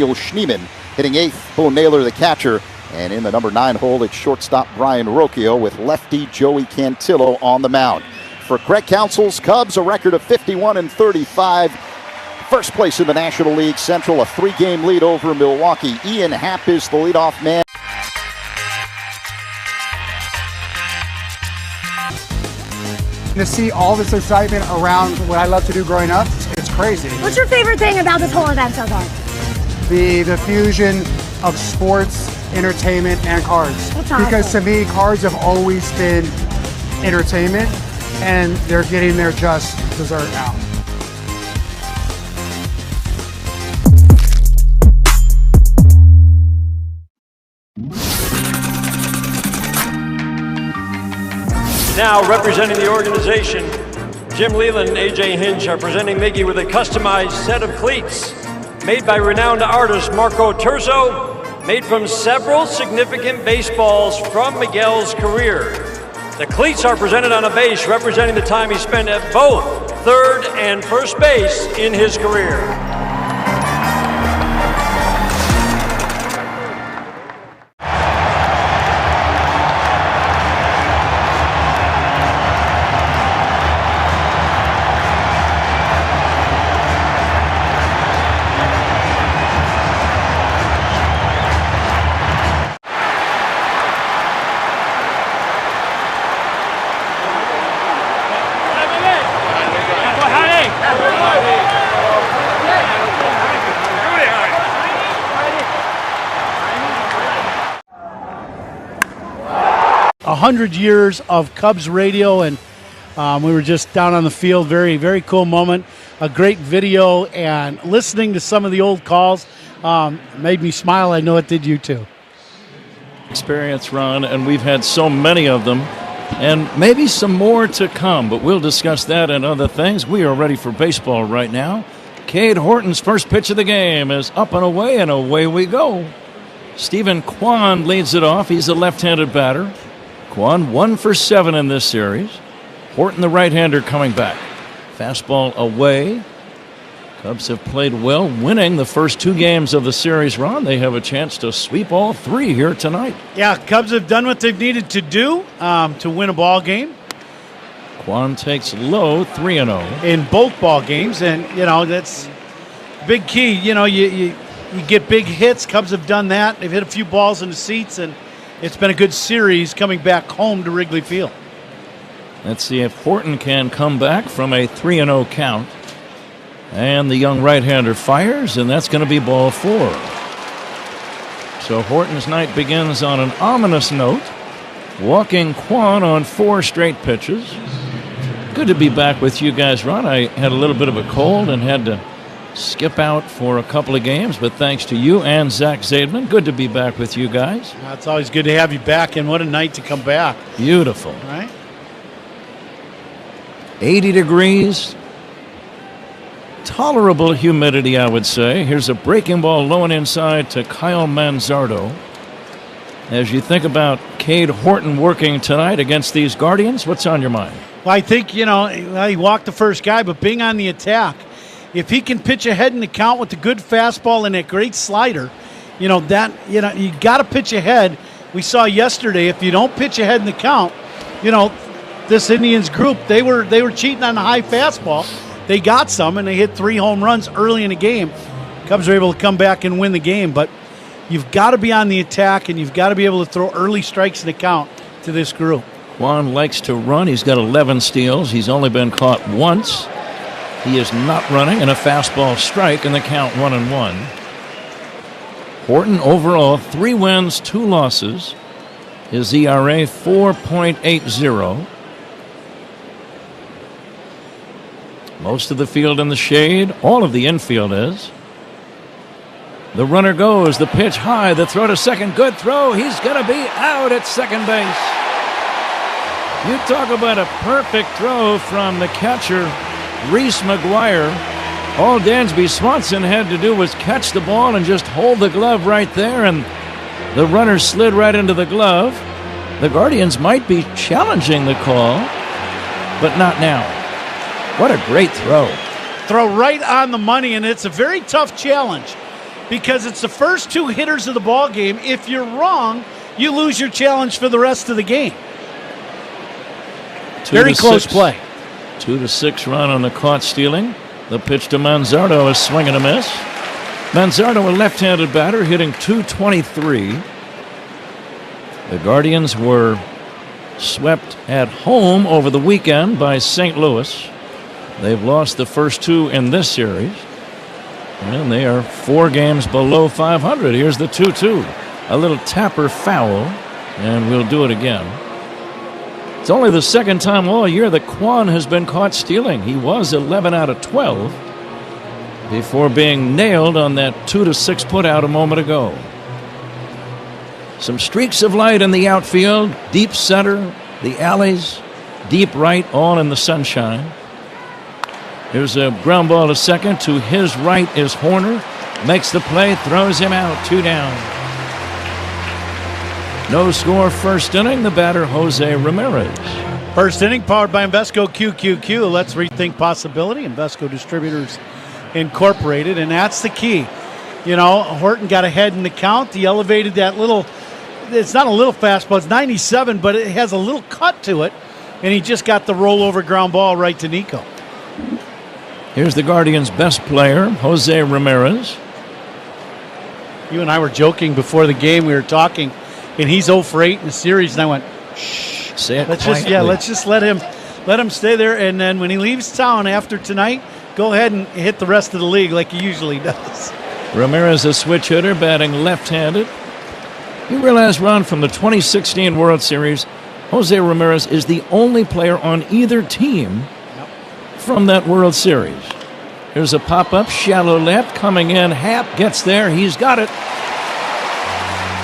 Daniel Schneeman hitting 8th. Bo Naylor, the catcher. And in the number 9 hole, it's shortstop Brian Rocchio with lefty Joey Cantillo on the mound. For Greg Council's Cubs, a record of 51-35. First place in the National League Central, a 3-game lead over Milwaukee. Ian Happ is the leadoff man. To see all this excitement around what I love to do growing up, it's crazy. What's your favorite thing about this whole event so far? The fusion of sports, entertainment, and cards. Because to me, cards have always been entertainment, and they're getting their just dessert now. Now representing the organization, Jim Leland and AJ Hinch are presenting Miggy with a customized set of cleats made by renowned artist Marco Terzo, made from several significant baseballs from Miguel's career. The cleats are presented on a base representing the time he spent at both third and first base in his career. A 100 years of Cubs radio, and we were just down on the field. Very, very cool moment. A great video, and listening to some of the old calls made me smile. I know it did you too. Experience, Ron, and we've had so many of them, and maybe some more to come, but we'll discuss that and other things. We are ready for baseball right now. Cade Horton's first pitch of the game is up and away we go. Stephen Kwan leads it off. He's a left-handed batter. Kwan 1 for 7 in this series. Horton, the right-hander, coming back. Fastball away. Cubs have played well, winning the first 2 games of the series. Ron, they have a chance to sweep all 3 here tonight. Yeah, Cubs have done what they've needed to do to win a ball game. Kwan takes low, 3-0. In both ball games, and, that's big key. You get big hits. Cubs have done that. They've hit a few balls in the seats, and it's been a good series coming back home to Wrigley Field. Let's see if Horton can come back from a 3-0 count. And the young right-hander fires, and that's going to be ball 4. So Horton's night begins on an ominous note, walking Kwan on 4 straight pitches. Good to be back with you guys, Ron. I had a little bit of a cold and had to skip out for a couple of games, but thanks to you and Zach Zaidman, good to be back with you guys. It's always good to have you back, and what a night to come back. Beautiful. Right? 80 degrees. Tolerable humidity, I would say. Here's a breaking ball low and inside to Kyle Manzardo. As you think about Cade Horton working tonight against these Guardians, what's on your mind? Well, I think, he walked the first guy, but being on the attack, if he can pitch ahead in the count with a good fastball and that great slider, you got to pitch ahead. We saw yesterday, if you don't pitch ahead in the count, this Indians group, they were cheating on the high fastball. They got some, and they hit 3 home runs early in the game. Cubs were able to come back and win the game, but you've got to be on the attack, and you've got to be able to throw early strikes in the count to this group. Kwan likes to run. He's got 11 steals. He's only been caught once. He is not running, and a fastball strike in the count 1-1. Horton overall 3 wins, 2 losses. His ERA 4.80. Most of the field in the shade. All of the infield is. The runner goes. The pitch high. The throw to second. Good throw. He's going to be out at second base. You talk about a perfect throw from the catcher, Reese McGuire. All Dansby Swanson had to do was catch the ball and just hold the glove right there, and the runner slid right into the glove. The Guardians might be challenging the call, but not now. What a great throw. Throw right on the money, and it's a very tough challenge. because it's the first 2 hitters of the ball game. If you're wrong, you lose your challenge for the rest of the game. Very close play. 2-6 run on the caught stealing. The pitch to Manzardo is swing and a miss. Manzardo, a left-handed batter, hitting .223. The Guardians were swept at home over the weekend by St. Louis. They've lost the first 2 in this series, and they are 4 games below 500. Here's the 2-2. A little tapper foul, and we'll do it again. It's only the second time all year that Kwan has been caught stealing. He was 11 out of 12 before being nailed on that 2-6 putout a moment ago. Some streaks of light in the outfield, deep center, the alleys, deep right, all in the sunshine. Here's a ground ball to second. To his right is Horner. Makes the play, throws him out, 2 down. No score first inning. The batter, Jose Ramirez. First inning powered by Invesco QQQ. Let's rethink possibility. Invesco Distributors Incorporated, and that's the key. You know, Horton got ahead in the count. He elevated that little, it's not a little fastball, it's 97, but it has a little cut to it, and he just got the rollover ground ball right to Nico. Here's the Guardians' best player, Jose Ramirez. You and I were joking before the game. We were talking, and he's 0 for 8 in the series, and I went, shh. Say it let's quietly. let's just let him stay there, and then when he leaves town after tonight, go ahead and hit the rest of the league like he usually does. Ramirez, a switch hitter, batting left-handed. You realize, Ron, from the 2016 World Series, Jose Ramirez is the only player on either team from that World Series. Here's a pop-up, shallow left, coming in. Happ gets there. He's got it.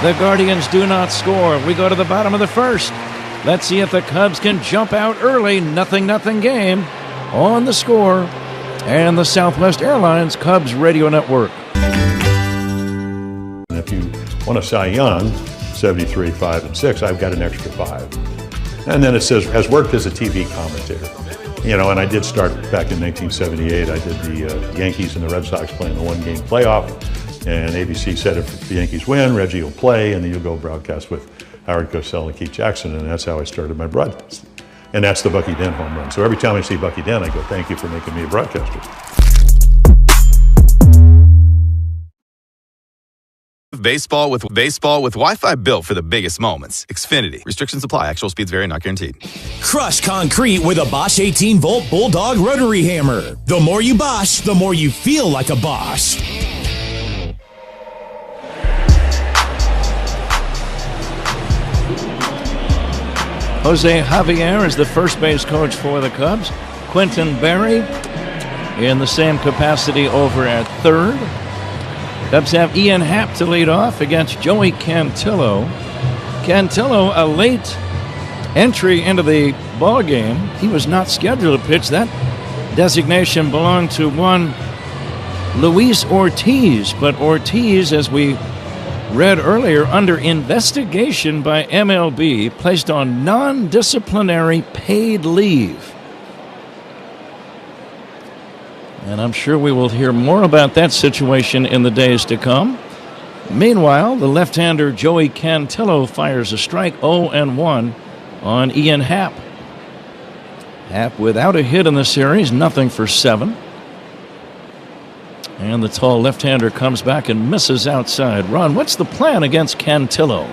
The Guardians do not score. We go to the bottom of the first. Let's see if the Cubs can jump out early. 0-0 game on the Score and the Southwest Airlines Cubs Radio Network. If you want a Cy Young, 73, 5, and 6, I've got an extra 5. And then it says, has worked as a TV commentator. You know, and I did start back in 1978. I did the Yankees and the Red Sox playing the one-game playoff. And ABC said if the Yankees win, Reggie will play, and then you'll go broadcast with Howard Cosell and Keith Jackson. And that's how I started my broadcast. And that's the Bucky Dent home run. So every time I see Bucky Dent, I go, thank you for making me a broadcaster. Baseball with Wi-Fi built for the biggest moments. Xfinity. Restrictions apply. Actual speeds vary. Not guaranteed. Crush concrete with a Bosch 18-volt Bulldog rotary hammer. The more you Bosch, the more you feel like a Bosch. Jose Javier is the first base coach for the Cubs. Quentin Berry in the same capacity over at third. Cubs have Ian Happ to lead off against Joey Cantillo. Cantillo, a late entry into the ball game. He was not scheduled to pitch. That designation belonged to one Luis Ortiz, but Ortiz, as we read earlier, under investigation by MLB, placed on non-disciplinary paid leave. And I'm sure we will hear more about that situation in the days to come. Meanwhile, the left-hander Joey Cantillo fires a strike, 0-1 on Ian Happ. Happ without a hit in the series, nothing for 7. And the tall left-hander comes back and misses outside. Ron, what's the plan against Cantillo?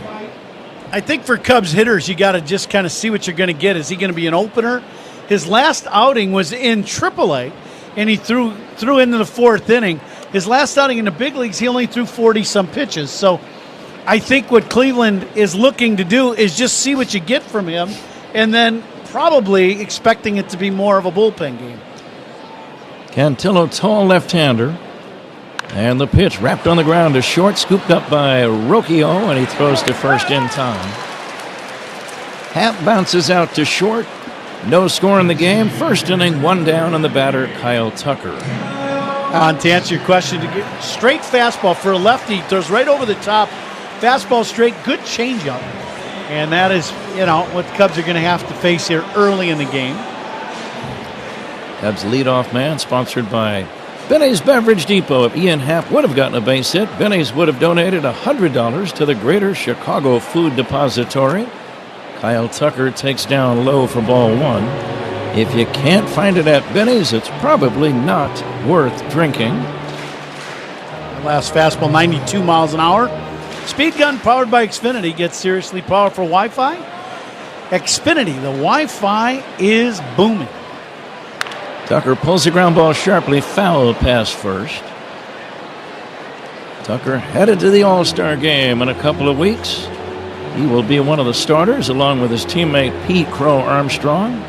I think for Cubs hitters, you got to just kind of see what you're going to get. Is he going to be an opener? His last outing was in AAA, and he threw into the 4th inning. His last outing in the big leagues, he only threw 40-some pitches. So I think what Cleveland is looking to do is just see what you get from him, and then probably expecting it to be more of a bullpen game. Cantillo, tall left-hander. And the pitch wrapped on the ground to short, scooped up by Rocchio, and he throws to first in time. Happ bounces out to short. No score in the game. First inning, 1 down, and the batter, Kyle Tucker. To answer your question, straight fastball for a lefty, throws right over the top. Fastball straight, good changeup. And that is, what the Cubs are going to have to face here early in the game. Cubs leadoff man, sponsored by Benny's Beverage Depot. If Ian Happ would have gotten a base hit, Benny's would have donated $100 to the Greater Chicago Food Depository. Kyle Tucker takes down low for ball 1. If you can't find it at Benny's, it's probably not worth drinking. Last fastball, 92 miles an hour. Speed gun powered by Xfinity gets seriously powerful Wi-Fi. Xfinity, the Wi-Fi is booming. Tucker pulls the ground ball sharply, foul past first. Tucker headed to the All-Star game in a couple of weeks. He will be one of the starters along with his teammate Pete Crow Armstrong.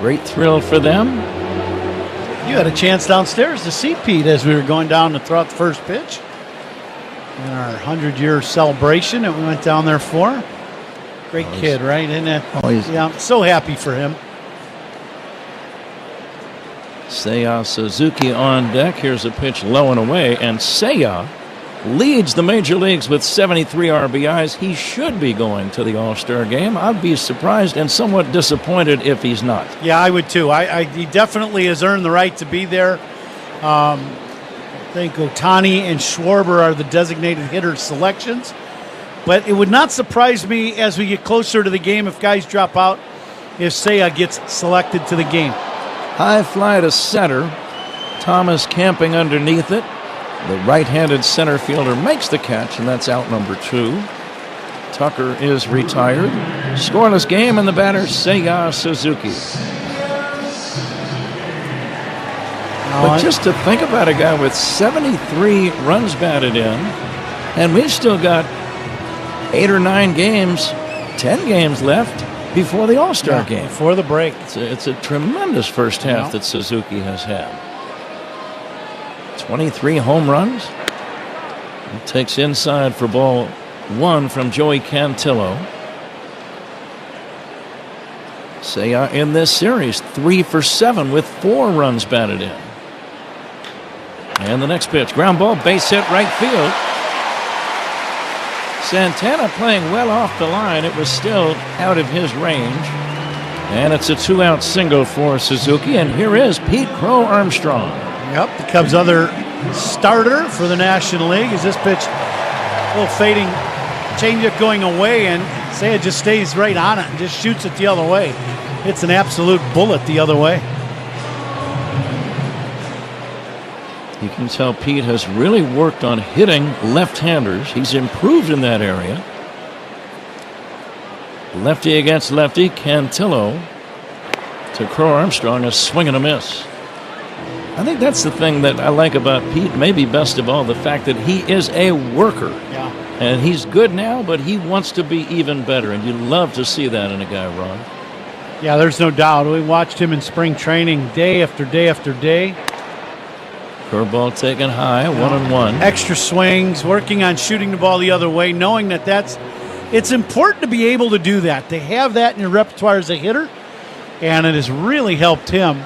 Great thrill for them. You had a chance downstairs to see Pete as we were going down to throw out the first pitch in our 100-year celebration that we went down there for. Great kid, right? And yeah, I'm so happy for him. Seiya Suzuki on deck. Here's a pitch low and away, and Seiya leads the major leagues with 73 RBIs. He should be going to the All-Star game. I'd be surprised and somewhat disappointed if he's not. Yeah, I would too. He definitely has earned the right to be there. I think Ohtani and Schwarber are the designated hitter selections. But it would not surprise me as we get closer to the game if guys drop out, if Seiya gets selected to the game. High fly to center. Thomas camping underneath it. The right-handed center fielder makes the catch, and that's out number 2. Tucker is retired. Scoreless game, and the batter, Seiya Suzuki. But just to think about a guy with 73 runs batted in, and we've still got 8 or 9 games, 10 games left before the All-Star game. Before the break. It's a tremendous first half that Suzuki has had. 23 home runs. He takes inside for ball 1 from Joey Cantillo. Seiya in this series, 3 for 7 with 4 runs batted in. And the next pitch, ground ball, base hit right field. Santana playing well off the line. It was still out of his range. And it's a 2-out single for Suzuki. And here is Pete Crow Armstrong. Yep, the Cubs' other starter for the National League. Is this pitch a little fading changeup going away, and Seiya just stays right on it and just shoots it the other way. It's an absolute bullet the other way. You can tell Pete has really worked on hitting left-handers. He's improved in that area. Lefty against lefty, Cantillo to Crow Armstrong, a swing and a miss. I think that's the thing that I like about Pete, maybe best of all, the fact that he is a worker. Yeah. And he's good now, but he wants to be even better, and you love to see that in a guy, Ron. Yeah, there's no doubt. We watched him in spring training day after day after day. Curveball taken high, 1-1. Extra swings, working on shooting the ball the other way, knowing that it's important to be able to do that, to have that in your repertoire as a hitter, and it has really helped him,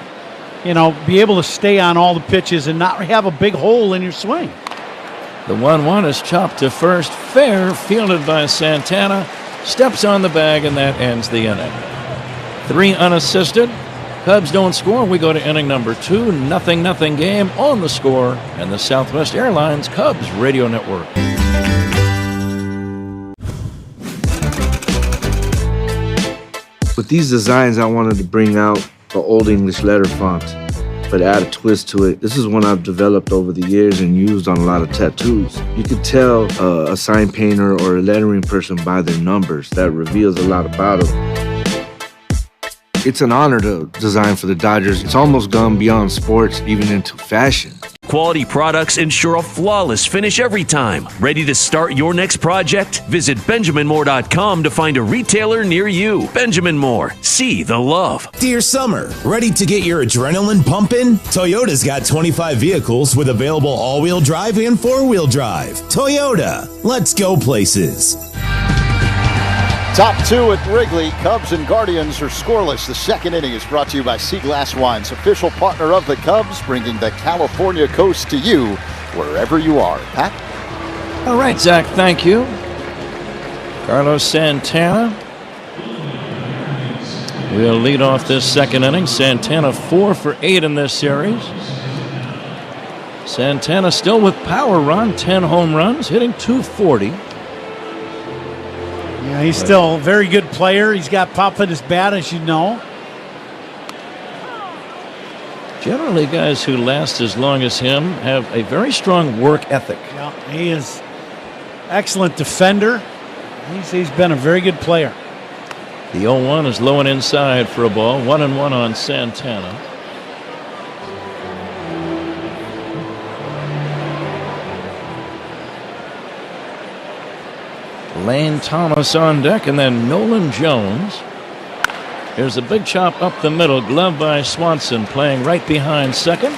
be able to stay on all the pitches and not have a big hole in your swing. The 1-1 is chopped to first, fair, fielded by Santana, steps on the bag, and that ends the inning. 3 unassisted. Cubs don't score. We go to inning number 2. 0-0 game on the Score and the Southwest Airlines Cubs Radio Network. With these designs, I wanted to bring out the Old English letter font, but add a twist to it. This is one I've developed over the years and used on a lot of tattoos. You could tell a sign painter or a lettering person by their numbers. That reveals a lot about them. It's an honor to design for the Dodgers. It's almost gone beyond sports, even into fashion. Quality products ensure a flawless finish every time. Ready to start your next project? Visit BenjaminMoore.com to find a retailer near you. Benjamin Moore. See the love. Dear summer, ready to get your adrenaline pumping? Toyota's got 25 vehicles with available all-wheel drive and four-wheel drive. Toyota, let's go places. Top 2 at Wrigley. Cubs and Guardians are scoreless. The second inning is brought to you by Sea Glass Wines, official partner of the Cubs, bringing the California coast to you wherever you are. Pat? All right, Zach, thank you. Carlos Santana will lead off this second inning. Santana 4 for 8 in this series. Santana still with power, Ron. 10 home runs, hitting .240. Yeah, he's still a very good player. He's got pop in his bat, as you know. Generally, guys who last as long as him have a very strong work ethic. Yeah, he is excellent defender. He's been a very good player. The 0-1 is low and inside for a ball. 1-1 on Santana. Lane Thomas on deck, and then Nolan Jones. Here's a big chop up the middle, glove by Swanson, playing right behind second,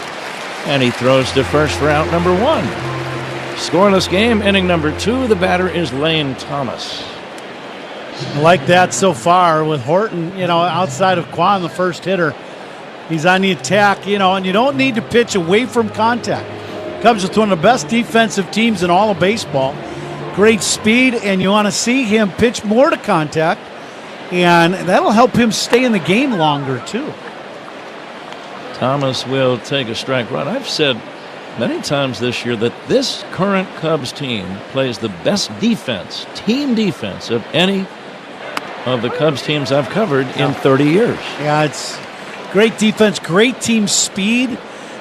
and he throws to first for out number 1. Scoreless game, inning number 2. The batter is Lane Thomas. I like that so far with Horton, outside of Kwan, the first hitter. He's on the attack, and you don't need to pitch away from contact. Cubs are one of the best defensive teams in all of baseball. Great speed, and you want to see him pitch more to contact, and that'll help him stay in the game longer, too. Thomas will take a strike. Rod, I've said many times this year that this current Cubs team plays the best defense, team defense, of any of the Cubs teams I've covered in 30 years. Yeah, it's great defense, great team speed.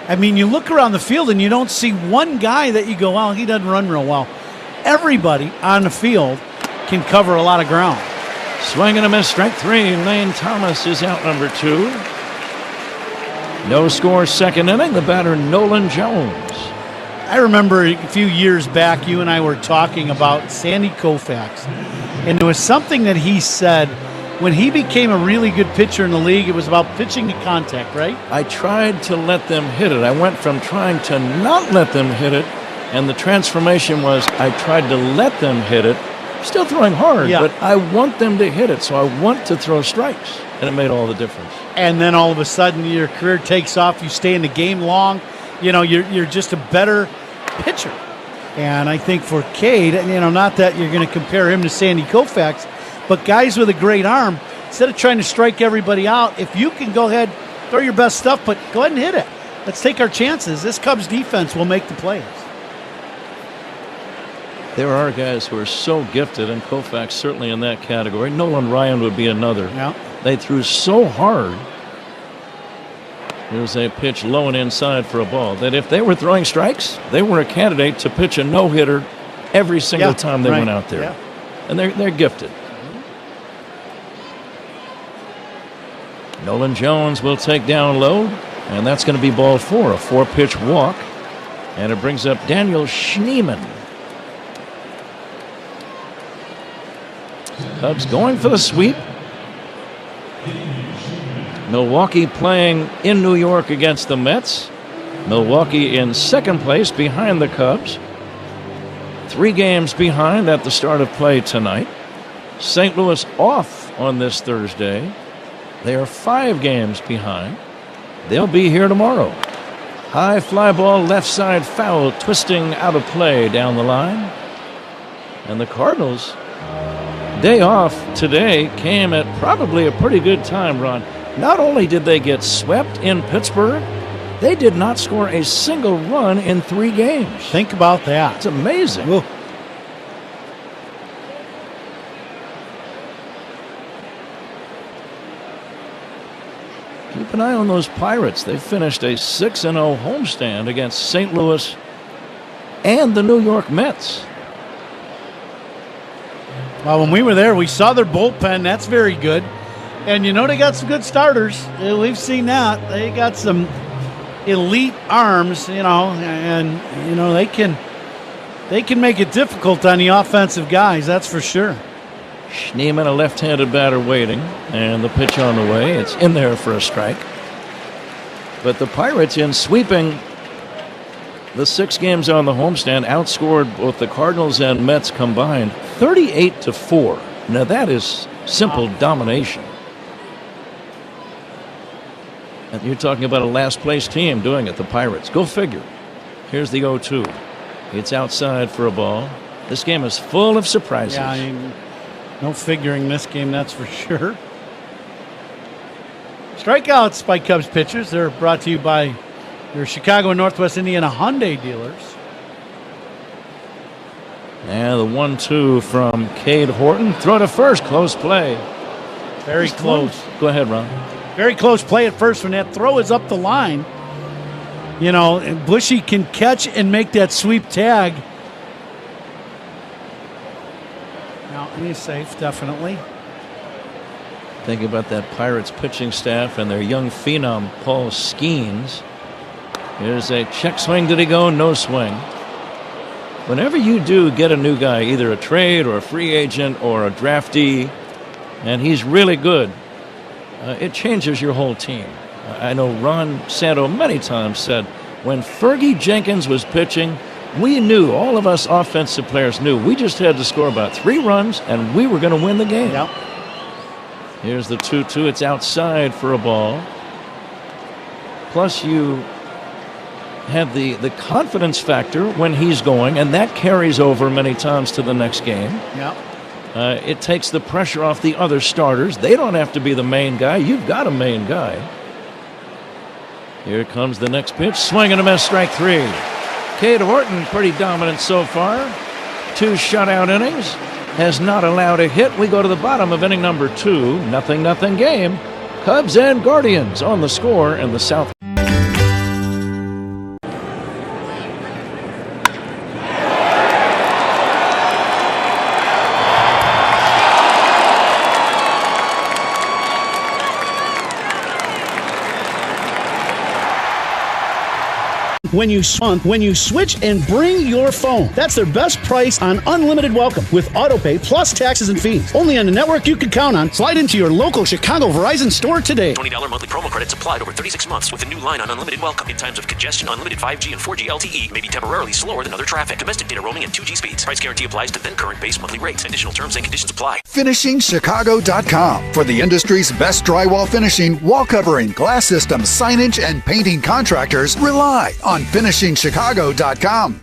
I mean, you look around the field and you don't see one guy that you go, well, he doesn't run real well. Everybody on the field can cover a lot of ground. Swing and a miss, strike 3. Lane Thomas is out number 2. No score, second inning. The batter, Nolan Jones. I remember a few years back, you and I were talking about Sandy Koufax, and there was something that he said when he became a really good pitcher in the league. It was about pitching to contact, right? I tried to let them hit it. I went from trying to not let them hit it, and the transformation was I tried to let them hit it, still throwing hard, but I want them to hit it, so I want to throw strikes, and it made all the difference. And then all of a sudden your career takes off, you stay in the game long, you're just a better pitcher. And I think for Cade, not that you're going to compare him to Sandy Koufax, but guys with a great arm, instead of trying to strike everybody out, if you can go ahead, throw your best stuff, but go ahead and hit it. Let's take our chances. This Cubs defense will make the plays. There are guys who are so gifted, and Koufax certainly in that category. Nolan Ryan would be another. Yeah. They threw so hard. Here's a pitch low and inside for a ball that if they were throwing strikes, they were a candidate to pitch a no-hitter every single time they went out there. Yeah. And they're gifted. Nolan Jones will take down low, and that's going to be ball 4, a 4-pitch walk. And it brings up Daniel Schneemann. Cubs going for the sweep. Milwaukee playing in New York against the Mets. Milwaukee in second place behind the Cubs. 3 games behind at the start of play tonight. St. Louis off on this Thursday. They are 5 games behind. They'll be here tomorrow. High fly ball, left side foul, twisting out of play down the line. And the Cardinals, day off today, came at probably a pretty good time, Ron. Not only did they get swept in Pittsburgh, they did not score a single run in 3 games. Think about that. It's amazing. Ooh. Keep an eye on those Pirates. They finished a 6-0 homestand against St. Louis and the New York Mets. Well, when we were there, we saw their bullpen. That's very good. And, they got some good starters. We've seen that. They got some elite arms, and, they can make it difficult on the offensive guys, that's for sure. Schneemann, a left-handed batter waiting, and the pitch on the way. It's in there for a strike. But the Pirates, in sweeping the 6 games on the homestand, outscored both the Cardinals and Mets combined 38-4. Now that is simple domination. And you're talking about a last-place team doing it, the Pirates. Go figure. Here's the 0-2. It's outside for a ball. This game is full of surprises. Yeah, no figuring this game, that's for sure. Strikeouts by Cubs pitchers. They're brought to you by your Chicago and Northwest Indiana Hyundai dealers. And the 1-2 from Cade Horton. Throw to first. Close play. Very close. Go ahead, Ron. Very close play at first when that throw is up the line. You know, and Bushy can catch and make that sweep tag. Now, he's safe, definitely. Think about that Pirates pitching staff and their young phenom, Paul Skeens. Here's a check swing. Did he go? No swing. Whenever you do get a new guy, either a trade or a free agent or a draftee, and he's really good, it changes your whole team. I know Ron Santo many times said when Fergie Jenkins was pitching, we knew, all of us offensive players knew, we just had to score about 3 runs and we were going to win the game. Yep. Here's the 2-2. It's outside for a ball. Plus you have the confidence factor when he's going, and that carries over many times to the next game. Yep. It takes the pressure off the other starters. They don't have to be the main guy. You've got a main guy. Here comes the next pitch. Swing and a miss, strike 3. Cade Horton, pretty dominant so far. 2 shutout innings. Has not allowed a hit. We go to the bottom of inning number 2. 0-0 game. Cubs and Guardians on the score in the South. When you switch and bring your phone. That's their best price on unlimited welcome with autopay plus taxes and fees. Only on a network you can count on. Slide into your local Chicago Verizon store today. $20 monthly promo credits applied over 36 months with a new line on unlimited welcome. In times of congestion, unlimited 5G and 4G LTE may be temporarily slower than other traffic. Domestic data roaming at 2G speeds. Price guarantee applies to then current base monthly rates. Additional terms and conditions apply. FinishingChicago.com for the industry's best drywall finishing, wall covering, glass systems, signage, and painting contractors. Rely on FinishingChicago.com.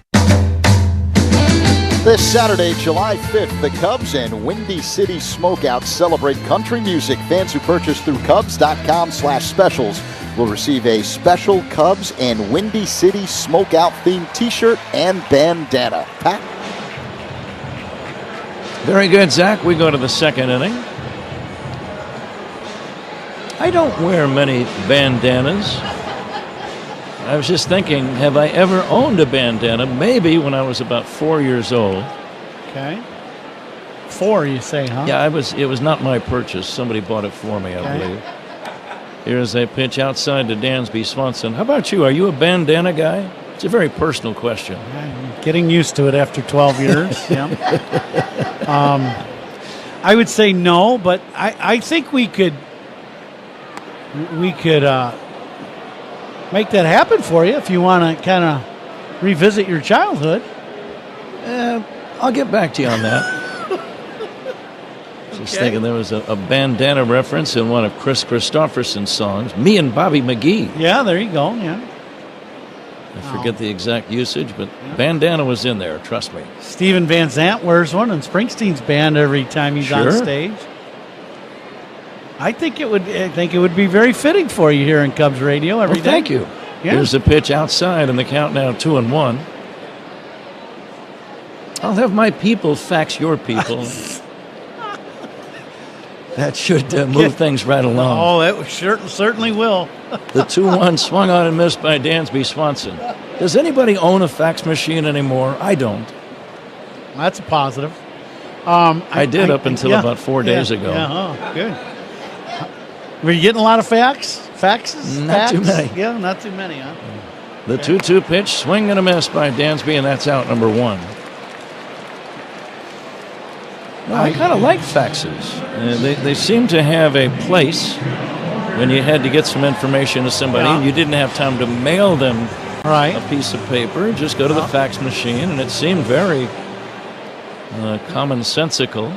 This Saturday, July 5th, the Cubs and Windy City Smokeout celebrate country music. Fans who purchase through Cubs.com/specials will receive a special Cubs and Windy City Smokeout themed t-shirt and bandana. Pat? Very good, Zach. We go to the second inning. I don't wear many bandanas. I was just thinking, have I ever owned a bandana? Maybe when I was about 4 years old. Okay. 4, you say, huh? Yeah, it was not my purchase. Somebody bought it for me, I believe. Here's a pitch outside to Dansby Swanson. How about you? Are you a bandana guy? It's a very personal question. I'm getting used to it after 12 years. Yeah. I would say no, but I think we could make that happen for you if you want to kind of revisit your childhood. I'll get back to you on that. Just thinking there was a bandana reference in one of Chris Christopherson's songs, Me and Bobby McGee. Yeah, there you go, yeah. I forget the exact usage, but bandana was in there, trust me. Steven Van Zandt wears one in Springsteen's band every time he's on stage. I think it would be very fitting for you here in Cubs radio every day. Thank you. Yeah. Here's a pitch outside, and the count now 2-1. I'll have my people fax your people. That should move things right along. Oh, that certainly will. The 2-1 swung on and missed by Dansby Swanson. Does anybody own a fax machine anymore? I don't. That's a positive. I did up until about 4 days ago. Yeah, oh, good. Were you getting a lot of faxes? Not too many. Yeah, not too many, huh? The 2-2 pitch, swing and a miss by Dansby, and that's out number 1. No, I kind of like faxes. They seem to have a place when you had to get some information to somebody and you didn't have time to mail them a piece of paper. Just go to the fax machine, and it seemed very commonsensical.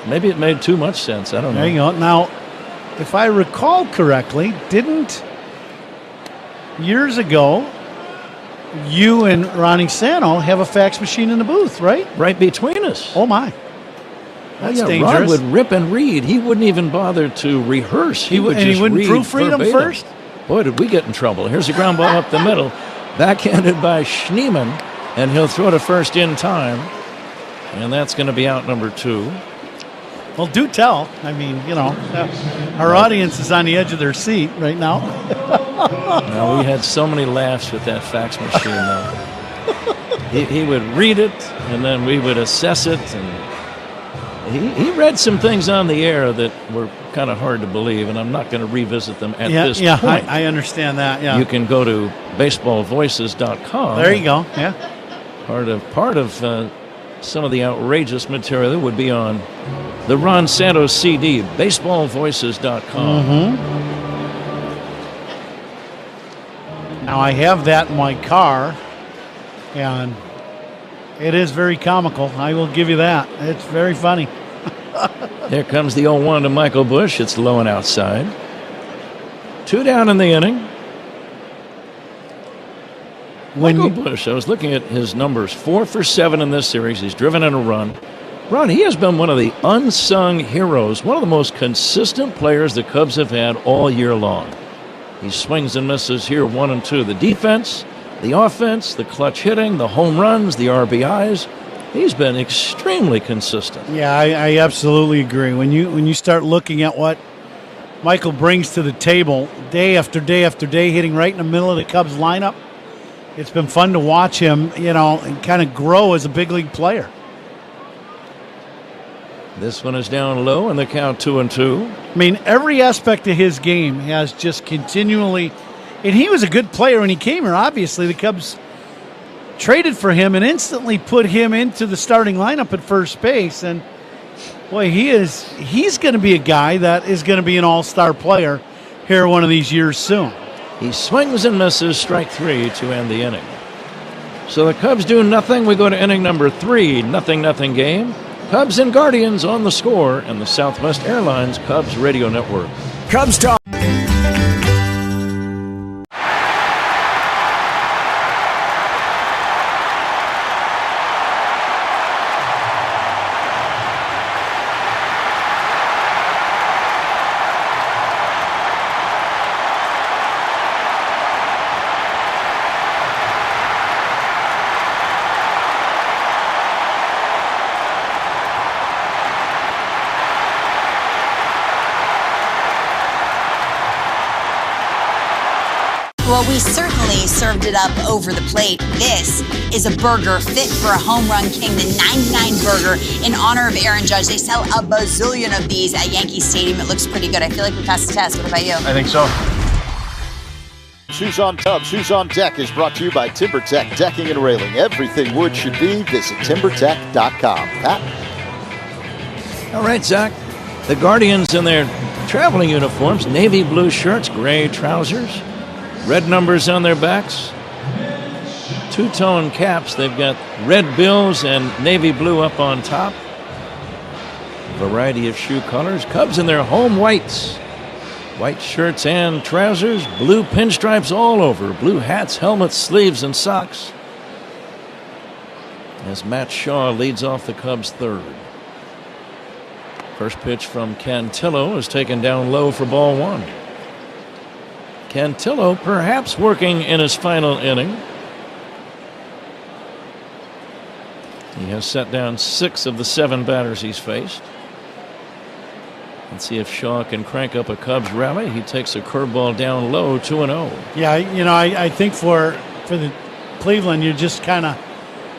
Maybe it made too much sense. I don't know. There you go. Now, if I recall correctly, didn't years ago you and Ronnie Sano have a fax machine in the booth, right? Right between us. Oh, my. That's Ron dangerous. would rip and read. He wouldn't even bother to rehearse. He would just wouldn't read proofread them verbatim. first? Boy, did we get in trouble. Here's a ground ball up the middle. Backhanded by Schneemann, and he'll throw to first in time. And that's going to be out number 2. Well, do tell. I mean, our audience is on the edge of their seat right now. Now, we had so many laughs with that fax machine, though. He would read it, and then we would assess it. And he read some things on the air that were kind of hard to believe, and I'm not going to revisit them at this point. I understand that, yeah. You can go to baseballvoices.com. There you go, yeah. Part of some of the outrageous material that would be on the Ron Santos CD, baseballvoices.com. Now, I have that in my car, and it is very comical. I will give you that. It's very funny. Here comes the 0-1 to Michael Busch. It's low and outside. 2 down in the inning. Michael Busch, I was looking at his numbers, 4 for 7 in this series. He's driven in a run. Ron, he has been one of the unsung heroes, one of the most consistent players the Cubs have had all year long. He swings and misses here 1 and 2. The defense, the offense, the clutch hitting, the home runs, the RBIs. He's been extremely consistent. Yeah, I absolutely agree. When you start looking at what Michael brings to the table day after day after day, hitting right in the middle of the Cubs lineup, it's been fun to watch him, and kind of grow as a big league player. This one is down low, and the count 2-2. I mean, every aspect of his game has just continually, and he was a good player when he came here. Obviously, the Cubs traded for him and instantly put him into the starting lineup at first base. And boy, he's going to be a guy that is going to be an all-star player here one of these years soon. He swings and misses, strike 3 to end the inning. So the Cubs do nothing. We go to inning number 3, 0-0 game. Cubs and Guardians on the Score and the Southwest Airlines Cubs Radio Network. Cubs talk. Well, we certainly served it up over the plate. This is a burger fit for a home run king, the 99 burger in honor of Aaron Judge. They sell a bazillion of these at Yankee Stadium. It looks pretty good. I feel like we passed the test. What about you? I think so. Shoes on Cubs, Shoes on Deck is brought to you by TimberTech Decking and Railing. Everything wood should be. Visit TimberTech.com. Pat? All right, Zach. The Guardians in their traveling uniforms, navy blue shirts, gray trousers, red numbers on their backs, two-tone caps. They've got red bills and navy blue up on top. Variety of shoe colors. Cubs in their home whites. White shirts and trousers, blue pinstripes all over, blue hats, helmets, sleeves, and socks. As Matt Shaw leads off the Cubs' third. First pitch from Cantillo is taken down low for ball one. Cantillo perhaps working in his final inning. He has set down 6 of the 7 batters he's faced. Let's see if Shaw can crank up a Cubs rally. He takes a curveball down low, 2-0. Yeah, I think for the Cleveland, you're just kind of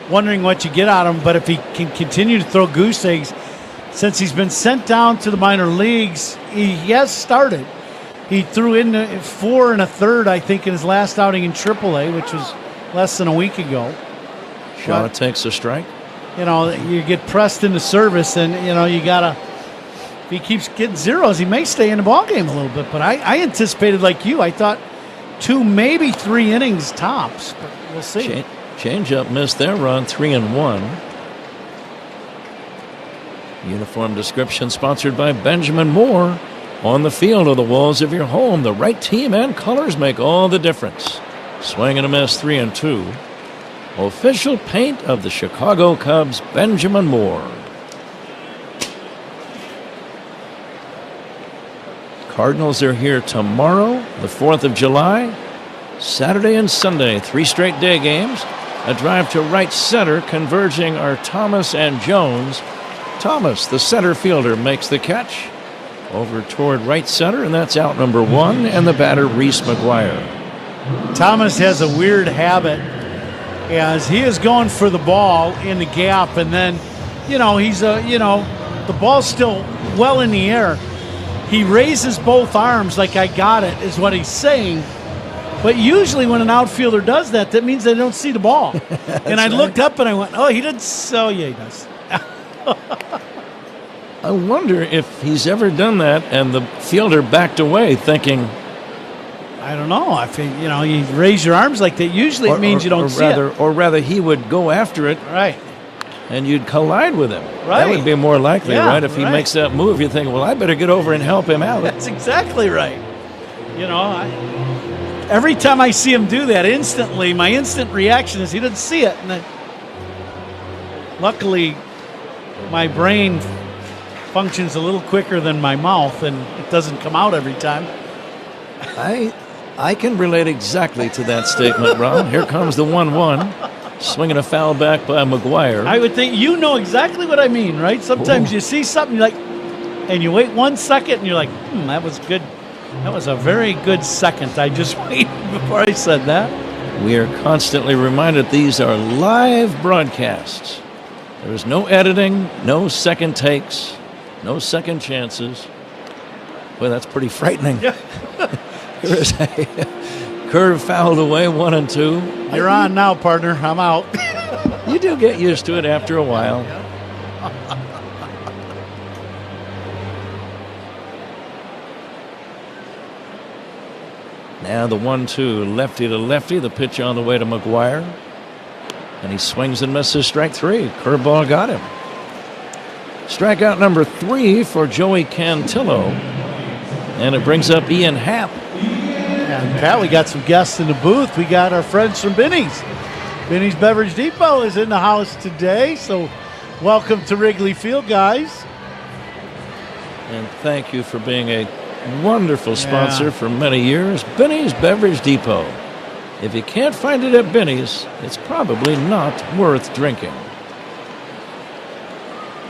wondering what you get out of him. But if he can continue to throw goose eggs, since he's been sent down to the minor leagues, he has started. He threw in 4 1/3, I think, in his last outing in AAA, which was less than a week ago. Shaw takes a strike. You get pressed into service, and you gotta. If he keeps getting zeros, he may stay in the ballgame a little bit. But I anticipated, like you, I thought 2, maybe 3 innings tops. But we'll see. Changeup missed their run, 3-1. Uniform description sponsored by Benjamin Moore. On the field or the walls of your home, the right team and colors make all the difference. Swing and a miss, 3-2. Official paint of the Chicago Cubs, Benjamin Moore. Cardinals are here tomorrow, the 4th of July, Saturday and Sunday, 3 straight day games. A drive to right center, converging are Thomas and Jones. Thomas, the center fielder, makes the catch over toward right center, and that's out number 1, and the batter, Reese McGuire. Thomas has a weird habit as he is going for the ball in the gap, and then, the ball's still well in the air. He raises both arms like I got it, is what he's saying. But usually when an outfielder does that, that means they don't see the ball. And I looked up and I went, oh, he didn't. So, yeah, he does. I wonder if he's ever done that and the fielder backed away thinking. I don't know. I think, you raise your arms like that. Usually it means you don't see it. Or rather, he would go after it. Right. And you'd collide with him. Right. That would be more likely, Yeah, right? If he makes that move, you think, well, I better get over and help him out. That's exactly right. Every time I see him do that, instantly, my instant reaction is he doesn't see it. And luckily, my brain functions a little quicker than my mouth, and it doesn't come out every time. I can relate exactly to that statement, Ron. Here comes the 1-1. Swinging a foul back by McGuire. I would think you know exactly what I mean, right? Sometimes you see something and you wait 1 second and you're like, that was good. That was a very good second. I just waited before I said that. We are constantly reminded these are live broadcasts. There is no editing, no second takes, no second chances. Boy, that's pretty frightening. Yeah. There is a curve fouled away, 1-2. You're on now, partner. I'm out. You do get used to it after a while. Now the 1-2, lefty to lefty. The pitch on the way to McGuire. And he swings and misses, strike 3. Curveball got him. Strikeout number 3 for Joey Cantillo. And it brings up Ian Happ. And Pat, we got some guests in the booth. We got our friends from Binny's. Binny's Beverage Depot is in the house today. So welcome to Wrigley Field, guys. And thank you for being a wonderful sponsor for many years. Binny's Beverage Depot. If you can't find it at Binny's, it's probably not worth drinking.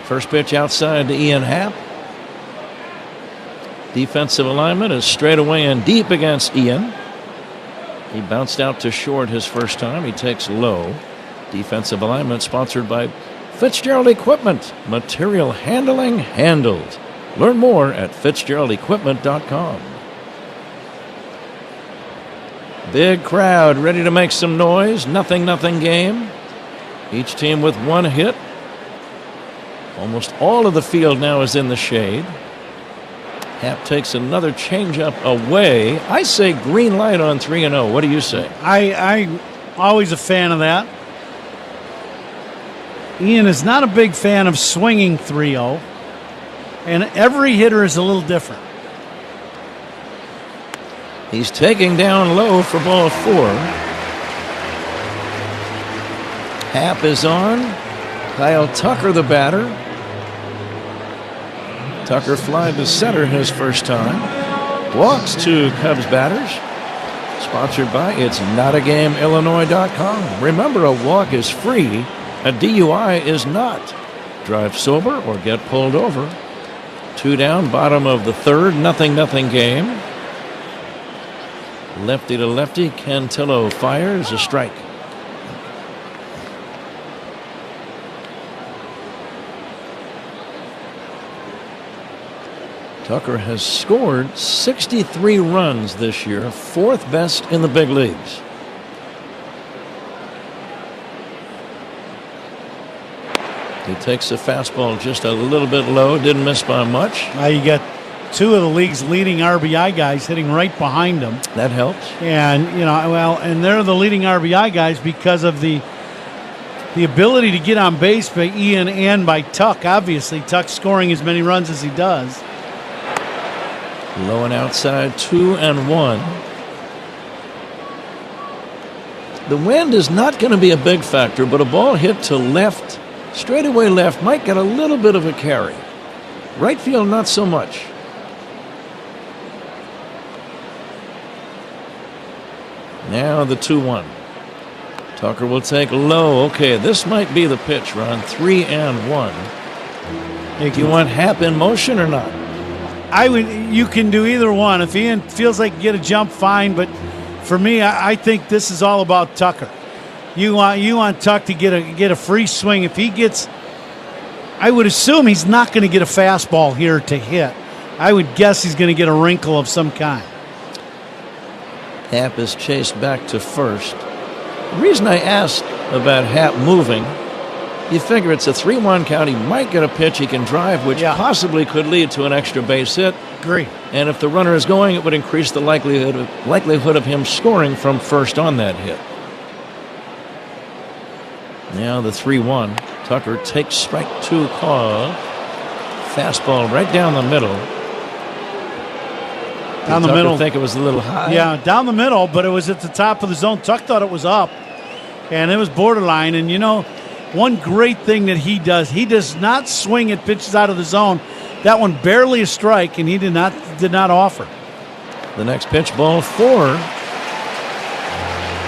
First pitch outside to Ian Happ. Defensive alignment is straight away and deep against Ian. He bounced out to short his first time. He takes low. Defensive alignment sponsored by Fitzgerald Equipment. Material handling handled. Learn more at FitzgeraldEquipment.com. Big crowd ready to make some noise. 0-0 game. Each team with 1 hit. Almost all of the field now is in the shade. Happ takes another changeup away. I say green light on 3-0. What do you say? I'm always a fan of that. Ian is not a big fan of swinging 3-0. And every hitter is a little different. He's taking down low for ball 4. Happ is on. Kyle Tucker, the batter. Tucker flied to center his first time. Walks 2 Cubs batters. Sponsored by It'sNotAGameIllinois.com. Remember, a walk is free. A DUI is not. Drive sober or get pulled over. 2 down, bottom of the 3rd. 0-0 game. Lefty to lefty. Cantillo fires a strike. Tucker has scored 63 runs this year, 4th best in the big leagues. He takes the fastball just a little bit low, didn't miss by much. Now you got 2 of the league's leading RBI guys hitting right behind him. That helps. And, and they're the leading RBI guys because of the ability to get on base by Ian and by Tuck. Obviously, Tuck scoring as many runs as he does. Low and outside, 2-1. The wind is not going to be a big factor, but a ball hit to left, straightaway left, might get a little bit of a carry. Right field, not so much. Now the 2-1. Tucker will take low. Okay, this might be the pitch, Ron. 3-1. Do you want Happ in motion or not? You can do either one. If Ian feels like you get a jump, fine. But for me, I think this is all about Tucker. You want Tuck to get a free swing. If he gets, I would assume he's not going to get a fastball here to hit. I would guess he's going to get a wrinkle of some kind. Happ is chased back to first. The reason I asked about Happ moving, you figure it's a 3-1 count. He might get a pitch he can drive, which possibly could lead to an extra base hit. Agree. And if the runner is going, it would increase the likelihood of him scoring from first on that hit. Now the 3-1. Tucker takes strike 2 call. Fastball right down the middle. Down the middle. I think it was a little high. Yeah, down the middle, but it was at the top of the zone. Tuck thought it was up, and it was borderline. And, one great thing that he does not swing at pitches out of the zone. That one barely a strike, and he did not offer. The next pitch, ball 4.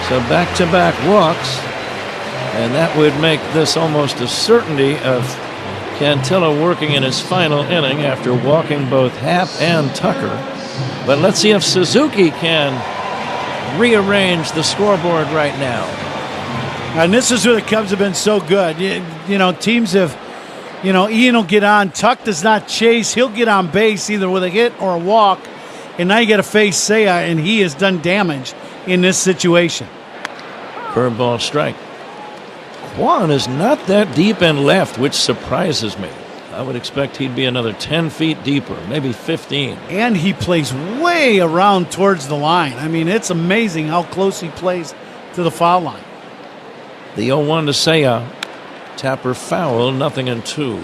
So back-to-back walks, and that would make this almost a certainty of Cantillo working in his final inning after walking both Happ and Tucker. But let's see if Suzuki can rearrange the scoreboard right now. And this is where the Cubs have been so good. Teams have, Ian will get on. Tuck does not chase. He'll get on base either with a hit or a walk. And now you got to face Seiya, and he has done damage in this situation. Curveball strike. Kwan is not that deep in left, which surprises me. I would expect he'd be another 10 feet deeper, maybe 15. And he plays way around towards the line. I mean, it's amazing how close he plays to the foul line. The 0-1 to Seiya. Tapper foul, 0-2.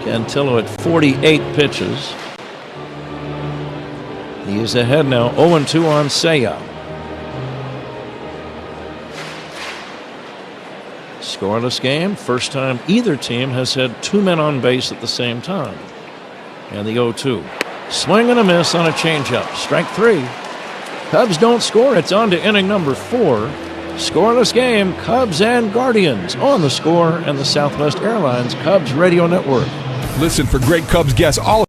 Cantillo at 48 pitches. He is ahead now, 0-2 on Seiya. Scoreless game. First time either team has had 2 men on base at the same time. And the 0-2. Swing and a miss on a changeup. Strike 3. Cubs don't score. It's on to inning number 4. Scoreless game. Cubs and Guardians on the Score and the Southwest Airlines Cubs Radio Network. Listen for great Cubs guests all.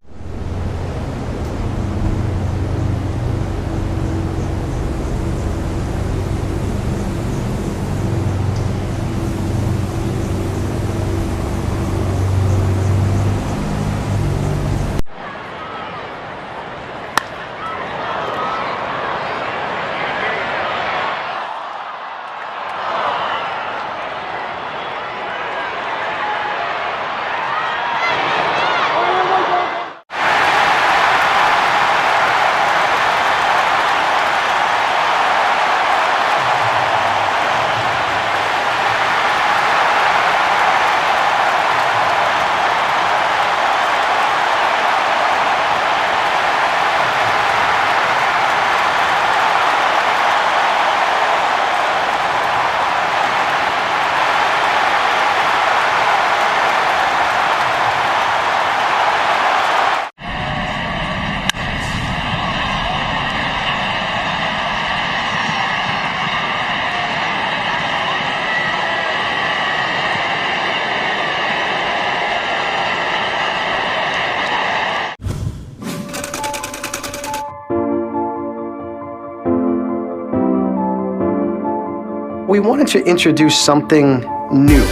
We wanted to introduce something new.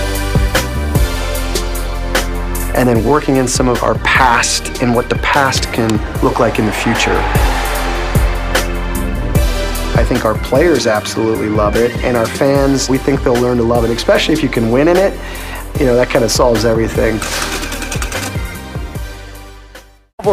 And then working in some of our past and what the past can look like in the future. I think our players absolutely love it, and our fans, we think they'll learn to love it, especially if you can win in it. That kind of solves everything.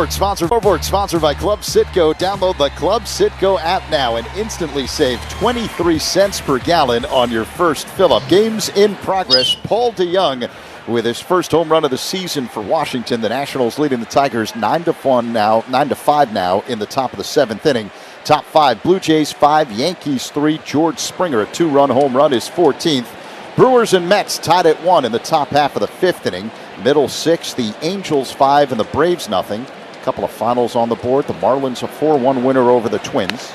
Scoreboard sponsored by Club Citgo. Download the Club Citgo app now and instantly save 23 cents per gallon on your first fill-up. Games in progress. Paul DeYoung with his first home run of the season for Washington. The Nationals leading the Tigers 9-5 now in the top of the 7th inning. Top 5, Blue Jays 5, Yankees 3. George Springer, a 2-run home run, is 14th. Brewers and Mets tied at 1 in the top half of the 5th inning. Middle 6, the Angels 5 and the Braves 0. A couple of finals on the board. The Marlins a 4-1 winner over the Twins.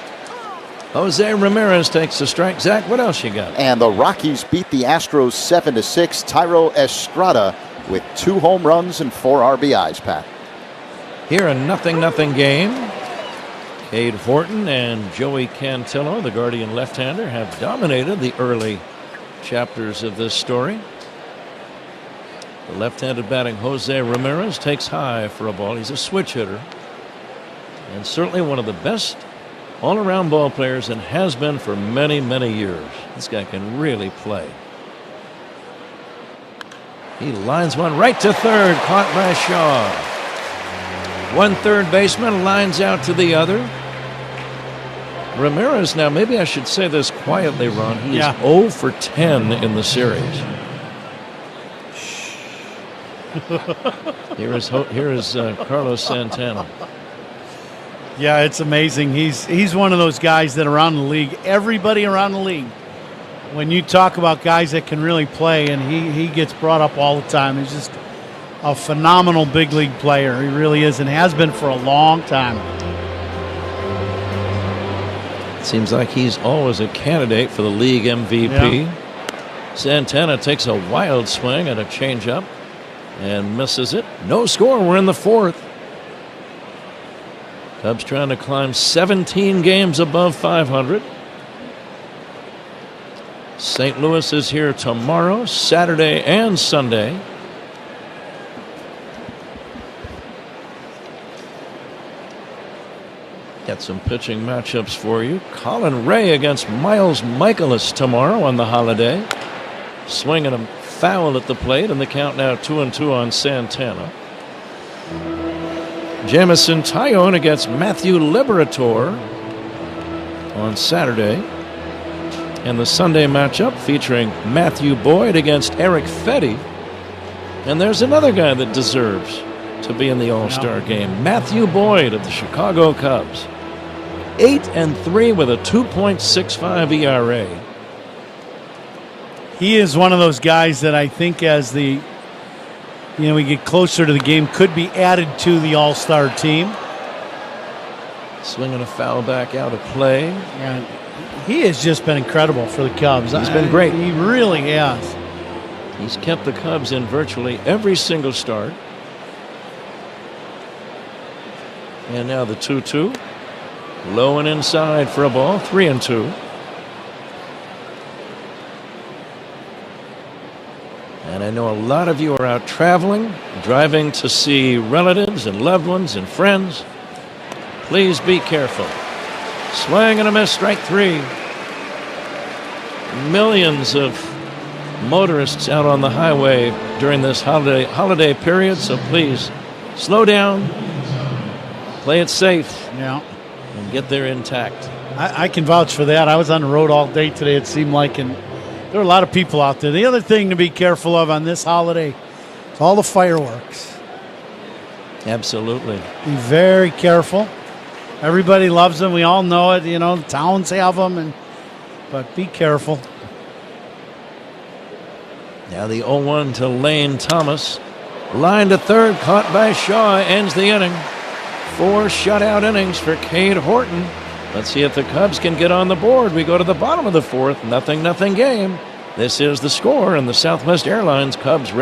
Jose Ramirez takes the strike. Zach, what else you got? And the Rockies beat the Astros 7-6. Thairo Estrada with 2 home runs and 4 RBIs, Pat. Here a 0-0 game. Cade Horton and Joey Cantillo, the Guardian left-hander, have dominated the early chapters of this story. The left-handed batting Jose Ramirez takes high for a ball. He's a switch hitter and certainly one of the best all-around ball players and has been for many, many years. This guy can really play. He lines one right to third, caught by Shaw. One third baseman lines out to the other. Ramirez, now maybe I should say this quietly, Ron. He is 0 for 10 in the series. Here is Carlos Santana. Yeah, it's amazing. He's one of those guys that around the league, everybody around the league, when you talk about guys that can really play, and he gets brought up all the time. He's just a phenomenal big league player. He really is and has been for a long time. Seems like he's always a candidate for the league MVP. Yeah. Santana takes a wild swing at a changeup and misses it. No score. We're in the 4th. Cubs trying to climb 17 games above 500. St. Louis is here tomorrow, Saturday and Sunday. Got some pitching matchups for you. Colin Ray against Miles Michaelis tomorrow on the holiday. Swinging a foul at the plate, and the count now 2-2 on Santana. Jamison Tyone against Matthew Liberator on Saturday. And the Sunday matchup featuring Matthew Boyd against Eric Fetty. And there's another guy that deserves to be in the All-Star game. Matthew Boyd of the Chicago Cubs. 8-3 with a 2.65 ERA. He is one of those guys that I think as we get closer to the game could be added to the All-Star team. Swinging a foul back out of play. And he has just been incredible for the Cubs. He's been great. He really has. He's kept the Cubs in virtually every single start. And now the 2-2. Low and inside for a ball. 3-2. And I know a lot of you are out traveling, driving to see relatives and loved ones and friends. Please be careful. Swing and a miss, strike 3. Millions of motorists out on the highway during this holiday period, so please slow down, play it safe, and get there intact. I can vouch for that. I was on the road all day today, it seemed like, and there are a lot of people out there. The other thing to be careful of on this holiday is all the fireworks. Absolutely. Be very careful. Everybody loves them. We all know it. The towns have them, but be careful. Now the 0-1 to Lane Thomas. Line to third, caught by Shaw, ends the inning. 4 shutout innings for Cade Horton. Let's see if the Cubs can get on the board. We go to the bottom of the 4th, 0-0 game. This is the score in the Southwest Airlines Cubs.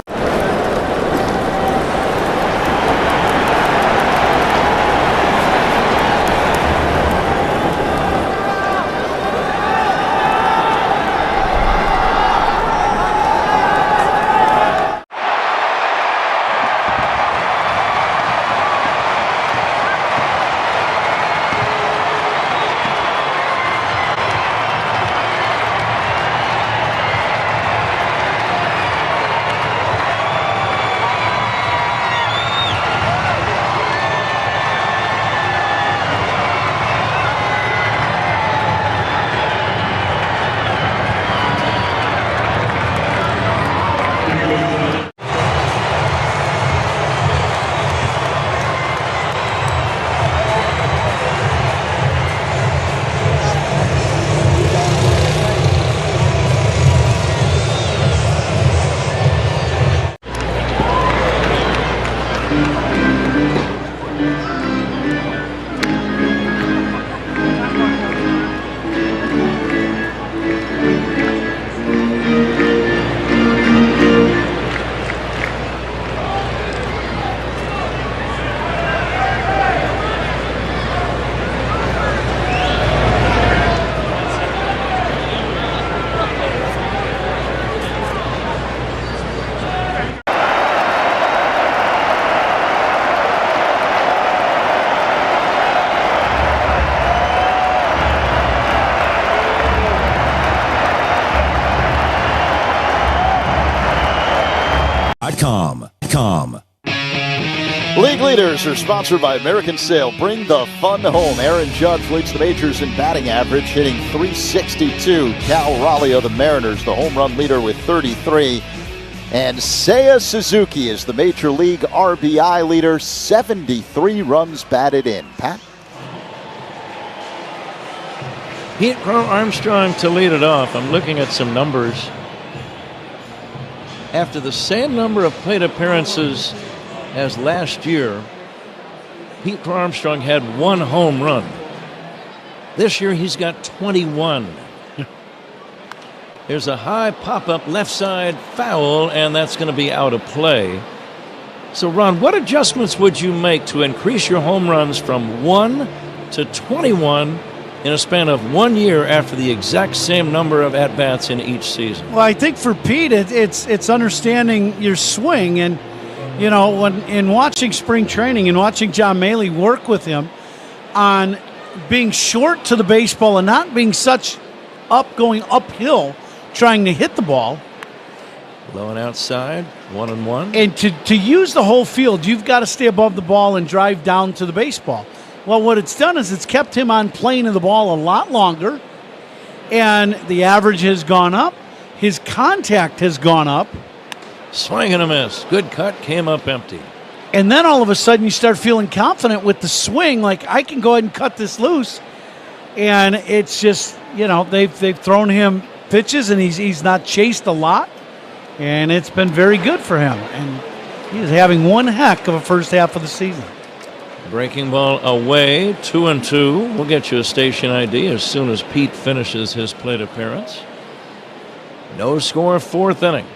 JUL.com. League leaders are sponsored by American Sail. Bring the fun home. Aaron Judge leads the majors in batting average, hitting .362. Cal Raleigh of the Mariners, the home run leader with 33. And Seiya Suzuki is the major league RBI leader, 73 runs batted in. Pat? Pete Crow Armstrong to lead it off. I'm looking at some numbers. After the same number of plate appearances as last year, Pete Crow Armstrong had 1 home run. This year he's got 21. There's a high pop-up left side foul, and that's going to be out of play. So, Ron, what adjustments would you make to increase your home runs from 1 to 21 in a span of 1 year after the exact same number of at-bats in each season? Well, I think for Pete, it's understanding your swing. And, you know, when in watching spring training and watching John Maley work with him on being short to the baseball and not being such going uphill trying to hit the ball. Low and outside, 1-1. And to use the whole field, you've got to stay above the ball and drive down to the baseball. Well, what it's done is it's kept him on plane of the ball a lot longer, and the average has gone up. His contact has gone up. Swing and a miss. Good cut, came up empty. And then all of a sudden you start feeling confident with the swing, like I can go ahead and cut this loose. And it's just, you know, they've thrown him pitches and he's not chased a lot. And it's been very good for him. And he's having one heck of a first half of the season. Breaking ball away, 2-2. We'll get you a station ID as soon as Pete finishes his plate appearance. No score, 4th inning.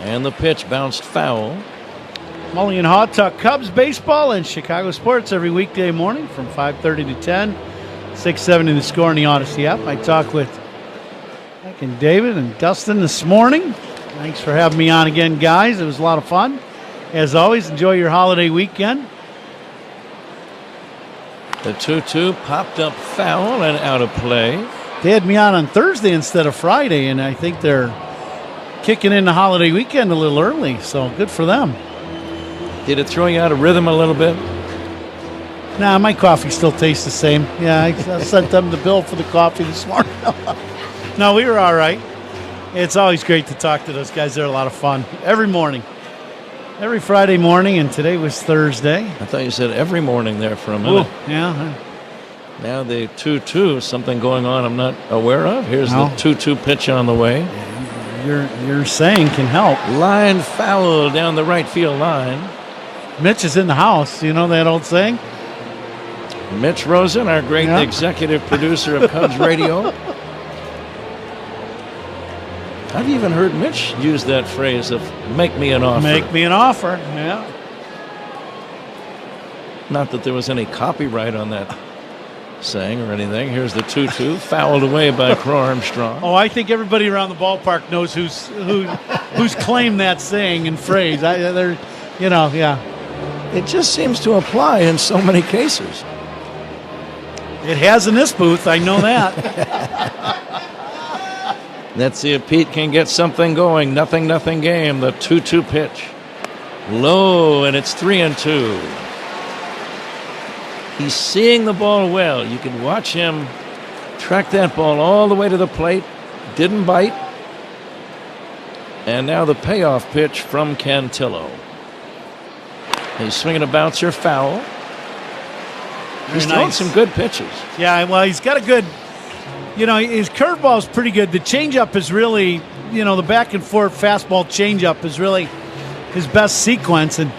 And the pitch bounced foul. Mully and Haw talk Cubs baseball and Chicago sports every weekday morning from 5:30 to 10, 6-7 in the Score in the Odyssey app. I talk with Mike and David and Dustin this morning. Thanks for having me on again, guys. It was a lot of fun. As always, enjoy your holiday weekend. The 2-2 popped up foul and out of play. They had me on Thursday instead of Friday, and I think they're kicking in the holiday weekend a little early, so good for them. Did it throw you out of rhythm a little bit? Nah, my coffee still tastes the same. Yeah, I sent them the bill for the coffee this morning. No, we were all right. It's always great to talk to those guys. They're a lot of fun. Every morning. Every Friday morning, and today was Thursday. I thought you said every morning there for a minute. Ooh, yeah. Now the 2-2, something going on I'm not aware of. Here's the 2-2 pitch on the way. Your saying can help. Line foul down the right field line. Mitch is in the house. You know that old saying? Mitch Rosen, our great executive producer of Cubs Radio. I've even heard Mitch use that phrase of make me an offer. Make me an offer, yeah. Not that there was any copyright on that saying or anything. Here's the 2-2, fouled away by Crow Armstrong. Oh, I think everybody around the ballpark knows who's claimed that saying and phrase. It just seems to apply in so many cases. It has in this booth, I know that. Let's see if Pete can get something going. 0-0 game. The 2-2 pitch. Low, and it's 3-2. He's seeing the ball well. You can watch him track that ball all the way to the plate. Didn't bite. And now the payoff pitch from Cantillo. He's swinging a bouncer foul. He's throwing some good pitches. Yeah, well, he's got a good, his curveball is pretty good. The changeup is really, the back and forth fastball changeup is really his best sequence. And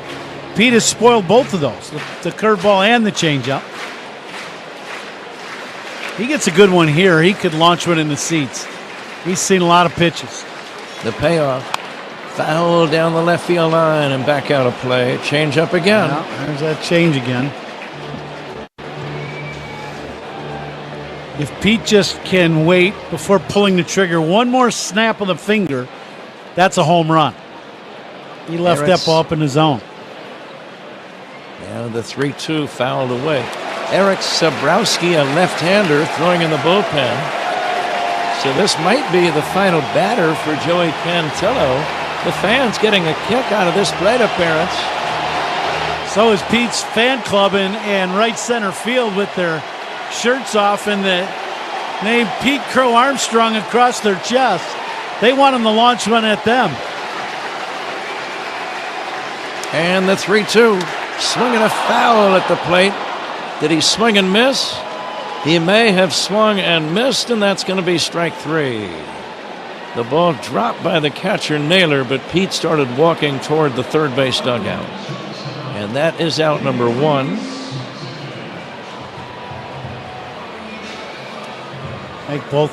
Pete has spoiled both of those, the curveball and the changeup. He gets a good one here. He could launch one in the seats. He's seen a lot of pitches. The payoff. Foul down the left field line and back out of play. Change up again. Yeah, there's that change again. If Pete just can wait before pulling the trigger, one more snap of the finger, that's a home run. He left that ball up in the zone. Now the 3-2 fouled away. Eric Sabrowski, a left-hander, throwing in the bullpen. So this might be the final batter for Joey Cantillo. The fans getting a kick out of this plate appearance. So is Pete's fan club in right center field with their shirts off and the name Pete Crow Armstrong across their chest. They want him to launch one at them. And the 3-2. Swinging a foul at the plate. Did he swing and miss? He may have swung and missed, and that's going to be strike 3. The ball dropped by the catcher Naylor, but Pete started walking toward the third base dugout. And that is out number 1. I think both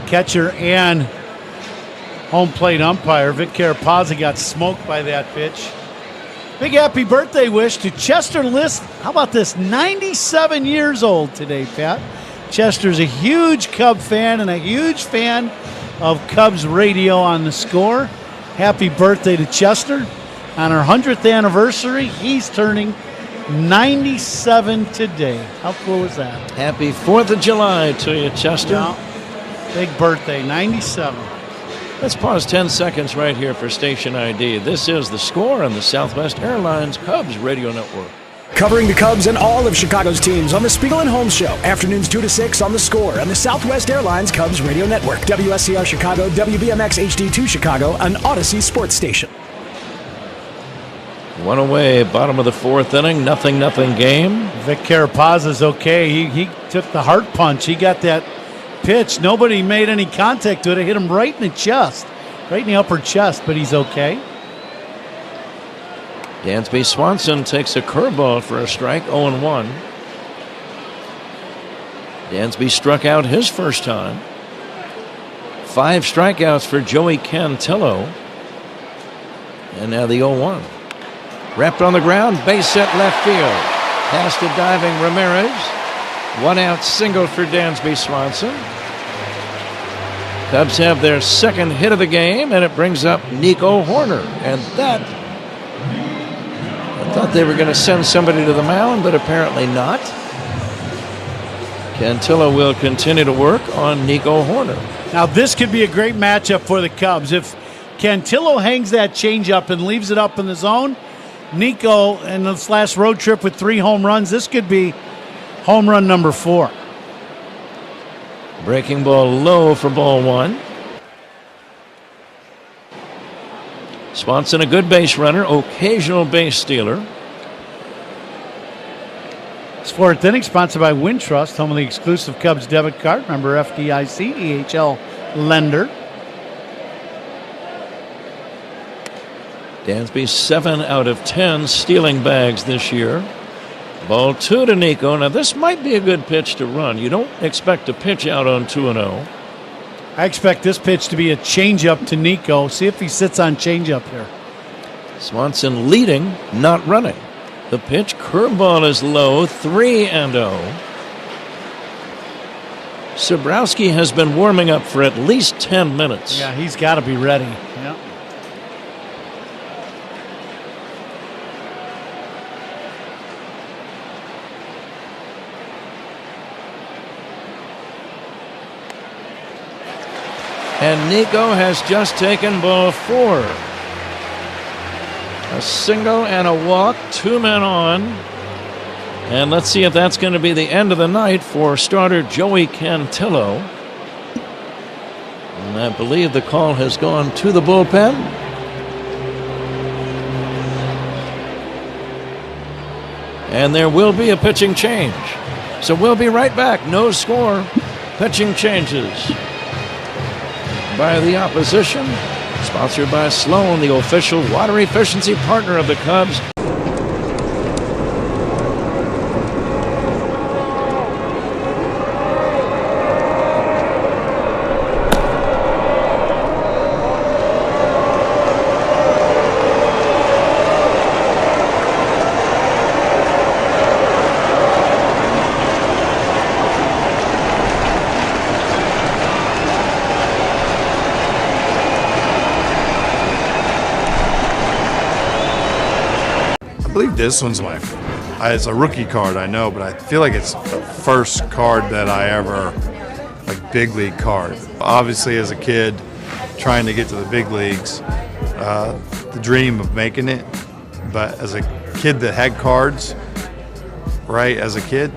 catcher and home plate umpire Vic Carapazzi got smoked by that pitch. Big happy birthday wish to Chester List. How about this? 97 years old today, Pat. Chester's a huge Cub fan and a huge fan of Cubs radio on the Score. Happy birthday to Chester. On our 100th anniversary, he's turning 97 today. How cool is that? Happy 4th of July to you, Chester. Yeah. Big birthday, 97. Let's pause 10 seconds right here for station ID. This is The Score on the Southwest Airlines Cubs Radio Network. Covering the Cubs and all of Chicago's teams on the Spiegel and Holmes Show. Afternoons 2 to 6 on The Score on the Southwest Airlines Cubs Radio Network. WSCR Chicago, WBMX HD2 Chicago, an Odyssey sports station. One away, bottom of the 4th inning, 0-0 game. Vic Carapazzi's okay. He took the heart punch. He got that pitch. Nobody made any contact to it. It hit him right in the chest, right in the upper chest, but he's okay. Dansby Swanson takes a curveball for a strike, 0-1. Dansby struck out his first time. 5 strikeouts for Joey Cantillo. And now the 0-1. Wrapped on the ground, base hit left field. Past a diving Ramirez. 1 out single for Dansby Swanson. Cubs have their second hit of the game, and it brings up Nico Horner. And that, I thought they were going to send somebody to the mound, but apparently not. Cantillo will continue to work on Nico Horner. Now this could be a great matchup for the Cubs. If Cantillo hangs that changeup and leaves it up in the zone, Nico in this last road trip with 3 home runs, this could be home run number 4. Breaking ball low for ball 1. Swanson a good base runner, occasional base stealer. This 4th inning sponsored by Wintrust, home of the exclusive Cubs debit card. Member FDIC, EHL lender. Dansby 7 out of 10 stealing bags this year. Ball 2 to Nico. Now this might be a good pitch to run. You don't expect a pitch out on 2-0. I expect this pitch to be a changeup to Nico. See if he sits on changeup here. Swanson leading, not running. The pitch, curveball is low, 3-0. Sobrowski has been warming up for at least 10 minutes. Yeah, he's got to be ready. Yeah. And Nico has just taken ball 4. A single and a walk, 2 men on. And let's see if that's going to be the end of the night for starter Joey Cantillo. And I believe the call has gone to the bullpen. And there will be a pitching change. So we'll be right back. No score. Pitching changes by the opposition. Sponsored by Sloan, the official water efficiency partner of the Cubs. I believe this one's it's a rookie card, I know, but I feel like it's the first card that I ever, big league card. Obviously as a kid, trying to get to the big leagues, the dream of making it. But as a kid that had cards, right, as a kid,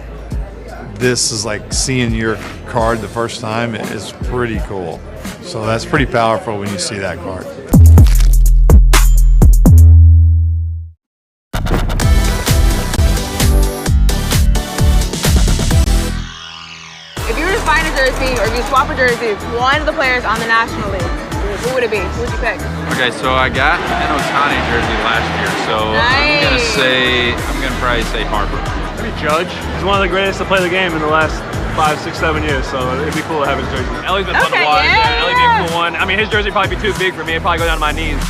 this is like seeing your card the first time is pretty cool. So that's pretty powerful when you see that card. If you were to find a jersey or if you swap a jersey with one of the players on the National League, who would it be? Who would you pick? Okay, so I got an Ohtani jersey last year, so Nice. I'm gonna probably say Harper. Maybe Judge. He's one of the greatest to play the game in the last 5, 6, 7 years, so it'd be cool to have his jersey. Ellie's been fun to watch. Yeah, Ellie'd be a cool one. I mean, his jersey would probably be too big for me. It'd probably go down to my knees.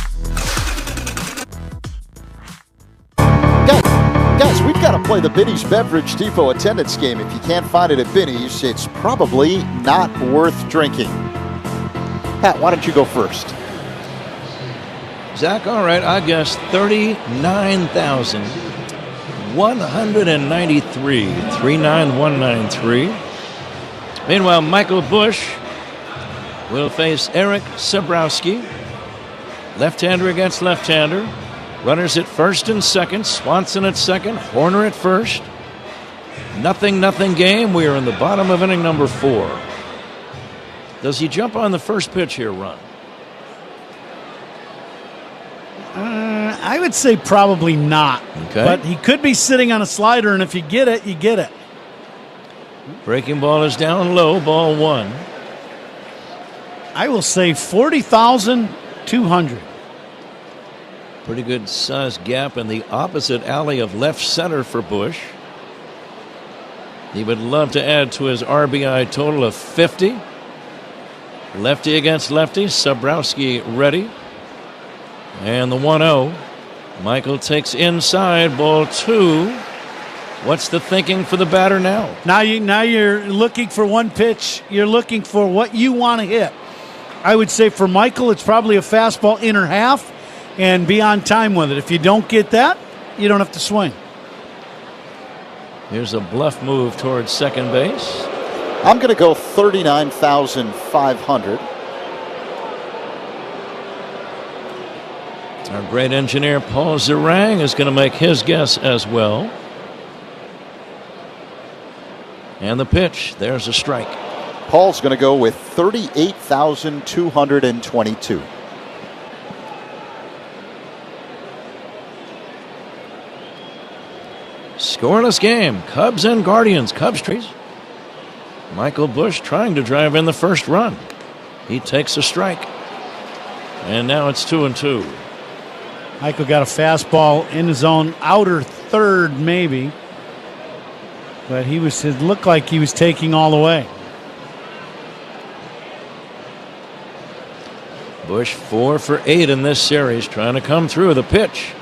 Guys, we've got to play the Binny's Beverage Depot attendance game. If you can't find it at Binny's, it's probably not worth drinking. Pat, why don't you go first? Zach, all right, I guess 39,193. 39193. Meanwhile, Michael Busch will face Eric Sabrowski. Left-hander against left-hander. Runners at first and second. Swanson at second. Horner at first. 0-0 game. We are in the bottom of inning number 4. Does he jump on the first pitch here, Ron? I would say probably not. Okay. But he could be sitting on a slider, and if you get it, you get it. Breaking ball is down low, ball 1. I will say 40,200. Pretty good size gap in the opposite alley of left center for Busch. He would love to add to his RBI total of 50. Lefty against lefty. Sabrowski ready. And the 1-0. Michael takes inside, ball 2. What's the thinking for the batter now? Now you're looking for one pitch. You're looking for what you want to hit. I would say for Michael, it's probably a fastball inner half and be on time with it. If you don't get that, you don't have to swing. Here's a bluff move towards second base. I'm going to go 39,500. Our great engineer Paul Zerang is going to make his guess as well. And the pitch, there's a strike. Paul's going to go with 38,222. Scoreless game. Cubs and Guardians. Cubs trees. Michael Busch trying to drive in the first run. He takes a strike. And now it's 2-2. Michael got a fastball in his own outer third, maybe. But it looked like he was taking all the way. Busch 4 for 8 in this series, trying to come through. The pitch.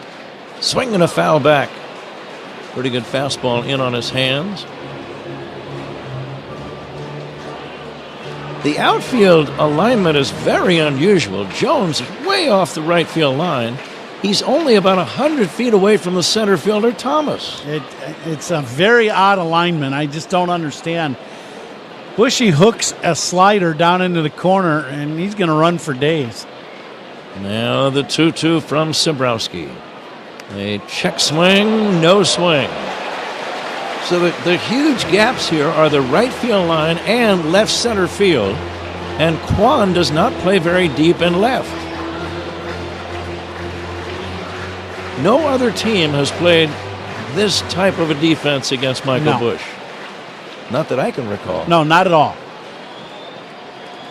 Swinging a foul back. Pretty good fastball in on his hands. The outfield alignment is very unusual. Jones is way off the right field line. He's only about 100 feet away from the center fielder, Thomas. It's a very odd alignment. I just don't understand. Bushy hooks a slider down into the corner, and he's going to run for days. Now the 2-2 from Sabrowski. A check swing, no swing. So the huge gaps here are the right field line and left center field, and Kwan does not play very deep in left. No other team has played this type of a defense against Michael Busch. Not that I can recall. No, not at all.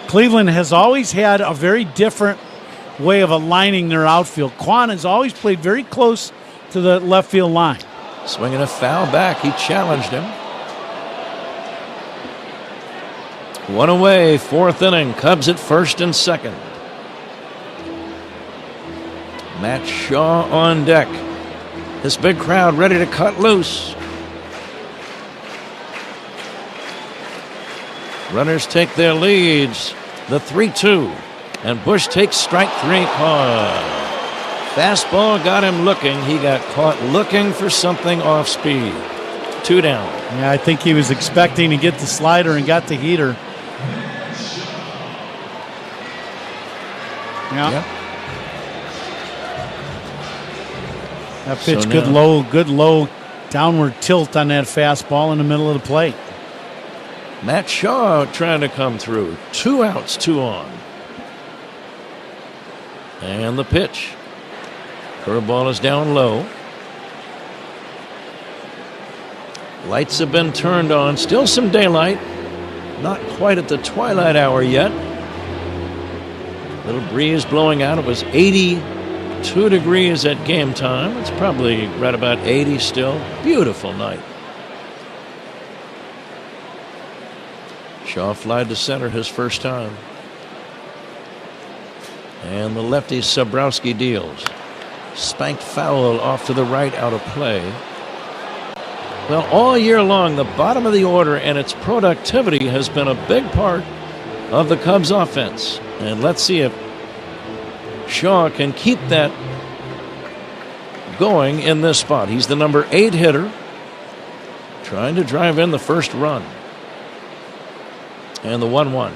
Cleveland has always had a very different way of aligning their outfield. Kwan has always played very close to the left field line. Swinging a foul back. He challenged him. One away, 4th inning. Cubs at first and second. Matt Shaw on deck. This big crowd ready to cut loose. Runners take their leads. The 3-2. And Busch takes strike 3 call. Fastball got him looking. He got caught looking for something off speed. 2 down. Yeah, I think he was expecting to get the slider and got the heater. Yeah. That pitch, So good now- low downward tilt on that fastball in the middle of the plate. Matt Shaw trying to come through. 2 outs, 2 on. And the pitch. Curveball is down low. Lights have been turned on. Still some daylight. Not quite at the twilight hour yet. Little breeze blowing out. It was 82 degrees at game time. It's probably right about 80 still. Beautiful night. Shaw flied to center his first time. And the lefty Sabrowski deals. Spanked foul off to the right, out of play. Well, all year long, the bottom of the order and its productivity has been a big part of the Cubs offense. And let's see if Shaw can keep that going in this spot. He's the number 8 hitter, trying to drive in the first run. And the 1-1.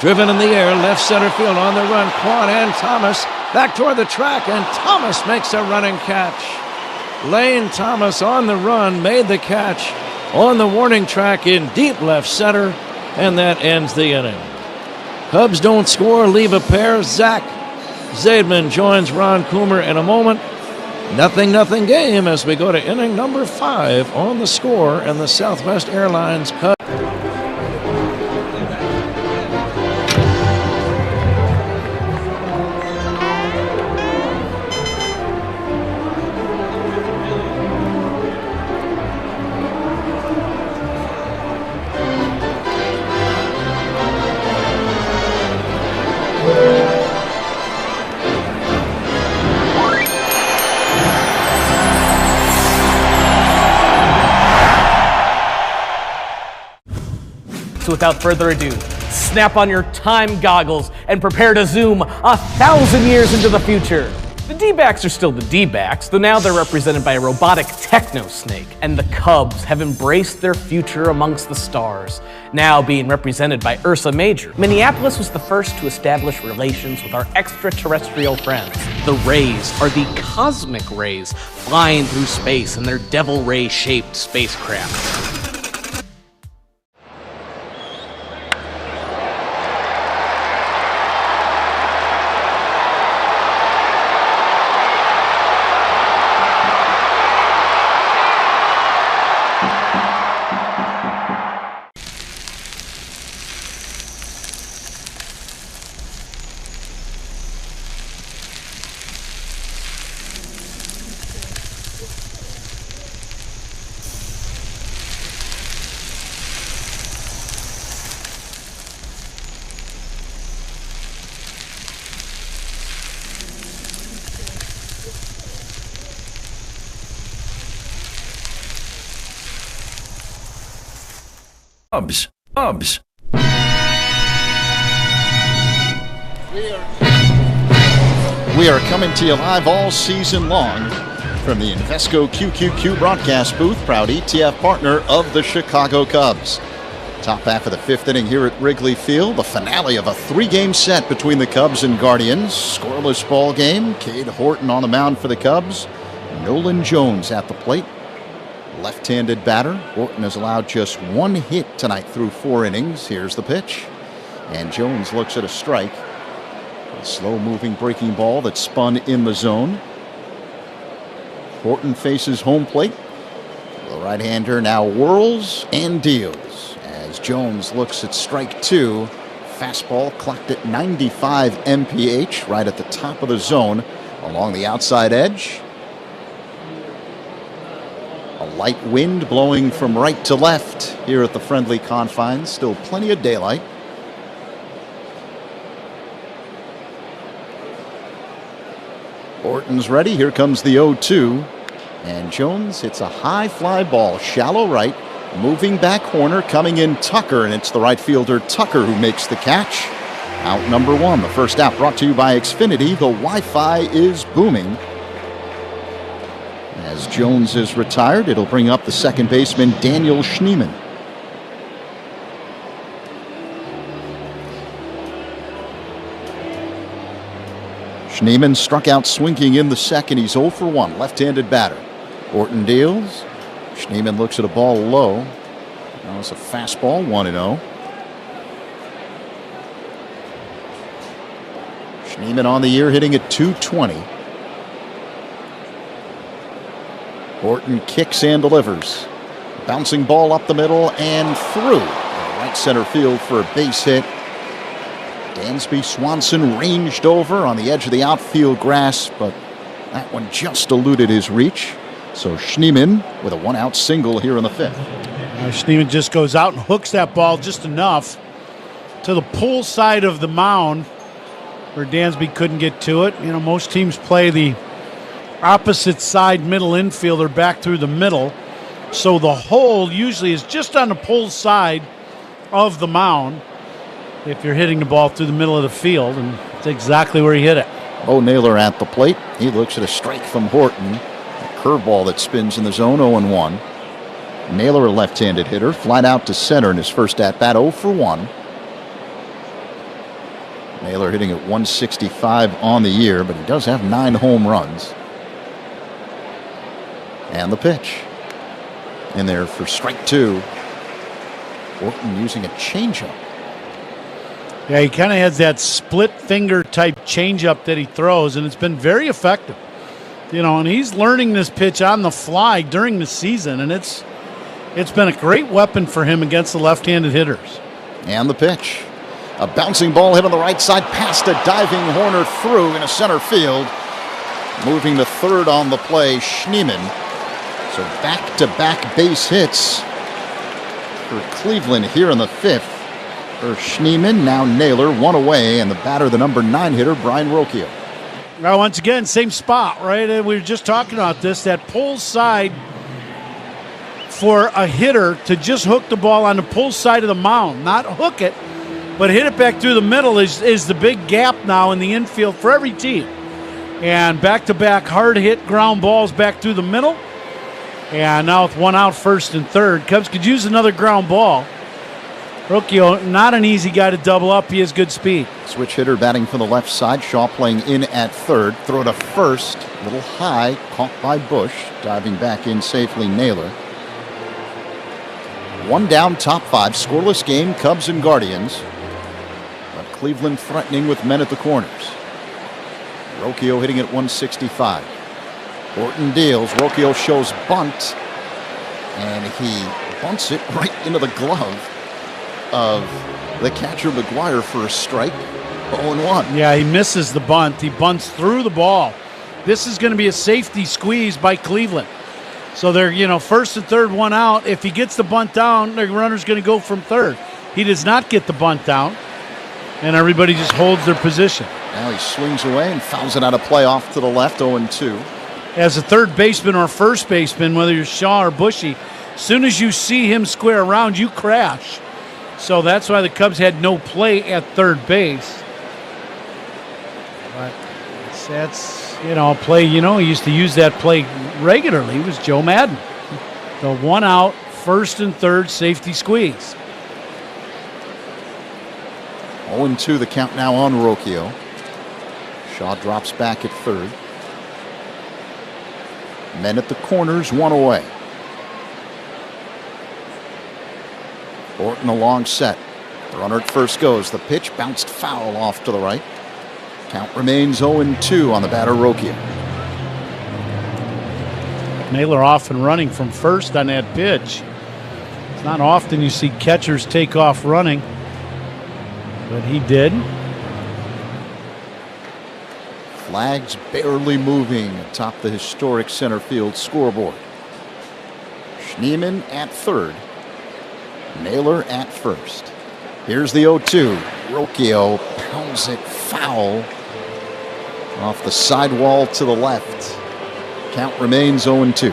Driven in the air, left center field on the run. Quan and Thomas back toward the track, and Thomas makes a running catch. Lane Thomas on the run made the catch on the warning track in deep left center, and that ends the inning. Cubs don't score, leave a pair. Zach Zaidman joins Ron Coomer in a moment. 0-0 game as we go to inning number 5 on the score, and the Southwest Airlines Cubs. So without further ado, snap on your time goggles and prepare to zoom 1,000 years into the future. The D-backs are still the D-backs, though now they're represented by a robotic techno-snake, and the Cubs have embraced their future amongst the stars, now being represented by Ursa Major. Minneapolis was the first to establish relations with our extraterrestrial friends. The Rays are the cosmic rays flying through space in their devil ray-shaped spacecraft. CUBS. We are coming to you live all season long from the Invesco QQQ broadcast booth, proud ETF partner of the Chicago Cubs. Top half of the 5th inning here at Wrigley Field, the finale of a 3-game set between the Cubs and Guardians. Scoreless ball game. Cade Horton on the mound for the Cubs. Nolan Jones at the plate. Left-handed batter. Horton has allowed just 1 hit tonight through 4 innings. Here's the pitch. And Jones looks at a strike. A slow-moving breaking ball that spun in the zone. Horton faces home plate. The right-hander now whirls and deals as Jones looks at strike 2. Fastball clocked at 95 mph right at the top of the zone along the outside edge. A light wind blowing from right to left here at the friendly confines. Still plenty of daylight. Horton's ready. Here comes the 0-2. And Jones hits a high fly ball, shallow right, moving back corner, coming in Tucker, and it's the right fielder Tucker who makes the catch. Out number 1. The first out brought to you by Xfinity. The Wi-Fi is booming. As Jones is retired, it'll bring up the second baseman Daniel Schneemann. Schneemann struck out swinging in the second. He's 0 for 1, left-handed batter. Horton deals. Schneemann looks at a ball low. Now it's a fastball, 1-0. Schneemann on the year hitting at .220. Horton kicks and delivers. Bouncing ball up the middle and through. Right center field for a base hit. Dansby Swanson ranged over on the edge of the outfield grass, but that one just eluded his reach. So Schneemann with a 1-out single here in the 5th. Schneemann just goes out and hooks that ball just enough to the pull side of the mound where Dansby couldn't get to it. You know, most teams play the opposite side middle infielder back through the middle. So the hole usually is just on the pull side of the mound if you're hitting the ball through the middle of the field, and it's exactly where he hit it. Bo Naylor at the plate. He looks at a strike from Horton. A curveball that spins in the zone, 0-1. Naylor, a left-handed hitter, flied out to center in his first at-bat, 0 for 1. Naylor hitting at 165 on the year, but he does have 9 home runs. And the pitch. In there for strike 2. Horton using a changeup. Yeah, he kind of has that split finger type changeup that he throws, and it's been very effective. You know, and he's learning this pitch on the fly during the season, and it's been a great weapon for him against the left-handed hitters. And the pitch. A bouncing ball hit on the right side past a diving Horner through into center field. Moving to third on the play, Schneemann. So back-to-back base hits for Cleveland here in the 5th. For Schneemann, now Naylor, 1 away, and the batter, the number 9 hitter, Brian Rocchio. Now, once again, same spot, right? We were just talking about this, that pull side for a hitter to just hook the ball on the pull side of the mound, not hook it, but hit it back through the middle is the big gap now in the infield for every team. And back-to-back hard-hit ground balls back through the middle. And now with 1 out, first and third, Cubs could use another ground ball. Rocchio, not an easy guy to double up. He has good speed. Switch hitter batting from the left side. Shaw playing in at third. Throw to first. A little high. Caught by Bush. Diving back in safely, Naylor. 1 down, top 5. Scoreless game, Cubs and Guardians. But Cleveland threatening with men at the corners. Rocchio hitting at 165. Horton deals. Rocchio shows bunt. And he bunts it right into the glove of the catcher McGuire for a strike. 0-1. Yeah, he misses the bunt. He bunts through the ball. This is going to be a safety squeeze by Cleveland. So they're, first and third, 1 out. If he gets the bunt down, the runner's going to go from third. He does not get the bunt down, and everybody just holds their position. Now he swings away and fouls it out of play off to the left, 0-2. As a third baseman or first baseman, whether you're Shaw or Bushy, as soon as you see him square around, you crash. So that's why the Cubs had no play at third base. But that's a play, he used to use that play regularly. It was Joe Madden. The 1 out, first and third, safety squeeze. 0-2 the count now on Rocchio. Shaw drops back at third. Men at the corners, 1 away. Horton a long set. The runner at first goes. The pitch bounced foul off to the right. Count remains 0-2 on the batter, Rocchio. Naylor off and running from first on that pitch. It's not often you see catchers take off running, but he did. Flags barely moving atop the historic center field scoreboard. Schneemann at third. Naylor at first. Here's the 0-2. Rocchio pounds it foul off the sidewall to the left. Count remains 0-2.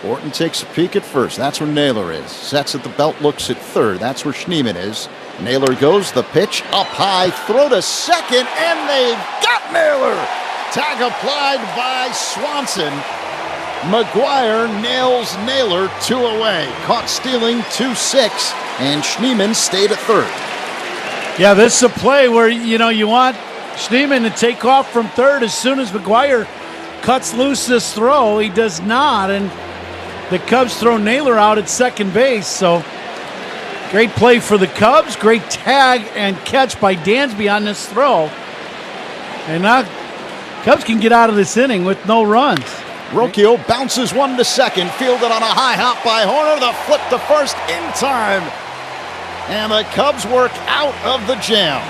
Horton takes a peek at first. That's where Naylor is. Sets at the belt, looks at third. That's where Schneemann is. Naylor goes, the pitch up high, throw to second, and they've got Naylor. Tag applied by Swanson. McGuire nails Naylor 2 away. Caught stealing 2-6, and Schneemann stayed at third. Yeah, this is a play where, you want Schneemann to take off from third as soon as McGuire cuts loose this throw. He does not, and the Cubs throw Naylor out at second base. So great play for the Cubs. Great tag and catch by Dansby on this throw. And now Cubs can get out of this inning with no runs. Rocchio bounces one to second, fielded on a high hop by Horner. The flip to first in time. And the Cubs work out of the jam.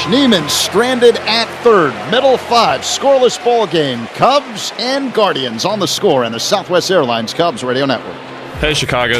Schneemann stranded at third. Middle 5, scoreless ball game. Cubs and Guardians on the score and the Southwest Airlines Cubs Radio Network. Hey, Chicago.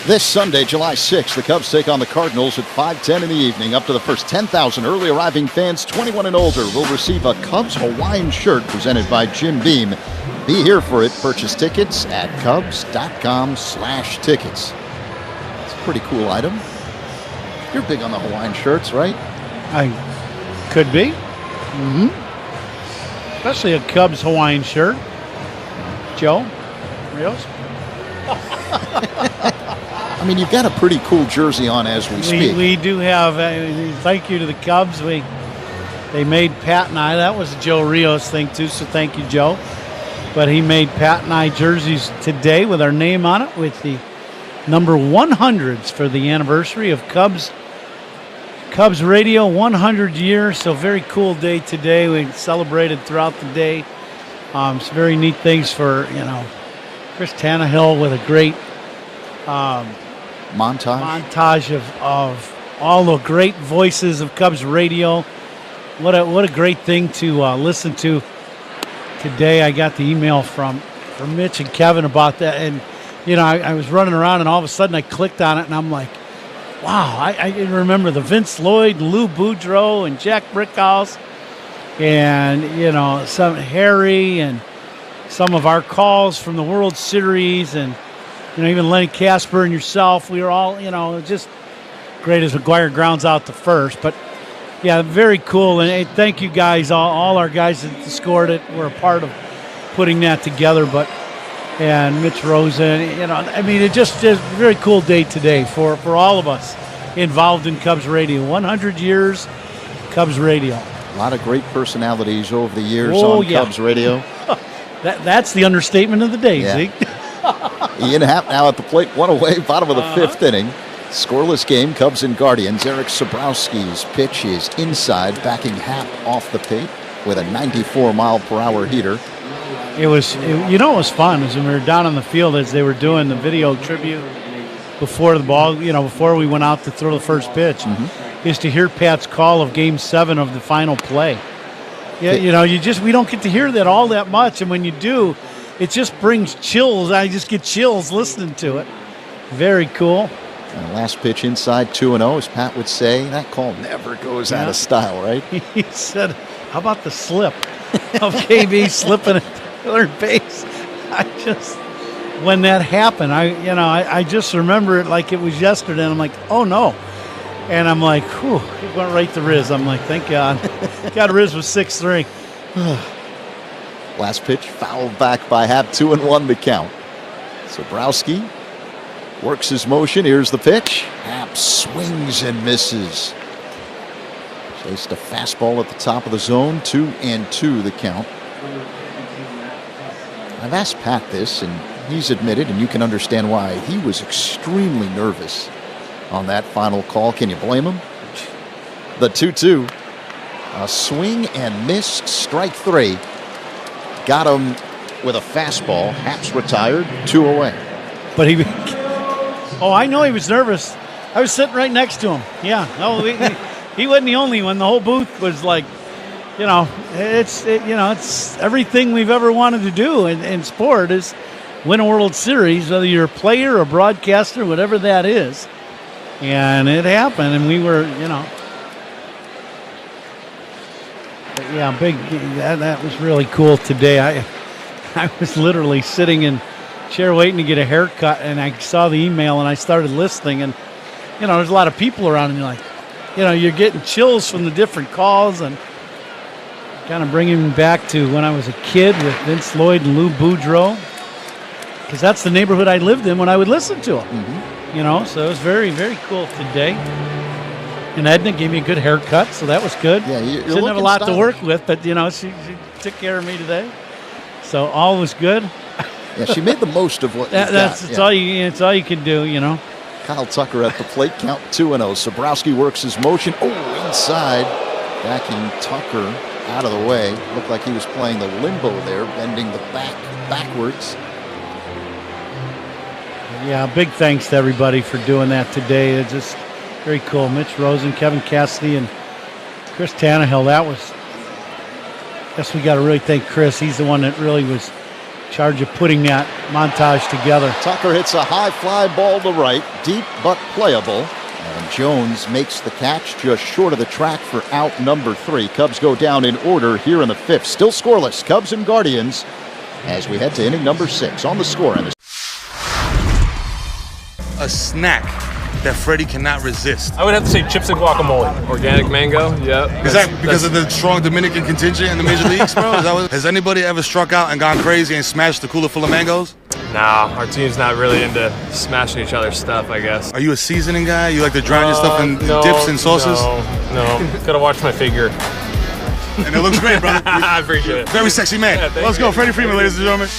This Sunday, July 6th, the Cubs take on the Cardinals at 5:10 in the evening. Up to the first 10,000 early arriving fans 21 and older will receive a Cubs Hawaiian shirt presented by Jim Beam. Be here for it. Purchase tickets at cubs.com/tickets. It's a pretty cool item. You're big on the Hawaiian shirts, right? I could be. Mm-hmm. Especially a Cubs Hawaiian shirt. Joe? Rios? I mean, you've got a pretty cool jersey on as we speak. We do have. Thank you to the Cubs. They made Pat and I. That was a Joe Rios thing too. So thank you, Joe. But he made Pat and I jerseys today with our name on it, with the number 100s for the anniversary of Cubs Radio 100 years. So very cool day today. We celebrated throughout the day. Some very neat things for Chris Tannehill with a great. Montage of all the great voices of Cubs radio. What a great thing to listen to today. I got the email from Mitch and Kevin about that, and I was running around and all of a sudden I clicked on it and I'm like, wow, I remember the Vince Lloyd, Lou Boudreau, and Jack Brickhouse, and some Harry and some of our calls from the World Series, and even Lenny Casper and yourself. We were all, just great as McGuire grounds out the first. But, yeah, very cool. And hey, thank you guys, all our guys that scored it were a part of putting that together. And Mitch Rosen, it just is a very cool day today for all of us involved in Cubs Radio. 100 years, Cubs Radio. A lot of great personalities over the years on Cubs Radio. That's the understatement of the day, Zeke. Ian Happ now at the plate, one away, bottom of the fifth inning. Scoreless game, Cubs and Guardians. Eric Sobrowski's pitch is inside, backing Happ off the plate with a 94-mile-per-hour heater. It was fun as when we were down on the field as they were doing the video tribute before the ball, before we went out to throw the first pitch, is to hear Pat's call of Game 7 of the final play. Yeah, we don't get to hear that all that much, and when you do, it just brings chills. I just get chills listening to it. Very cool. And last pitch inside 2-0, as Pat would say, that call never goes out of style, right? He said, how about the slip of KB slipping at third base? When that happened, I just remember it like it was yesterday, and I'm like, oh no. And I'm like, whew, it went right to Riz. I'm like, thank God. God, Riz was 6-3. Last pitch fouled back by Happ, 2-1 to count. Sobrowski works his motion. Here's the pitch. Happ swings and misses. Chased a fastball at the top of the zone. 2-2 the count. I've asked Pat this, and he's admitted, and you can understand why, he was extremely nervous on that final call. Can you blame him? The 2-2. A swing and miss, strike 3. Got him with a fastball. Haps retired, 2 away. But I know he was nervous. I was sitting right next to him. Yeah, no, he wasn't the only one. The whole booth was like, it's everything we've ever wanted to do in sport is win a World Series, whether you're a player, a broadcaster, whatever that is. And it happened, and we were, big. That was really cool today. I was literally sitting in a chair waiting to get a haircut, and I saw the email, and I started listening, and there's a lot of people around, and you're like, you're getting chills from the different calls, and kind of bringing me back to when I was a kid with Vince Lloyd and Lou Boudreau, because that's the neighborhood I lived in when I would listen to them. Mm-hmm. So it was very, very cool today. And Edna gave me a good haircut, so that was good. Yeah, you're didn't have a lot stylish to work with, but she took care of me today, so all was good. Yeah, she made the most of what that's all you. It's all you can do, Kyle Tucker at the plate, count 2-0. Sobrowski works his motion. Oh, inside, backing Tucker out of the way. Looked like he was playing the limbo there, bending the backwards. Yeah, big thanks to everybody for doing that today. It's just very cool. Mitch Rosen, Kevin Cassidy, and Chris Tannehill. I guess we got to really thank Chris. He's the one that really was in charge of putting that montage together. Tucker hits a high fly ball to right, deep but playable. And Jones makes the catch just short of the track for out number 3. Cubs go down in order here in the 5th. Still scoreless, Cubs and Guardians, as we head to inning number 6 on the score. A snack that Freddie cannot resist. I would have to say chips and guacamole. Organic mango, yep. Is that because of the strong Dominican contingent in the major leagues, bro? Has anybody ever struck out and gone crazy and smashed the cooler full of mangoes? Nah, our team's not really into smashing each other's stuff, I guess. Are you a seasoning guy? You like to drown your stuff in dips and sauces? No. Gotta watch my figure. And it looks great, brother. I appreciate it. Very sexy man. Yeah, Let's go, Freddie Freeman, ladies and gentlemen.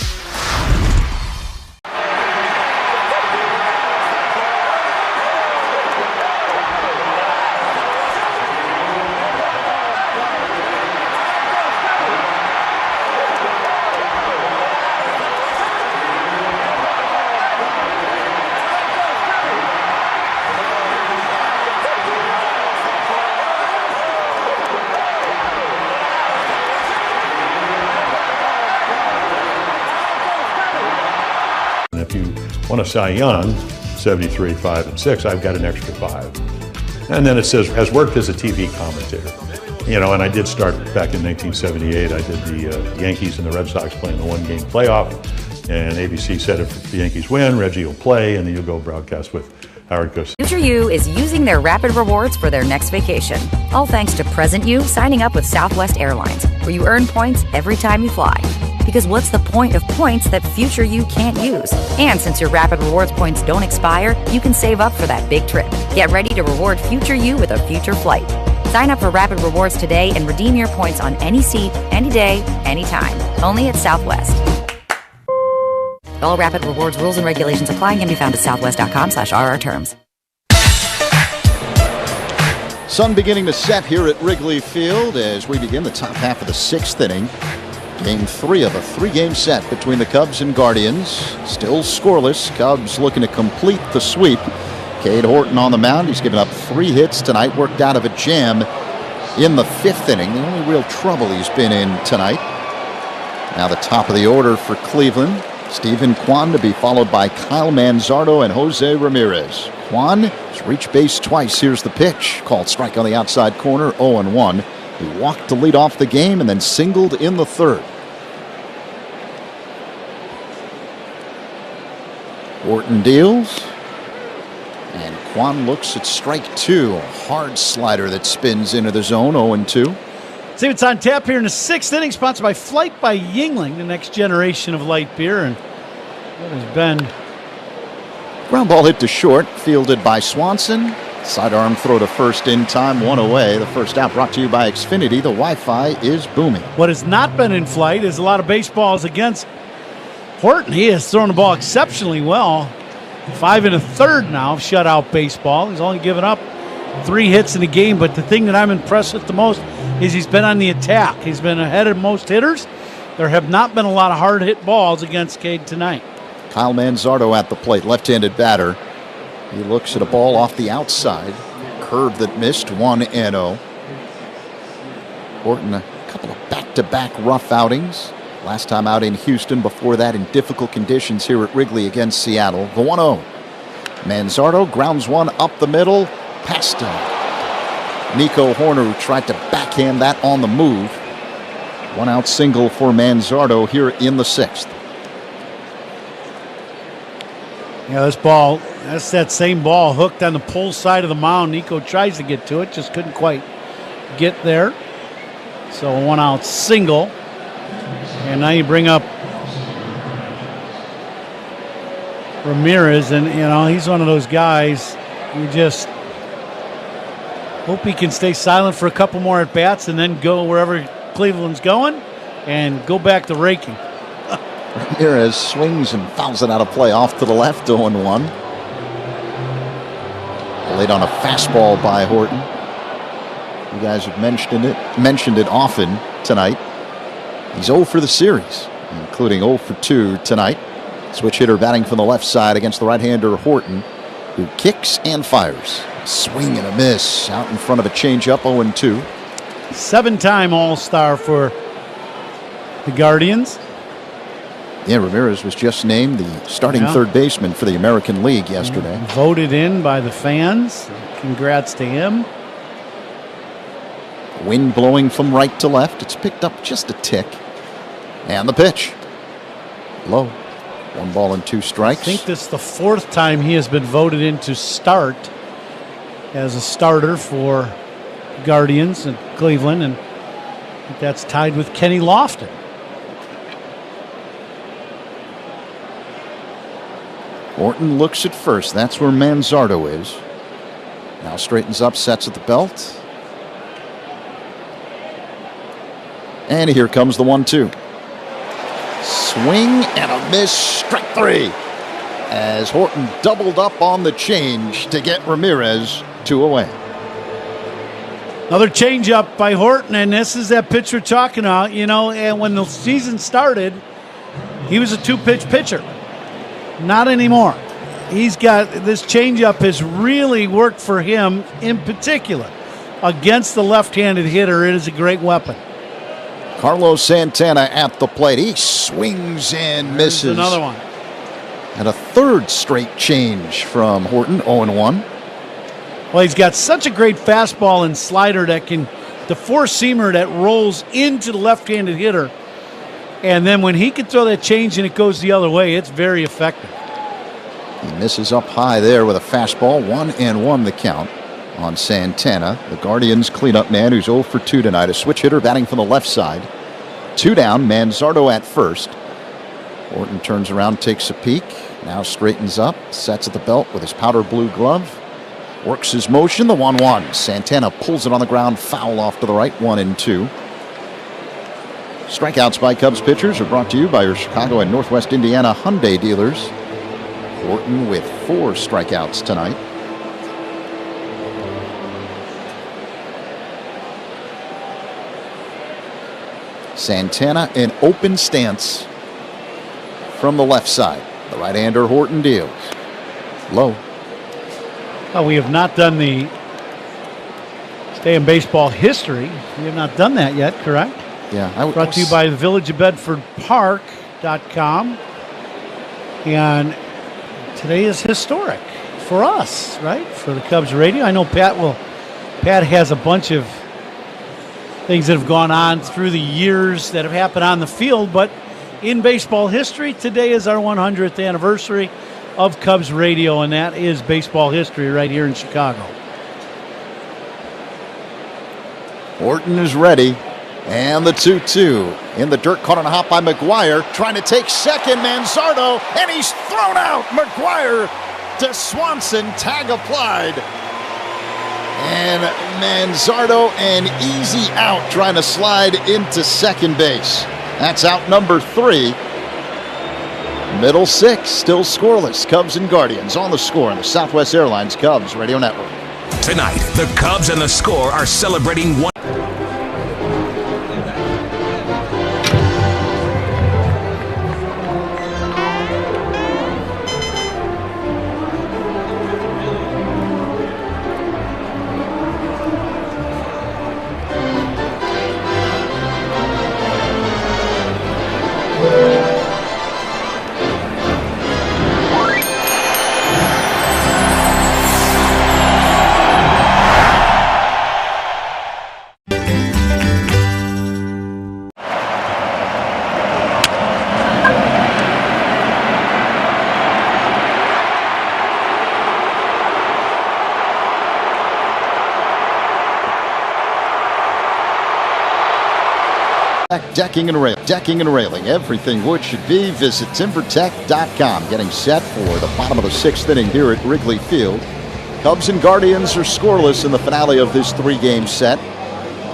Won a Cy Young, 73, 5, and 6. I've got an extra 5. And then it says, has worked as a TV commentator. And I did start back in 1978. I did the Yankees and the Red Sox playing the one-game playoff. And ABC said if the Yankees win, Reggie will play, and then you'll go broadcast with Howard Cosell. Future You is using their rapid rewards for their next vacation. All thanks to Present You signing up with Southwest Airlines, where you earn points every time you fly. Because what's the point of points that Future You can't use? And since your Rapid Rewards points don't expire, you can save up for that big trip. Get ready to reward Future You with a future flight. Sign up for Rapid Rewards today and redeem your points on any seat, any day, anytime. Only at Southwest. All Rapid Rewards rules and regulations apply and can be found at southwest.com/RR terms. Sun beginning to set here at Wrigley Field as we begin the top half of the 6th inning. Game 3 of a 3-game set between the Cubs and Guardians. Still scoreless. Cubs looking to complete the sweep. Cade Horton on the mound. He's given up 3 hits tonight. Worked out of a jam in the 5th inning. The only real trouble he's been in tonight. Now the top of the order for Cleveland. Stephen Kwan to be followed by Kyle Manzardo and Jose Ramirez. Kwan has reached base twice. Here's the pitch. Called strike on the outside corner, 0-1. He walked to lead off the game and then singled in the 3rd. Horton deals. And Kwan looks at strike 2. A hard slider that spins into the zone, 0-2. See what's on tap here in the 6th inning, sponsored by Flight by Yingling, the next generation of light beer. And what has been ground ball hit to short, fielded by Swanson. Sidearm throw to first in time, 1 away. The first out brought to you by Xfinity. The Wi-Fi is booming. What has not been in flight is a lot of baseballs against Horton. He has thrown the ball exceptionally well. 5 1/3 now, shutout baseball. He's only given up 3 hits in the game, but the thing that I'm impressed with the most is he's been on the attack. He's been ahead of most hitters. There have not been a lot of hard hit balls against Cade tonight. Kyle Manzardo at the plate, left-handed batter. He looks at a ball off the outside. Curve that missed, 1-0. Horton, a couple of back-to-back rough outings. Last time out in Houston, before that in difficult conditions here at Wrigley against Seattle. The 1-0. Manzardo grounds one up the middle, past Nico Horner, who tried to backhand that on the move. 1-out single for Manzardo here in the 6th. Yeah, this ball, that's that same ball hooked on the pull side of the mound. Nico tries to get to it, just couldn't quite get there. So a 1-out single. And now you bring up Ramirez, and he's one of those guys you just hope he can stay silent for a couple more at bats and then go wherever Cleveland's going and go back to raking. Ramirez swings and fouls it out of play off to the left, 0-1. Laid on a fastball by Horton. You guys have mentioned it often tonight. He's 0 for the series, including 0 for 2 tonight. Switch hitter batting from the left side against the right-hander Horton, who kicks and fires. Swing and a miss out in front of a changeup, 0-2. 7-time All-Star for the Guardians. Yeah, Ramirez was just named the starting third baseman for the American League yesterday. Voted in by the fans. Congrats to him. Wind blowing from right to left. It's picked up just a tick. And the pitch. Low. 1 ball and 2 strikes. I think this is the 4th time he has been voted in to start as a starter for Guardians in Cleveland, and I think that's tied with Kenny Lofton. Horton looks at first. That's where Manzardo is. Now straightens up, sets at the belt. And here comes the 1-2. Swing and a miss, strike 3. As Horton doubled up on the change to get Ramirez 2 away. Another changeup by Horton, and this is that pitch we're talking about. And when the season started, he was a 2-pitch pitcher. Not anymore. He's got this changeup has really worked for him in particular. Against the left-handed hitter, it is a great weapon. Carlos Santana at the plate. He swings and misses. There's another one. And a 3rd straight change from Horton, 0-1. Well, he's got such a great fastball and slider the 4-seamer that rolls into the left-handed hitter. And then when he can throw that change and it goes the other way, it's very effective. He misses up high there with a fastball. 1-1 the count on Santana. The Guardians cleanup man who's 0 for 2 tonight. A switch hitter batting from the left side. 2 down. Manzardo at first. Horton turns around, takes a peek. Now straightens up. Sets at the belt with his powder blue glove. Works his motion. The 1-1. Santana pulls it on the ground. Foul off to the right. 1-2. Strikeouts by Cubs pitchers are brought to you by your Chicago and Northwest Indiana Hyundai dealers. Horton with 4 strikeouts tonight. Santana in open stance from the left side. The right-hander Horton deals. Low. Well, we have not done the Stay in Baseball history. We have not done that yet, correct? Yeah. Brought to you by the Village of Bedford Park.com. And today is historic for us, right? For the Cubs radio. I know Pat has a bunch of things that have gone on through the years that have happened on the field, but in baseball history, today is our 100th anniversary of Cubs radio, and that is baseball history right here in Chicago. Horton is ready. And the 2-2 in the dirt, caught on a hop by McGuire, trying to take second. Manzardo, and he's thrown out. McGuire to Swanson, tag applied. And Manzardo an easy out, trying to slide into second base. That's out number 3. Middle 6, still scoreless. Cubs and Guardians on the score on the Southwest Airlines Cubs Radio Network. Tonight, the Cubs and the Score are celebrating one. Decking and railing. Everything wood should be. Visit timbertech.com. Getting set for the bottom of the 6th inning here at Wrigley Field. Cubs and Guardians are scoreless in the finale of this 3-game set.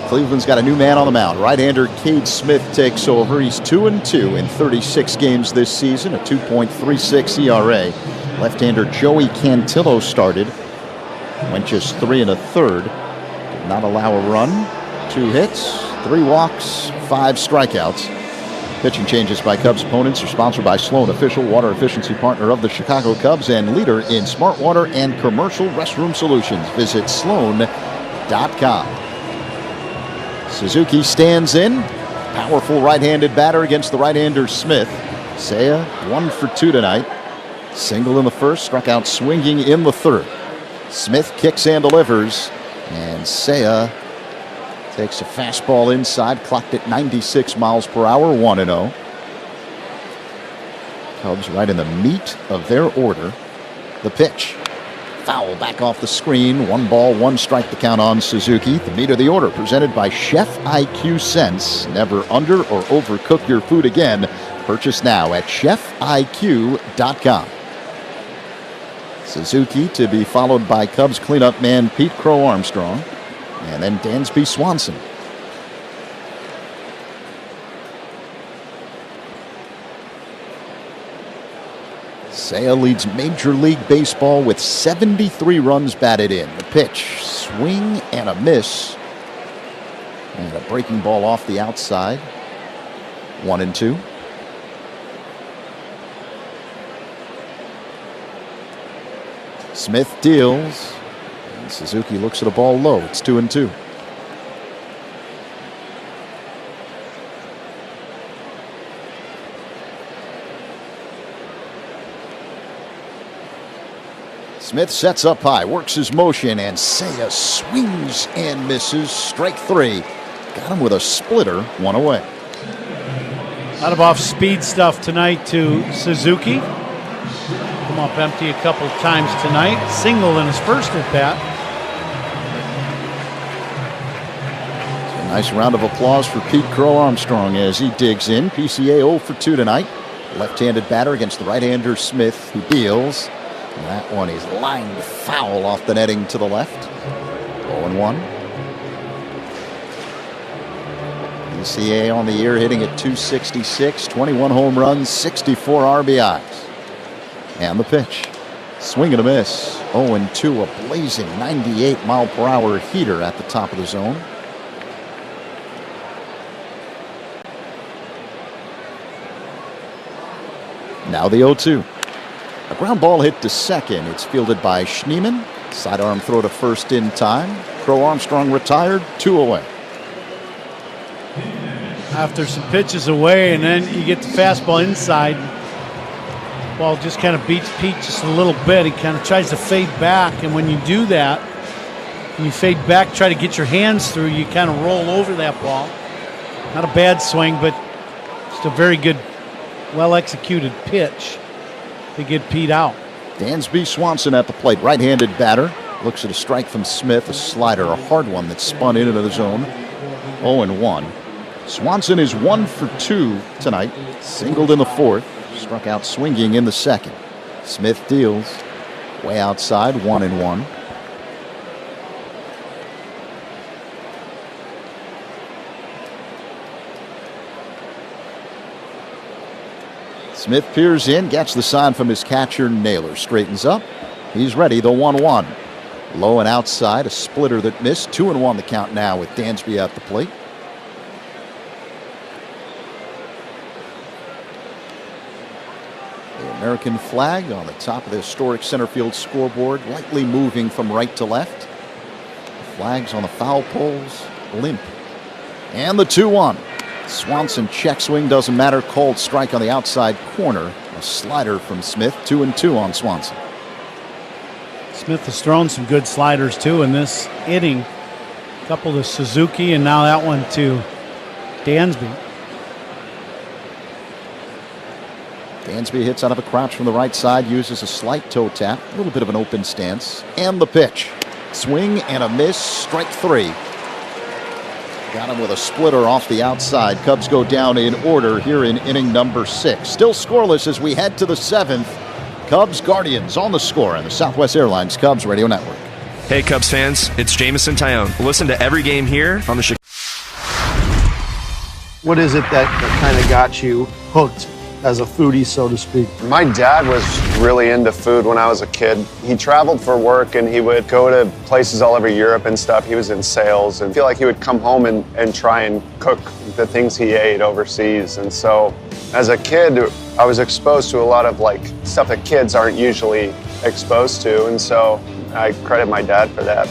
Cleveland's got a new man on the mound. Right-hander Cade Smith takes over. He's 2-2 in 36 games this season, a 2.36 ERA. Left-hander Joey Cantillo started. Went just 3 1/3. Did not allow a run. 2 hits. 3 walks, 5 strikeouts. Pitching changes by Cubs opponents are sponsored by Sloan, official water efficiency partner of the Chicago Cubs and leader in smart water and commercial restroom solutions. Visit sloan.com. Suzuki stands in. Powerful right-handed batter against the right-hander Smith. Seiya 1 for 2 tonight. Single in the first, struck out swinging in the third. Smith kicks and delivers, and Seiya takes a fastball inside, clocked at 96 miles per hour, 1-0. Cubs right in the meat of their order. The pitch. Foul back off the screen. 1 ball, 1 strike to count on Suzuki. The meat of the order presented by Chef IQ Sense. Never under or overcook your food again. Purchase now at chefiq.com. Suzuki to be followed by Cubs cleanup man Pete Crow Armstrong. And then Dansby Swanson. Seiya leads Major League Baseball with 73 runs batted in. The pitch, swing and a miss. And a breaking ball off the outside. 1-2. Smith deals. Suzuki looks at a ball low. It's 2-2. Smith sets up high, works his motion, and Seiya swings and misses. Strike 3. Got him with a splitter, 1 away. A lot of off-speed stuff tonight to Suzuki. Come up empty a couple of times tonight. Single in his first at-bat. A nice round of applause for Pete Crow Armstrong as he digs in. PCA 0 for 2 tonight. Left-handed batter against the right-hander Smith, who deals. And that one is lined foul off the netting to the left. 0-1. PCA on the year hitting at 266, 21 home runs, 64 RBIs. And the pitch. Swing and a miss. 0-2, a blazing 98 mile per hour heater at the top of the zone. Now the 0-2. A ground ball hit to second. It's fielded by Schneemann. Sidearm throw to first in time. Crow Armstrong retired, 2 away. After some pitches away, and then you get the fastball inside. Ball just kind of beats Pete just a little bit. He kind of tries to fade back, and when you do that, when you fade back, try to get your hands through, you kind of roll over that ball. Not a bad swing, but just a very good, well-executed pitch to get Pete out. Dansby Swanson at the plate, right-handed batter. Looks at a strike from Smith, a slider, a hard one that spun into the zone. 0-1. Swanson is 1 for 2 tonight. Singled in the fourth. Struck out swinging in the second. Smith deals. Way outside, 1-1. Smith peers in, gets the sign from his catcher. Naylor straightens up. He's ready, the 1-1. Low and outside, a splitter that missed. 2-1 the count now with Dansby at the plate. The American flag on the top of the historic center field scoreboard, lightly moving from right to left. Flags on the foul poles, limp. And the 2-1. Swanson check swing, doesn't matter. Called strike on the outside corner. A slider from Smith. 2-2 on Swanson. Smith has thrown some good sliders too in this inning. A couple to Suzuki and now that one to Dansby. Dansby hits out of a crouch from the right side, uses a slight toe tap, a little bit of an open stance, and the pitch. Swing and a miss, strike 3. Got him with a splitter off the outside. Cubs go down in order here in inning number 6. Still scoreless as we head to the 7th. Cubs Guardians on the score on the Southwest Airlines Cubs Radio Network. Hey Cubs fans, it's Jamison Tyone. Listen to every game here on the Chicago. What is it that kind of got you hooked as a foodie, so to speak? My dad was really into food when I was a kid. He traveled for work and he would go to places all over Europe and stuff. He was in sales and I feel like he would come home and try and cook the things he ate overseas. And so as a kid, I was exposed to a lot of like stuff that kids aren't usually exposed to. And so I credit my dad for that.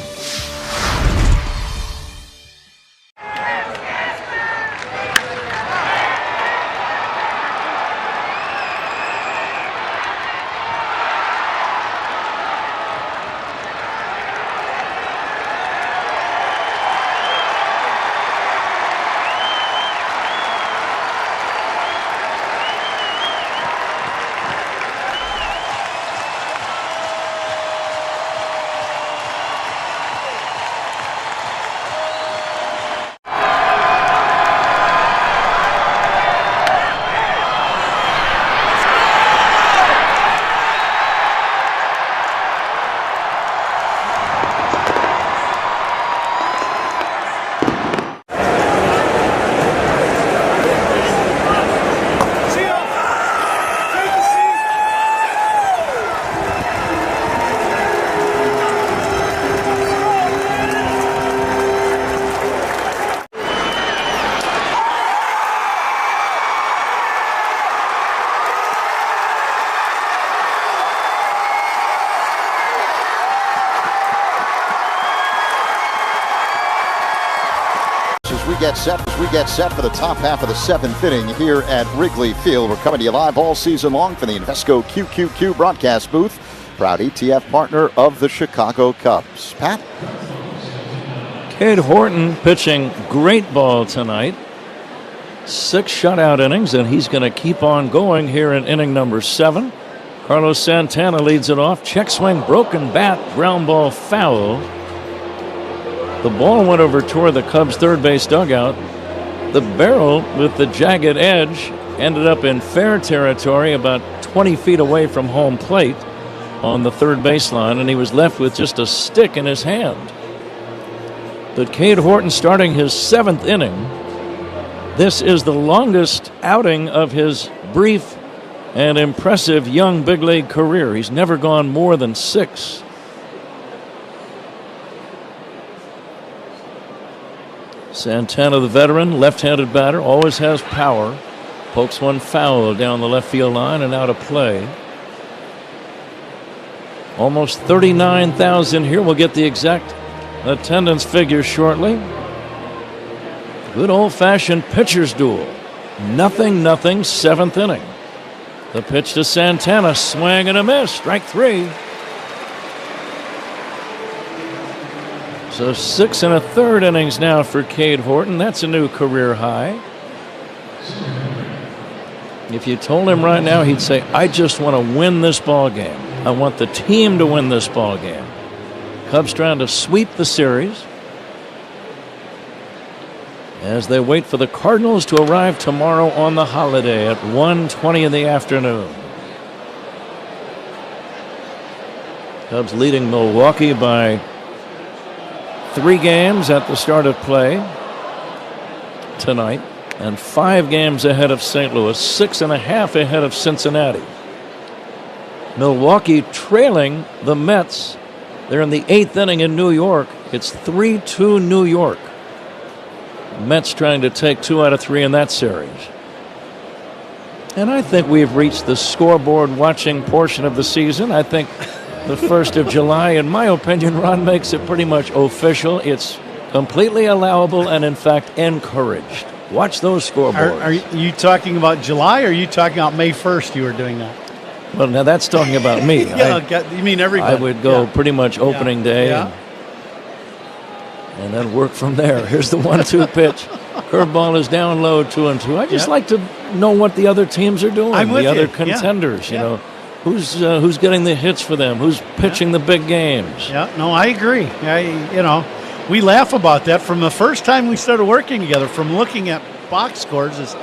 We get set for the top half of the 7th inning here at Wrigley Field. We're coming to you live all season long from the Invesco QQQ broadcast booth. Proud ETF partner of the Chicago Cubs. Pat? Cade Horton pitching great ball tonight. 6 shutout innings, and he's going to keep on going here in inning number 7. Carlos Santana leads it off. Check swing, broken bat, ground ball foul. The ball went over toward the Cubs' third base dugout. The barrel with the jagged edge ended up in fair territory about 20 feet away from home plate on the third baseline, and he was left with just a stick in his hand. But Cade Horton starting his 7th inning. This is the longest outing of his brief and impressive young big league career. He's never gone more than 6. Santana, the veteran, left-handed batter, always has power. Pokes one foul down the left field line and out of play. Almost 39,000 here. We'll get the exact attendance figure shortly. Good old-fashioned pitcher's duel. 0-0, 7th inning. The pitch to Santana, swing and a miss, strike 3. So 6 1/3 innings now for Cade Horton. That's a new career high. If you told him right now, he'd say, I just want to win this ball game. I want the team to win this ball game. Cubs trying to sweep the series as they wait for the Cardinals to arrive tomorrow on the holiday at 1:20 in the afternoon. Cubs leading Milwaukee by 3 games at the start of play tonight, and 5 games ahead of St. Louis, 6.5 ahead of Cincinnati. Milwaukee trailing the Mets They're in the 8th inning in New York. It's 3-2 New York. Mets trying to take 2 out of 3 in that series. And I think we've reached the scoreboard watching portion of the season. I think the 1st of July, in my opinion, Ron, makes it pretty much official. It's completely allowable and, in fact, encouraged. Watch those scoreboards. Are you talking about July, or are you talking about May 1st you were doing that? Well, now that's talking about me. You mean everybody? I would go pretty much opening day and then work from there. Here's the 1-2 pitch. Curveball is down low, 2-2. I just like to know what the other teams are doing, the other contenders, you know. Who's getting the hits for them? Who's pitching the big games? Yeah, no, I agree. We laugh about that from the first time we started working together, from looking at box scores as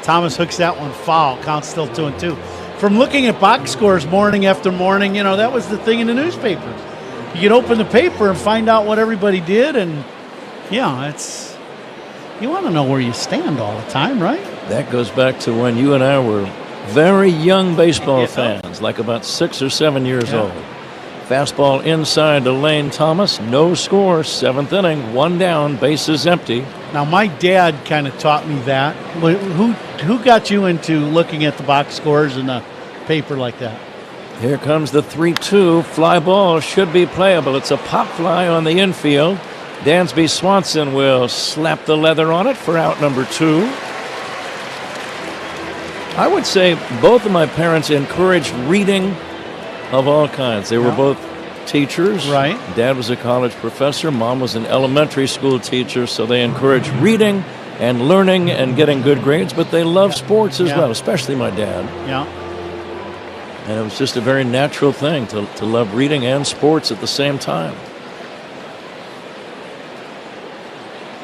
Thomas hooks that one foul, counts still 2-2. From looking at box scores morning after morning, that was the thing in the newspapers. You could open the paper and find out what everybody did, and you want to know where you stand all the time, right? That goes back to when you and I were very young baseball fans, like about 6 or 7 years old. Fastball inside to Lane Thomas, no score, 7th inning, 1 down, bases empty. Now, my dad kind of taught me that. Who got you into looking at the box scores in the paper like that? Here comes the 3-2. Fly ball should be playable. It's a pop fly on the infield. Dansby Swanson will slap the leather on it for out number 2. I would say both of my parents encouraged reading of all kinds. They were both teachers. Right. Dad was a college professor. Mom was an elementary school teacher, so they encouraged reading and learning and getting good grades, but they loved sports as well, especially my dad. Yeah. And it was just a very natural thing to love reading and sports at the same time.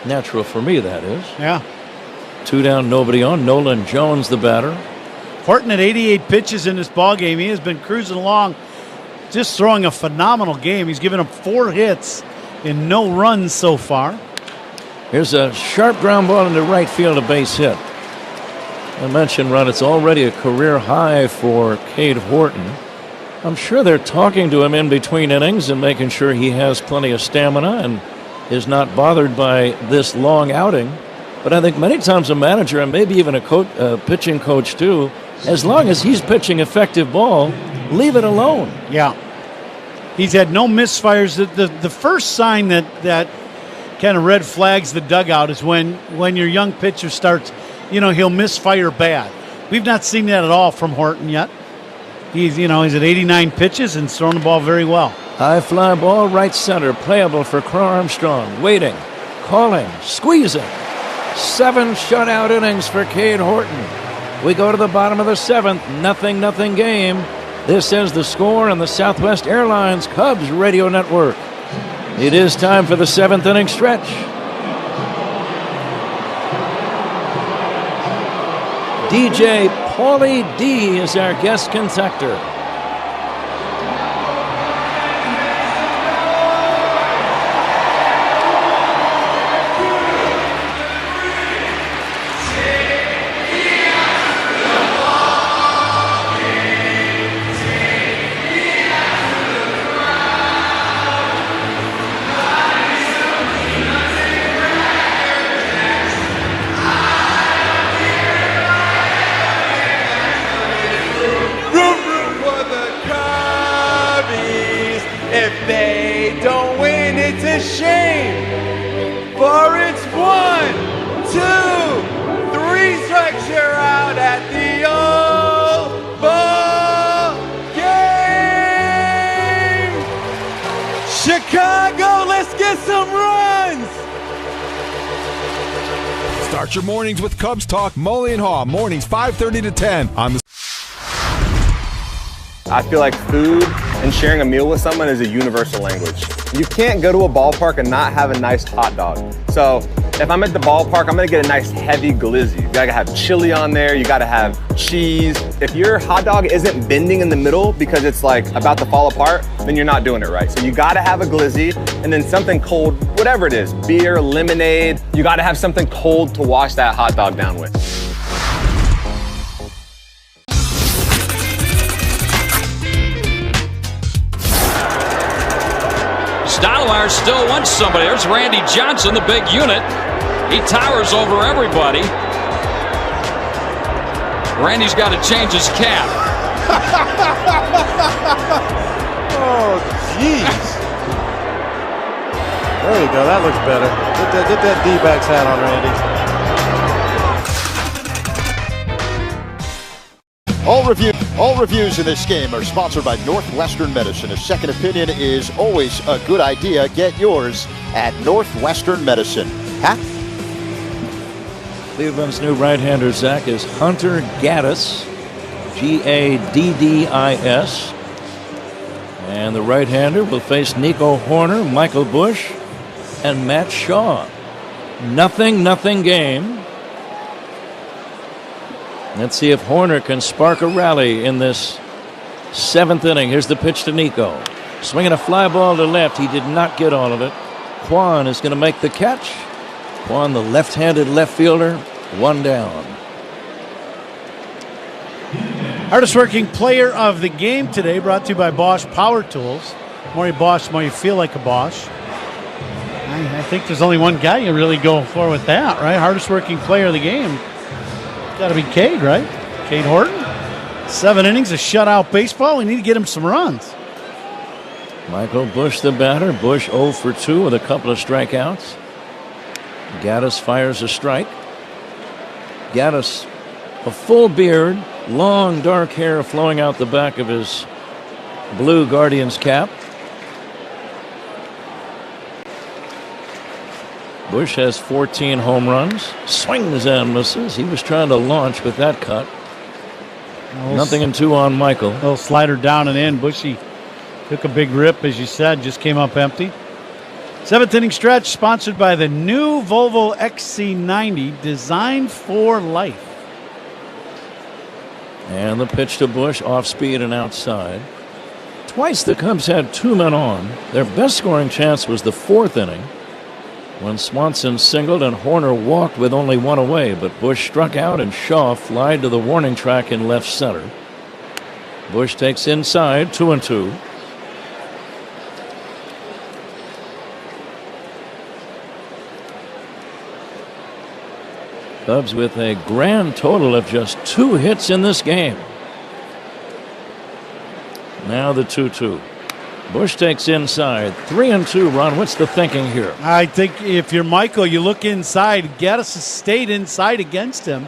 Natural for me, that is. Yeah. 2 down, nobody on. Nolan Jones, the batter. Horton at 88 pitches in this ballgame. He has been cruising along, just throwing a phenomenal game. He's given up 4 hits and no runs so far. Here's a sharp ground ball into right field, a base hit. I mentioned, Ron, it's already a career high for Cade Horton. I'm sure they're talking to him in between innings and making sure he has plenty of stamina and is not bothered by this long outing. But I think many times a manager, and maybe even a pitching coach too, as long as he's pitching effective ball, leave it alone. Yeah. He's had no misfires. The first sign that kind of red flags the dugout is when your young pitcher starts, he'll misfire bad. We've not seen that at all from Horton yet. He's at 89 pitches and throwing the ball very well. High fly ball, right center, playable for Crow Armstrong. Waiting, calling, squeezing. 7 shutout innings for Cade Horton. We go to the bottom of the 7th, 0-0 game. This is the score on the Southwest Airlines Cubs radio network. It is time for the 7th inning stretch. DJ Paulie D is our guest conductor. Shame, for it's 1, 2, 3 strikes, you're out at the old ball game. Chicago, let's get some runs. Start your mornings with Cubs Talk, Mully and Haw, mornings 5:30 to 10 on the. I feel like food and sharing a meal with someone is a universal language. You can't go to a ballpark and not have a nice hot dog. So if I'm at the ballpark, I'm gonna get a nice heavy glizzy. You gotta have chili on there, you gotta have cheese. If your hot dog isn't bending in the middle because it's like about to fall apart, then you're not doing it right. So you gotta have a glizzy and then something cold, whatever it is, beer, lemonade. You gotta have something cold to wash that hot dog down with. Stottlemyre still wants somebody. There's Randy Johnson, the big unit. He towers over everybody. Randy's got to change his cap. Oh, jeez. There you go. That looks better. Get that D-backs hat on, Randy. All reviews in this game are sponsored by Northwestern Medicine. A second opinion is always a good idea. Get yours at Northwestern Medicine. Pat? Cleveland's new right-hander, Zach, is Hunter Gaddis, Gaddis. And the right-hander will face Nico Horner, Michael Busch, and Matt Shaw. Nothing game. Let's see if Horner can spark a rally in this 7th inning. Here's the pitch to Nico. Swinging a fly ball to left. He did not get all of it. Kwan is going to make the catch. Kwan, the left-handed left fielder, 1 down. Hardest working player of the game today, brought to you by Bosch Power Tools. The more you Bosch, the more you feel like a Bosch. I think there's only one guy you really go for with that, right? Hardest working player of the game. Got to be Cade, right? Cade Horton. 7 innings of shutout baseball. We need to get him some runs. Michael Busch, the batter. Busch 0 for 2 with a couple of strikeouts. Gaddis fires a strike. Gaddis, a full beard, long dark hair flowing out the back of his blue Guardians cap. Busch has 14 home runs. Swings and misses. He was trying to launch with that cut. Nothing and 2 on Michael. Little slider down and in. Bushy took a big rip, as you said, just came up empty. 7th inning stretch sponsored by the new Volvo XC90, designed for life. And the pitch to Busch, off speed and outside. Twice the Cubs had 2 men on. Their best scoring chance was the 4th inning, when Swanson singled and Horner walked with only 1 away, but Busch struck out and Shaw flied to the warning track in left center. Busch takes inside, 2-2. Cubs with a grand total of just 2 hits in this game. Now the 2-2. Busch takes inside, 3-2. Ron, what's the thinking here? I think if you're Michael, you look inside. Gaddis has stayed inside against him.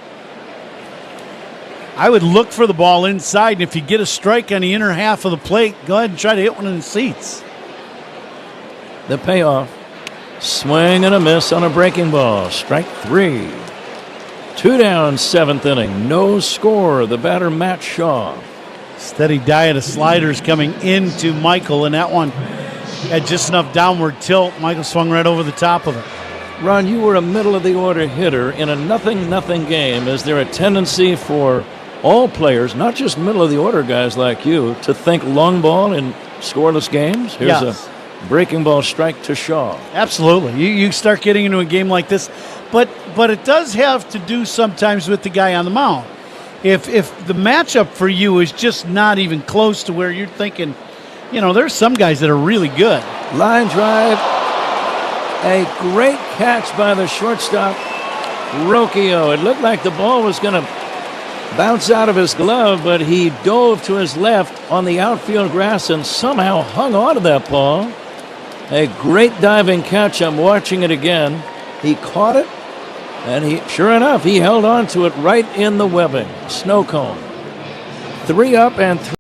I would look for the ball inside, and if you get a strike on the inner half of the plate, go ahead and try to hit one in the seats. The payoff. Swing and a miss on a breaking ball. Strike 3. 2 down, 7th inning. No score. The batter, Matt Shaw. Steady diet of sliders coming into Michael, and that one had just enough downward tilt. Michael swung right over the top of it. Ron, you were a middle-of-the-order hitter in a nothing game. Is there a tendency for all players, not just middle-of-the-order guys like you, to think long ball in scoreless games? Here's a breaking ball strike to Shaw. Absolutely. You start getting into a game like this, but it does have to do sometimes with the guy on the mound. If the matchup for you is just not even close to where you're thinking, there's some guys that are really good. Line drive. A great catch by the shortstop, Rocchio. It looked like the ball was going to bounce out of his glove, but he dove to his left on the outfield grass and somehow hung on to that ball. A great diving catch. I'm watching it again. He caught it. And sure enough, he held on to it right in the webbing. Snow cone. 3 up and 3.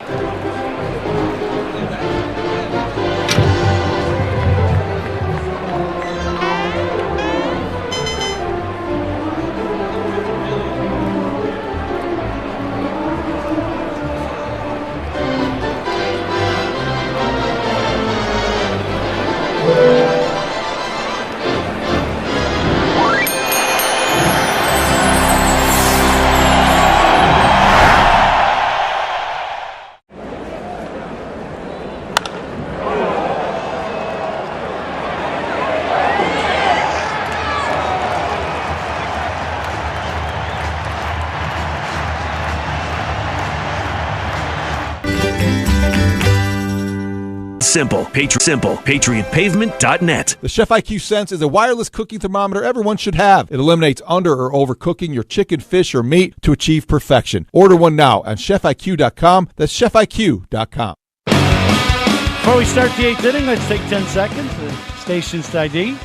Simple. Simple. PatriotPavement.net. The Chef IQ Sense is a wireless cooking thermometer everyone should have. It eliminates under or overcooking your chicken, fish, or meat to achieve perfection. Order one now on ChefIQ.com. That's ChefIQ.com. Before we start the 8th inning, let's take 10 seconds. The station's to ID.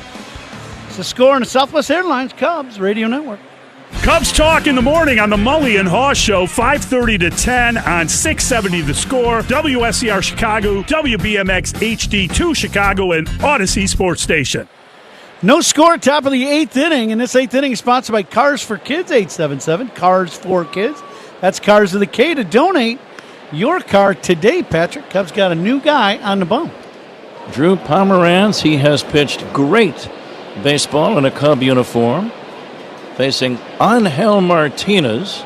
It's the score on the Southwest Airlines Cubs Radio Network. Cubs Talk in the morning on the Mully and Haw Show, 5:30 to 10 on 670 The Score, WSCR Chicago, WBMX HD2 Chicago, and Odyssey Sports Station. No score, top of the 8th inning, and this 8th inning is sponsored by Cars for Kids, 877, Cars for Kids. That's Cars of the K. To donate your car today, Patrick, Cubs got a new guy on the bump. Drew Pomeranz, he has pitched great baseball in a Cub uniform, facing Angel Martinez,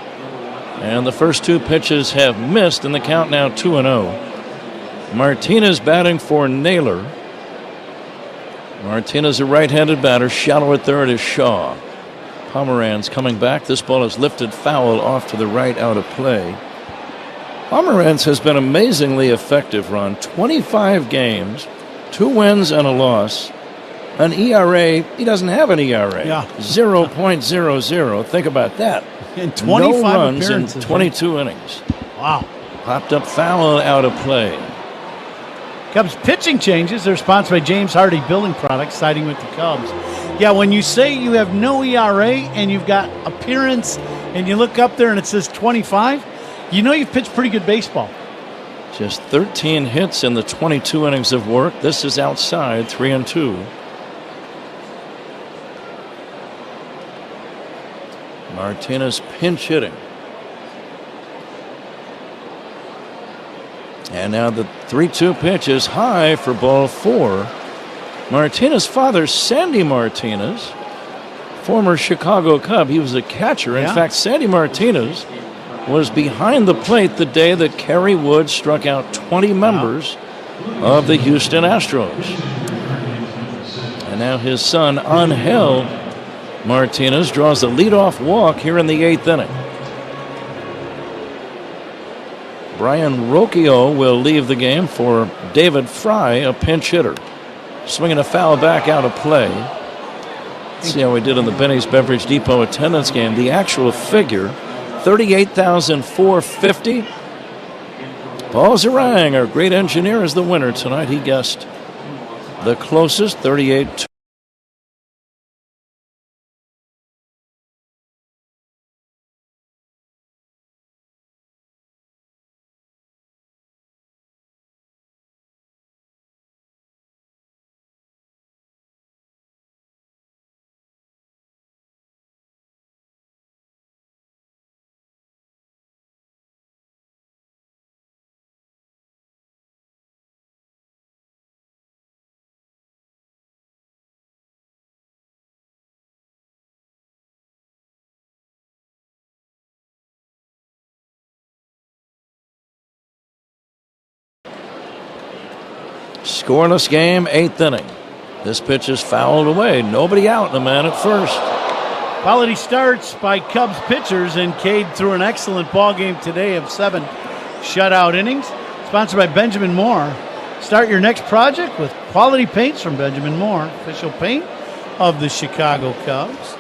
and the first two pitches have missed, and the count now 2-0. Martinez batting for Naylor. Martinez, a right-handed batter. Shallow at third is Shaw. Pomeranz coming back. This ball is lifted foul off to the right, out of play. Pomeranz has been amazingly effective, Ron. 25 games, 2 wins and a loss. An ERA, he doesn't have an ERA. Yeah. 0.00. Think about that. In 25 no runs in appearances, 22 innings. Wow. Popped up foul, out of play. Cubs pitching changes. They're sponsored by James Hardy Building Products, siding with the Cubs. Yeah, when you say you have no ERA and you've got appearance and you look up there and it says 25, you know you've pitched pretty good baseball. Just 13 hits in the 22 innings of work. This is outside, 3-2. Martinez pinch hitting. And now the 3-2 pitch is high for ball 4. Martinez's father, Sandy Martinez, former Chicago Cub. He was a catcher. In fact, Sandy Martinez was behind the plate the day that Kerry Wood struck out 20 members of the Houston Astros. And now his son, Angel Martinez, draws a leadoff walk here in the 8th inning. Brian Rocchio will leave the game for David Fry, a pinch hitter. Swinging a foul back, out of play. Let's see how we did in the Benny's Beverage Depot attendance game. The actual figure, 38,450. Paul Zarang, our great engineer, is the winner tonight. He guessed the closest, 38. Scoreless game, 8th inning. This pitch is fouled away. Nobody out, and a man at first. Quality starts by Cubs pitchers, and Cade threw an excellent ball game today of 7 shutout innings. Sponsored by Benjamin Moore. Start your next project with quality paints from Benjamin Moore, official paint of the Chicago Cubs.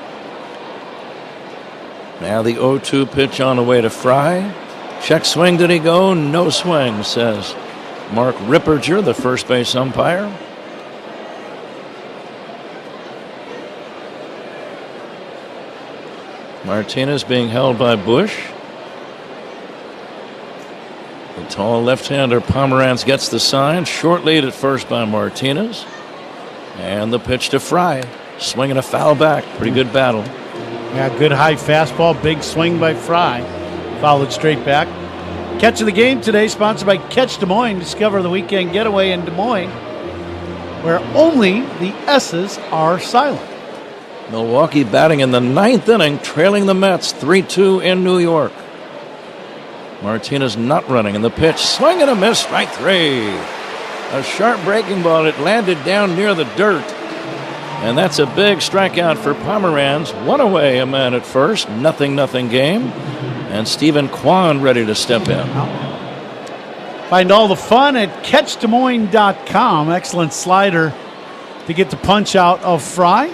Now the 0-2 pitch on the way to Fry. Check swing, did he go? No swing, says Mark Ripperger, the first base umpire. Martinez being held by Bush. The tall left-hander Pomeranz gets the sign. Short lead at first by Martinez. And the pitch to Fry. Swinging a foul back. Pretty good battle. Yeah, good high fastball. Big swing by Fry. Fouled straight back. Catch of the game today, sponsored by Catch Des Moines. Discover the weekend getaway in Des Moines, where only the S's are silent. Milwaukee batting in the 9th inning, trailing the Mets 3-2 in New York. Martinez not running, and the pitch, swing and a miss, strike 3. A sharp breaking ball, it landed down near the dirt. And that's a big strikeout for Pomeranz. One away, a man at first, 0-0 game. And Stephen Kwan ready to step in. Find all the fun at catchdesmoines.com. Excellent slider to get the punch out of Fry.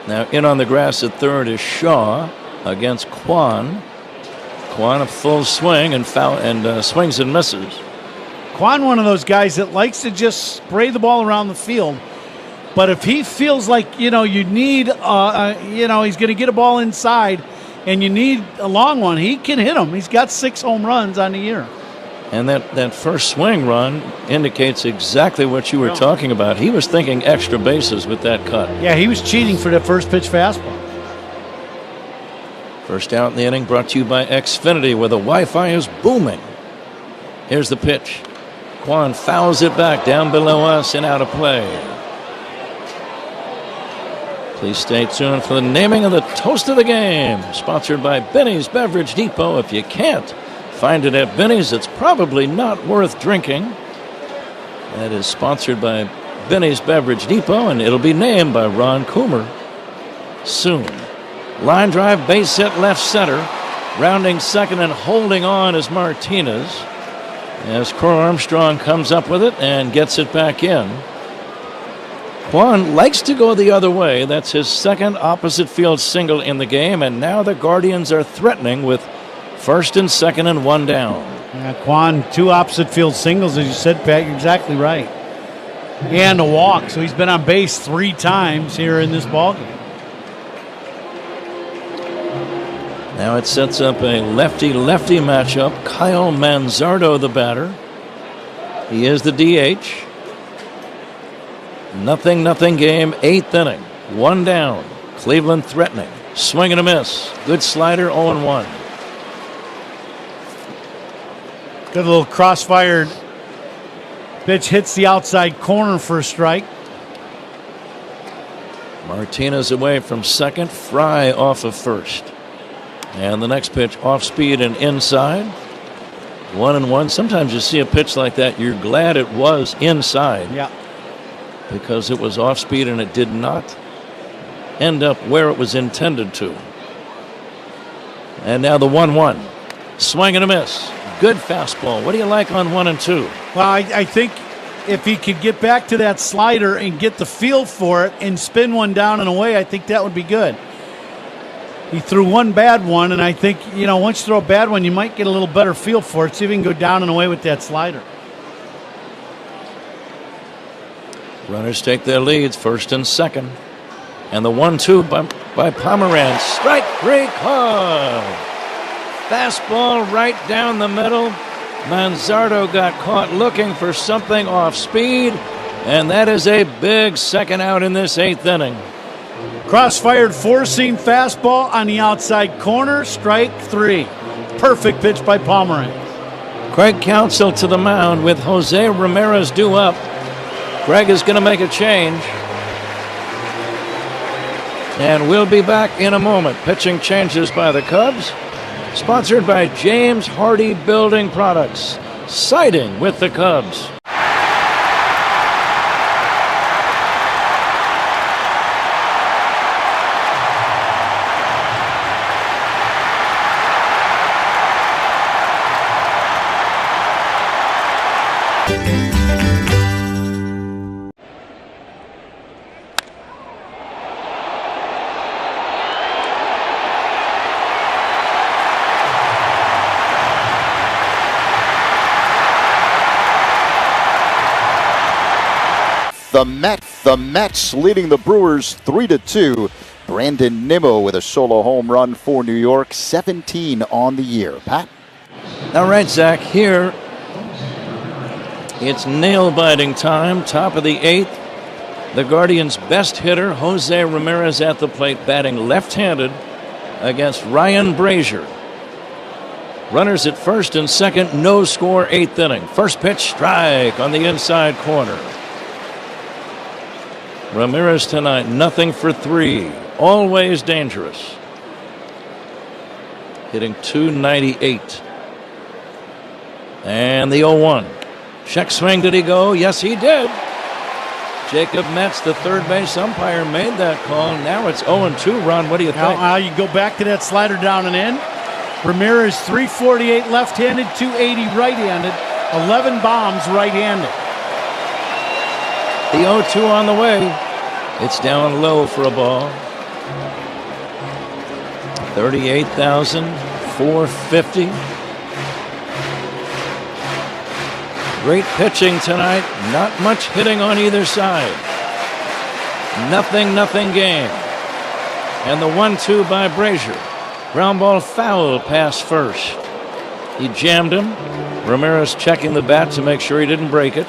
Now in on the grass at third is Shaw against Kwan. Kwan a full swing and swings and misses. Kwan, one of those guys that likes to just spray the ball around the field. But if he feels like, you need, he's going to get a ball inside and you need a long one, he can hit him. He's got 6 home runs on the year. And that first swing run indicates exactly what you were talking about. He was thinking extra bases with that cut. Yeah, he was cheating for that first pitch fastball. First out in the inning brought to you by Xfinity, where the Wi-Fi is booming. Here's the pitch. Kwan fouls it back down below us and out of play. Please stay tuned for the naming of the toast of the game, sponsored by Benny's Beverage Depot. If you can't find it at Benny's, it's probably not worth drinking. That is sponsored by Benny's Beverage Depot, and it'll be named by Ron Coomer soon. Line drive, base hit left center. Rounding second and holding on is Martinez, as Crow Armstrong comes up with it and gets it back in. Kwan likes to go the other way. That's his second opposite field single in the game, and now the Guardians are threatening with first and second and one down. Yeah, Kwan, 2 opposite field singles, as you said, Pat. You're exactly right. And a walk, so he's been on base 3 times here in this ballgame. Now it sets up a lefty-lefty matchup. Kyle Manzardo, the batter. He is the DH. Nothing game, 8th inning. 1 down. Cleveland threatening. Swing and a miss. Good slider, 0-1. Good little cross-fired pitch, hits the outside corner for a strike. Martinez away from second. Fry off of first. And the next pitch off speed and inside. 1-1. Sometimes you see a pitch like that, you're glad it was inside. Yeah. Because it was off speed and it did not end up where it was intended to. And now the 1-1. Swing and a miss. Good fastball. What do you like on 1 and 2? Well, I think if he could get back to that slider and get the feel for it and spin one down and away, I think that would be good. He threw one bad one, and I think, once you throw a bad one, you might get a little better feel for it. See if you can go down and away with that slider. Runners take their leads, first and second. And the 1-2 by Pomeranz. Strike 3 called. Fastball right down the middle. Manzardo got caught looking for something off speed, and that is a big second out in this 8th inning. Cross-fired four-seam fastball on the outside corner, strike 3. Perfect pitch by Pomeranz. Craig Counsell to the mound with Jose Ramirez due up. Greg is going to make a change. And we'll be back in a moment. Pitching changes by the Cubs. Sponsored by James Hardy Building Products. Siding with the Cubs. The Mets leading the Brewers 3-2. Brandon Nimmo with a solo home run for New York, 17 on the year. Pat? All right, Zach, here it's nail-biting time, top of the 8th. The Guardians' best hitter, Jose Ramirez, at the plate, batting left-handed against Ryan Brazier. Runners at first and second, no score, 8th inning. First pitch, strike on the inside corner. Ramirez tonight, nothing for 3. Always dangerous. Hitting .298. And the 0-1. Check swing, did he go? Yes, he did. Jacob Metz, the third base umpire, made that call. Now it's 0-2, Ron. What do you think? Now you go back to that slider down and in. Ramirez, 348 left-handed, 280 right-handed, 11 bombs right-handed. The 0-2 on the way. It's down low for a ball. 38,450. Great pitching tonight. Not much hitting on either side. Nothing game. And the 1-2 by Brazier. Ground ball foul past first. He jammed him. Ramirez checking the bat to make sure he didn't break it.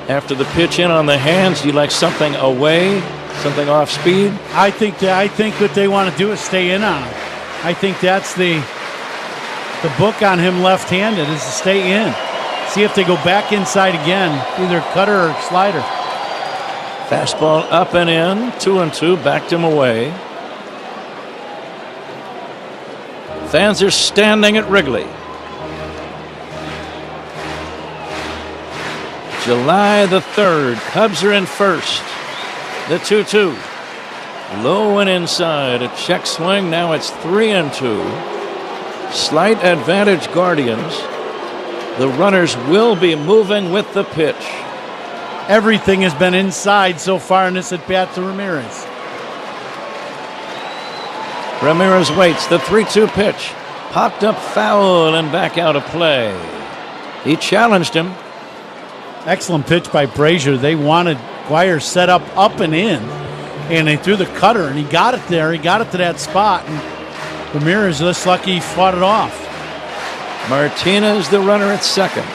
After the pitch in on the hands, do you like something away, something off speed? I think what they want to do is stay in on him. I think that's the book on him left-handed is to stay in. See if they go back inside again, either cutter or slider. Fastball up and in, 2-2, backed him away. Fans are standing at Wrigley. July the 3rd, Cubs are in first. The 2-2. Low and inside, a check swing, now it's 3-2. Slight advantage Guardians. The runners will be moving with the pitch. Everything has been inside so far in this at-bat to Ramirez. Ramirez waits, the 3-2 pitch. Popped up foul and back out of play. He challenged him. Excellent pitch by Brazier. They wanted Guire set up and in, and they threw the cutter, and he got it there. He got it to that spot, and Ramirez just lucky he fought it off. Martinez, the runner at second.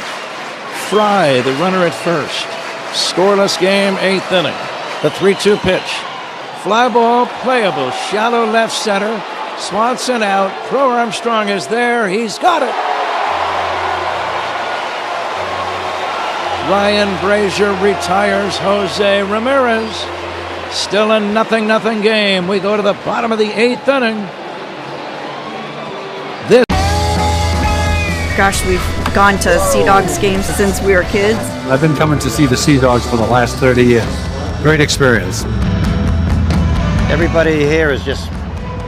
Fry, the runner at first. Scoreless game, 8th inning. The 3-2 pitch. Fly ball, playable, shallow left center. Swanson out. Crow Armstrong is there. He's got it. Ryan Brazier retires Jose Ramirez. Still a 0-0 game. We go to the bottom of the 8th inning. Gosh, we've gone to Sea Dogs games since we were kids. I've been coming to see the Sea Dogs for the last 30 years. Great experience. Everybody here is just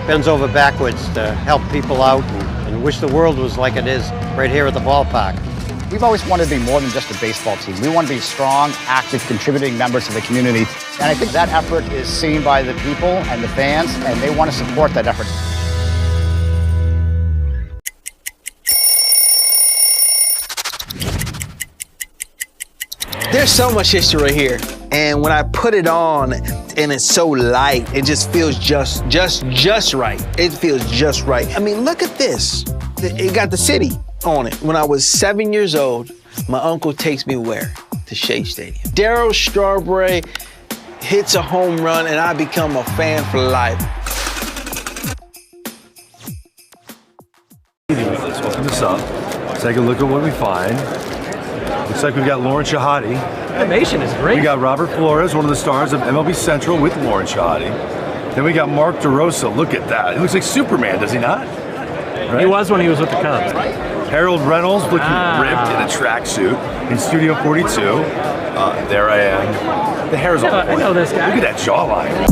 bends over backwards to help people out and wish the world was like it is right here at the ballpark. We've always wanted to be more than just a baseball team. We want to be strong, active, contributing members of the community. And I think that effort is seen by the people and the fans, and they want to support that effort. There's so much history right here. And when I put it on and it's so light, it just feels just right. It feels just right. I mean, look at this. It got the city on it. When I was 7 years old, my uncle takes me where? To Shea Stadium. Darryl Strawberry hits a home run and I become a fan for life. Let's open this up. Take a look at what we find. Looks like we've got Lauren Shahadi. Animation is great. We got Robert Flores, one of the stars of MLB Central with Lauren Shahadi. Then we got Mark DeRosa. Look at that. He looks like Superman, does he not? Right? He was when he was with the Cubs. Harold Reynolds looking ripped in a tracksuit in Studio 42. There I am. The hair's all I know this guy. Look at that jawline.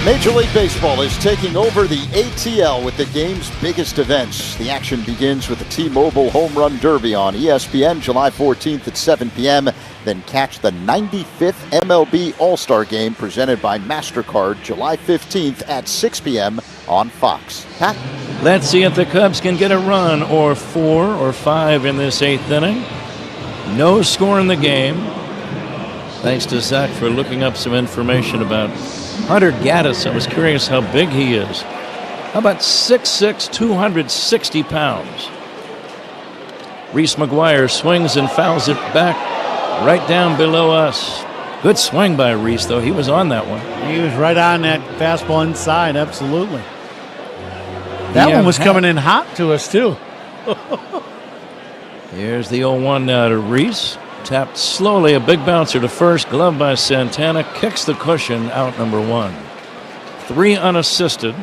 Major League Baseball is taking over the ATL with the game's biggest events. The action begins with the T-Mobile Home Run Derby on ESPN July 14th at 7 p.m. Then catch the 95th MLB All-Star Game presented by MasterCard July 15th at 6 p.m. on Fox. Pat? Let's see if the Cubs can get a run or 4 or 5 in this 8th inning. No score in the game. Thanks to Zach for looking up some information about Hunter Gaddis. I was curious how big he is. How about 6'6", 260 pounds? Reese McGuire swings and fouls it back right down below us. Good swing by Reese, though. He was on that one. He was right on that fastball inside, absolutely. That one was coming in hot to us, too. Here's the 0-1 now to Reese. Tapped slowly, a big bouncer to first, glove by Santana, kicks the cushion, out number 1. 3 unassisted.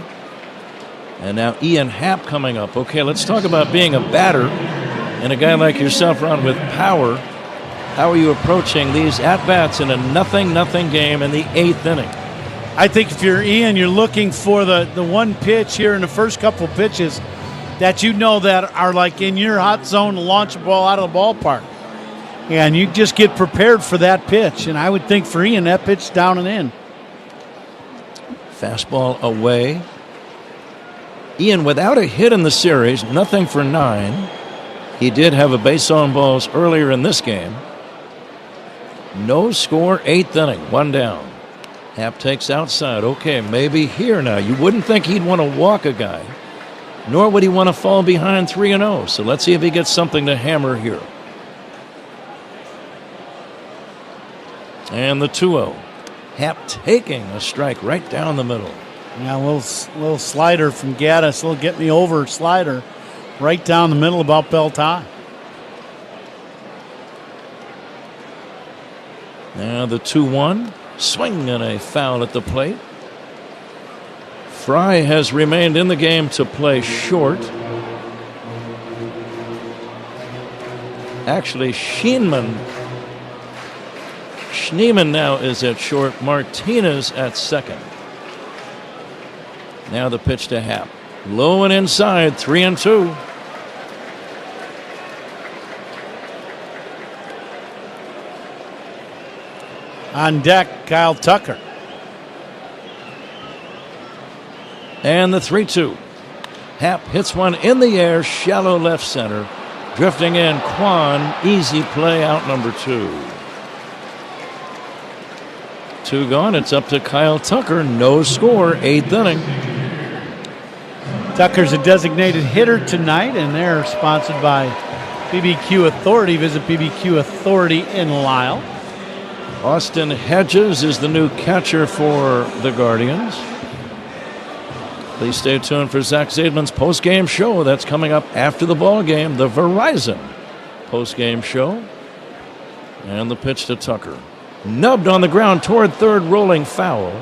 And now Ian Happ coming up. Okay, let's talk about being a batter and a guy like yourself, Ron, with power. How are you approaching these at-bats in a 0-0 game in the 8th inning? I think if you're Ian, you're looking for the one pitch here in the first couple pitches that you know that are like in your hot zone to launch a ball out of the ballpark. And you just get prepared for that pitch. And I would think for Ian, that pitch down and in. Fastball away. Ian without a hit in the series, nothing for 9. He did have a base on balls earlier in this game. No score, 8th inning, 1 down. Happ takes outside. Okay, maybe here now. You wouldn't think he'd want to walk a guy, nor would he want to fall behind 3-0. So let's see if he gets something to hammer here. And the 2-0. Happ taking a strike right down the middle. Yeah, a little slider from Gaddis, a little get me over slider right down the middle about belt high. Now the 2-1. Swing and a foul at the plate. Fry has remained in the game to play short. Actually, Schneemann now is at short. Martinez at second. Now the pitch to Happ. Low and inside, 3-2. On deck, Kyle Tucker. And the 3-2. Happ hits one in the air, shallow left center. Drifting in, Kwan, easy play, out number 2. 2 gone, it's up to Kyle Tucker, no score, 8th inning. Tucker's a designated hitter tonight, and they're sponsored by BBQ Authority. Visit BBQ Authority in Lisle. Austin Hedges is the new catcher for the Guardians. Please stay tuned for Zach Zaidman's post-game show. That's coming up after the ball game, the Verizon post-game show. And the pitch to Tucker. Nubbed on the ground toward third, rolling foul.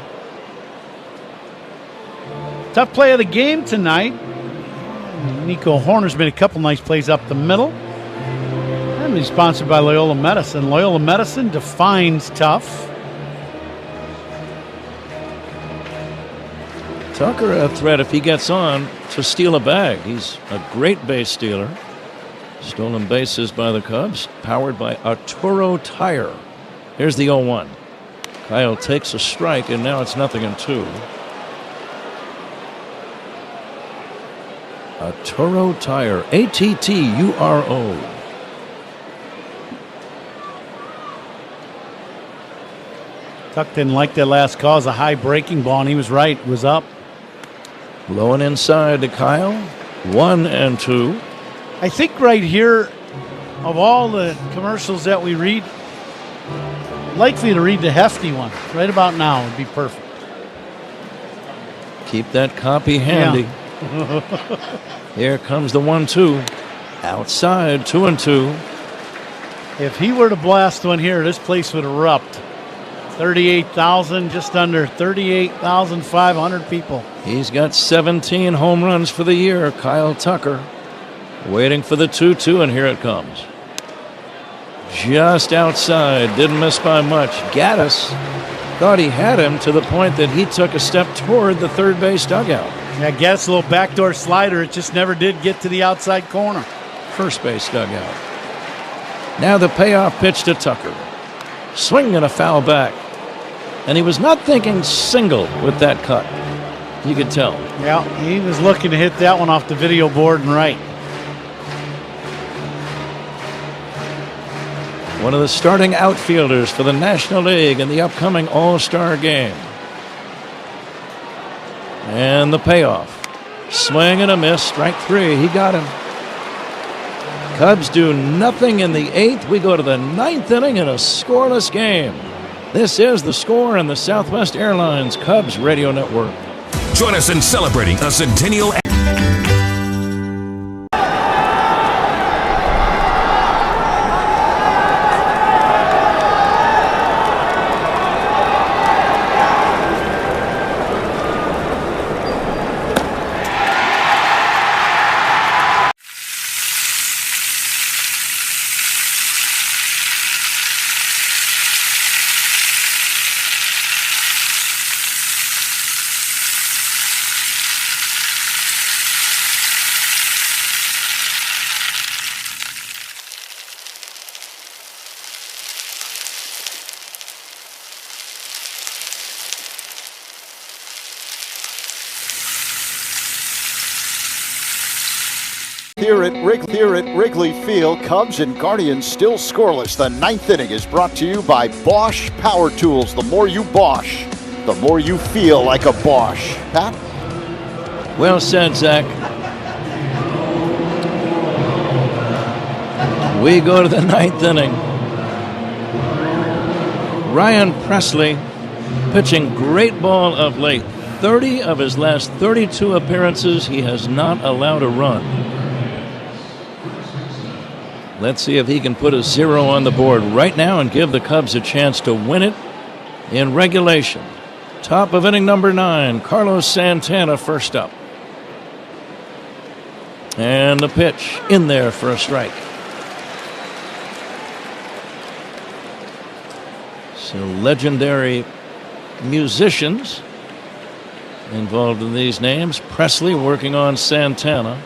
Tough play of the game tonight. Nico Horner's made a couple nice plays up the middle. And he's sponsored by Loyola Medicine. Loyola Medicine defines tough. Tucker a threat if he gets on to steal a bag. He's a great base stealer. Stolen bases by the Cubs, powered by Arturo Tire. Here's the 0-1. Kyle takes a strike, and now it's 0-2. Arturo Tire, Atturo. Tuck didn't like that last call. It was a high breaking ball, and he was right. It was up. Low and inside to Kyle. 1-2. I think right here, of all the commercials that we read, likely to read the hefty one right about now would be perfect. Keep that copy handy. Yeah. Here comes the 1-2. Outside, 2-2. If he were to blast one here, this place would erupt. 38,000, just under 38,500 people. He's got 17 home runs for the year. Kyle Tucker waiting for the 2-2, and here it comes. Just outside, didn't miss by much. Gaddis thought he had him to the point that he took a step toward the third base dugout. Yeah, Gaddis, a little backdoor slider. It just never did get to the outside corner. First base dugout. Now the payoff pitch to Tucker. Swing and a foul back. And he was not thinking single with that cut. You could tell. Yeah, he was looking to hit that one off the video board and right. One of the starting outfielders for the National League in the upcoming All-Star game. And the payoff. Swing and a miss. Strike 3. He got him. Cubs do nothing in the 8th. We go to the 9th inning in a scoreless game. This is The Score on the Southwest Airlines Cubs Radio Network. Join us in celebrating a centennial. here at Wrigley Field. Cubs and Guardians still scoreless. The ninth inning is brought to you by Bosch Power Tools. The more you Bosch, the more you feel like a Bosch. Pat? Well said, Zach. We go to the ninth inning. Ryan Pressly pitching great ball of late. 30 of his last 32 appearances, he has not allowed a run. Let's see if he can put a 0 on the board right now and give the Cubs a chance to win it in regulation. Top of inning number 9, Carlos Santana first up. And the pitch in there for a strike. So legendary musicians involved in these names. Pressly working on Santana.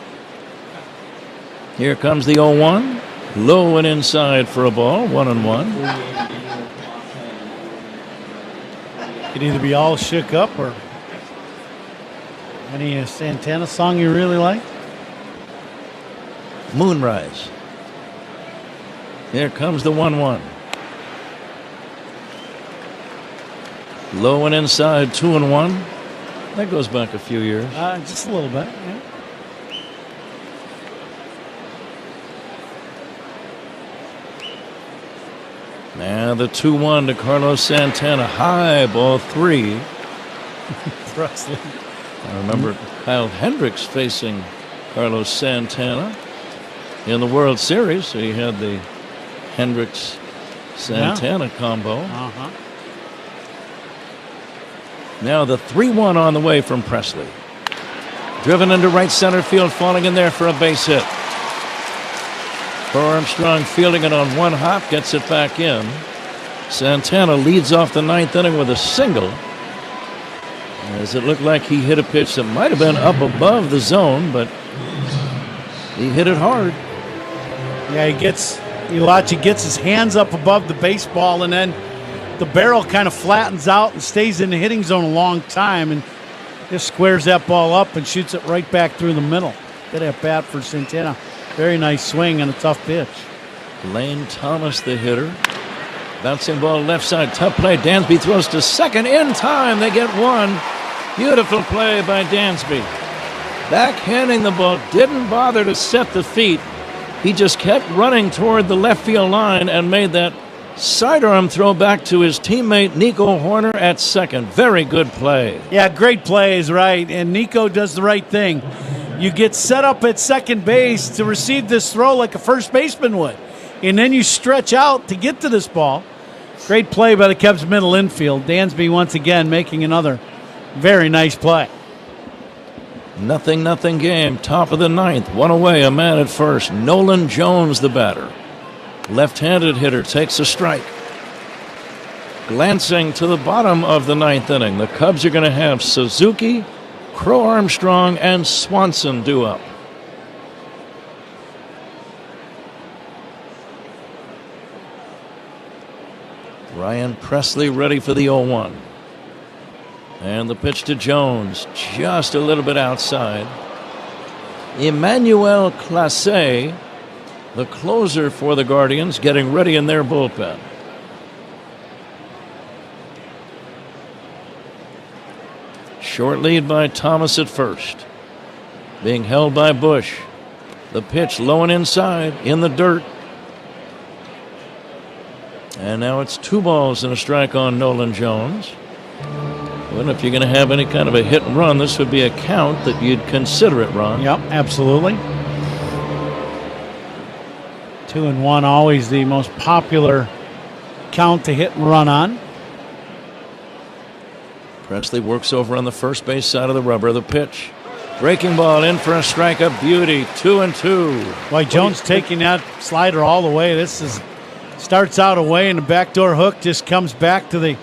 Here comes the 0-1. Low and inside for a ball. 1-1. Could either be all shook up or any Santana song you really like. Moonrise. Here comes the 1-1. Low and inside, 2-1. That goes back a few years. Just a little bit, yeah. Now the 2-1 to Carlos Santana. High, ball 3. Presley. I remember Kyle Hendricks facing Carlos Santana in the World Series. So he had the Hendricks-Santana combo. Uh-huh. Now the 3-1 on the way from Pressly. Driven into right center field, falling in there for a base hit. Armstrong fielding it on one hop, gets it back in. Santana leads off the ninth inning with a single, as it looked like he hit a pitch that might have been up above the zone, but he hit it hard. Yeah, he gets his hands up above the baseball, and then the barrel kind of flattens out and stays in the hitting zone a long time, and just squares that ball up and shoots it right back through the middle. Good at bat for Santana. Very nice swing and a tough pitch. Lane Thomas, the hitter. Bouncing ball left side. Tough play. Dansby throws to second in time. They get one. Beautiful play by Dansby. Backhanding the ball. Didn't bother to set the feet. He just kept running toward the left field line and made that sidearm throw back to his teammate Nico Horner at second. Very good play. Yeah, great plays, right. And Nico does the right thing. You get set up at second base to receive this throw like a first baseman would. And then you stretch out to get to this ball. Great play by the Cubs middle infield. Dansby once again making another very nice play. 0-0 game. Top of the ninth. One away. A man at first. Nolan Jones, the batter. Left-handed hitter takes a strike. Glancing to the bottom of the ninth inning, the Cubs are going to have Suzuki, Crow Armstrong, and Swanson due up. Ryan Pressly ready for the 0-1. And the pitch to Jones, just a little bit outside. Emmanuel Clase, the closer for the Guardians, getting ready in their bullpen. Short lead by Thomas at first. Being held by Bush. The pitch low and inside in the dirt. And now it's 2 balls and a strike on Nolan Jones. Well, if you're going to have any kind of a hit and run, this would be a count that you'd consider it, Ron. Yep, absolutely. 2-1, always the most popular count to hit and run on. Pressly works over on the first base side of the rubber. The pitch. Breaking ball in for a strike. A beauty. 2-2. Why, Jones taking that slider all the way. This is starts out away, and the backdoor hook just comes back to the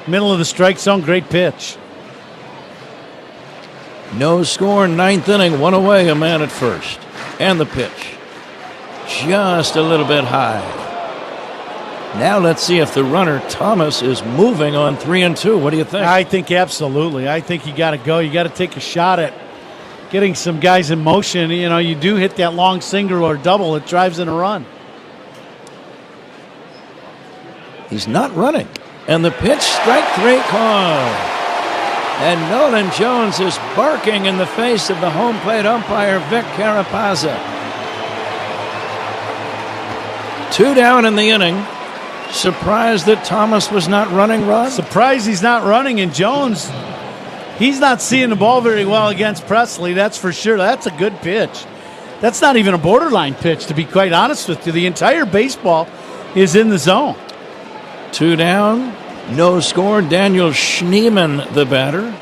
middle of the strike zone. Great pitch. No score, ninth inning. One away. A man at first. And the pitch. Just a little bit high. Now let's see if the runner, Thomas, is moving on 3-2. What do you think? I think absolutely. I think you got to go. You got to take a shot at getting some guys in motion. You know, you do hit that long single or double, it drives in a run. He's not running. And the pitch, strike 3 call. And Nolan Jones is barking in the face of the home plate umpire, Vic Carapazza. 2 down in the inning. Surprised that Thomas was not running, Ron? Surprised he's not running, and Jones, he's not seeing the ball very well against Presley, that's for sure. That's a good pitch. That's not even a borderline pitch, to be quite honest with you. The entire baseball is in the zone. 2 down, no score. Daniel Schneemann, the batter.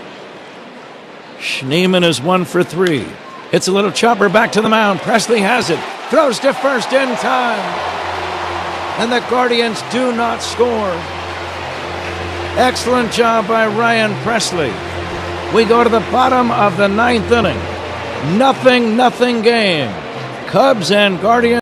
Schneemann is 1 for 3. Hits a little chopper back to the mound. Presley has it. Throws to first in time. And the Guardians do not score. Excellent job by Ryan Presley. We go to the bottom of the 9th inning. 0-0 game. Cubs and Guardians.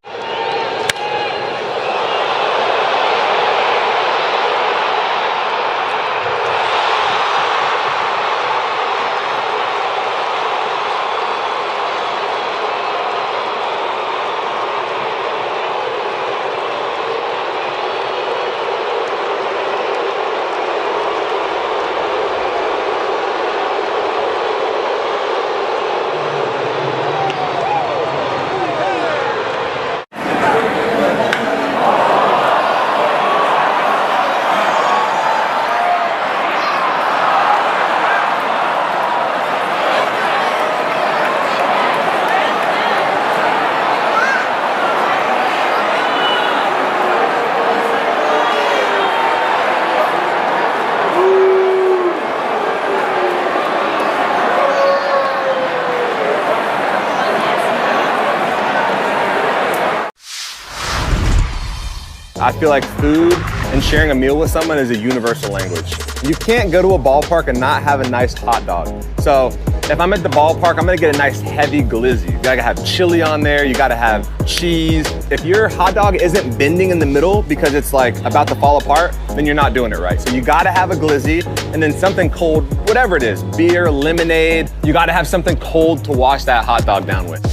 I feel like food and sharing a meal with someone is a universal language. You can't go to a ballpark and not have a nice hot dog. So if I'm at the ballpark, I'm gonna get a nice heavy glizzy. You gotta have chili on there, you gotta have cheese. If your hot dog isn't bending in the middle because it's like about to fall apart, then you're not doing it right. So you gotta have a glizzy and then something cold, whatever it is, beer, lemonade. You gotta have something cold to wash that hot dog down with.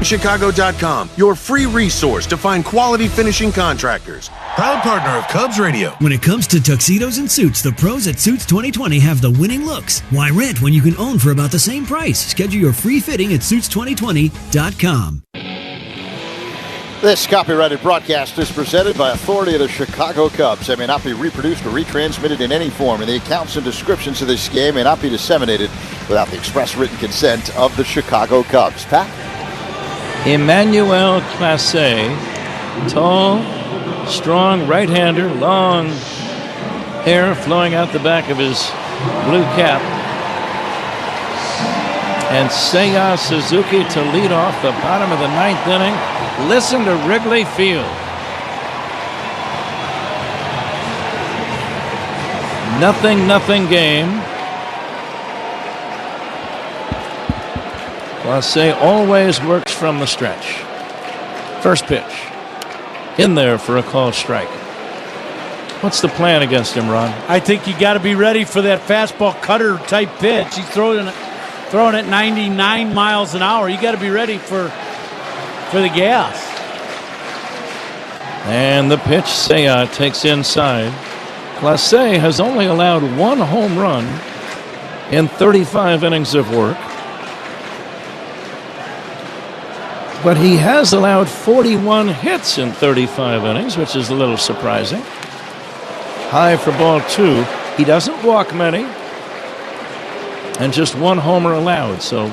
Chicago.com, your free resource to find quality finishing contractors. Proud partner of Cubs Radio. When it comes to tuxedos and suits, the pros at Suits 2020 have the winning looks. Why rent when you can own for about the same price? Schedule your free fitting at Suits2020.com. This copyrighted broadcast is presented by authority of the Chicago Cubs and may not be reproduced or retransmitted in any form, and the accounts and descriptions of this game may not be disseminated without the express written consent of the Chicago Cubs. Pat? Emmanuel Clase, tall, strong right-hander, long hair flowing out the back of his blue cap. And Seiya Suzuki to lead off the bottom of the 9th inning. Listen to Wrigley Field. 0-0 game. Clase always works from the stretch. First pitch. In there for a called strike. What's the plan against him, Ron? I think you got to be ready for that fastball cutter type pitch. He's throwing at 99 miles an hour. You got to be ready for the gas. And the pitch, Seiya takes inside. Clase has only allowed 1 home run in 35 innings of work. But he has allowed 41 hits in 35 innings, which is a little surprising. High for ball 2. He doesn't walk many. And just 1 homer allowed. So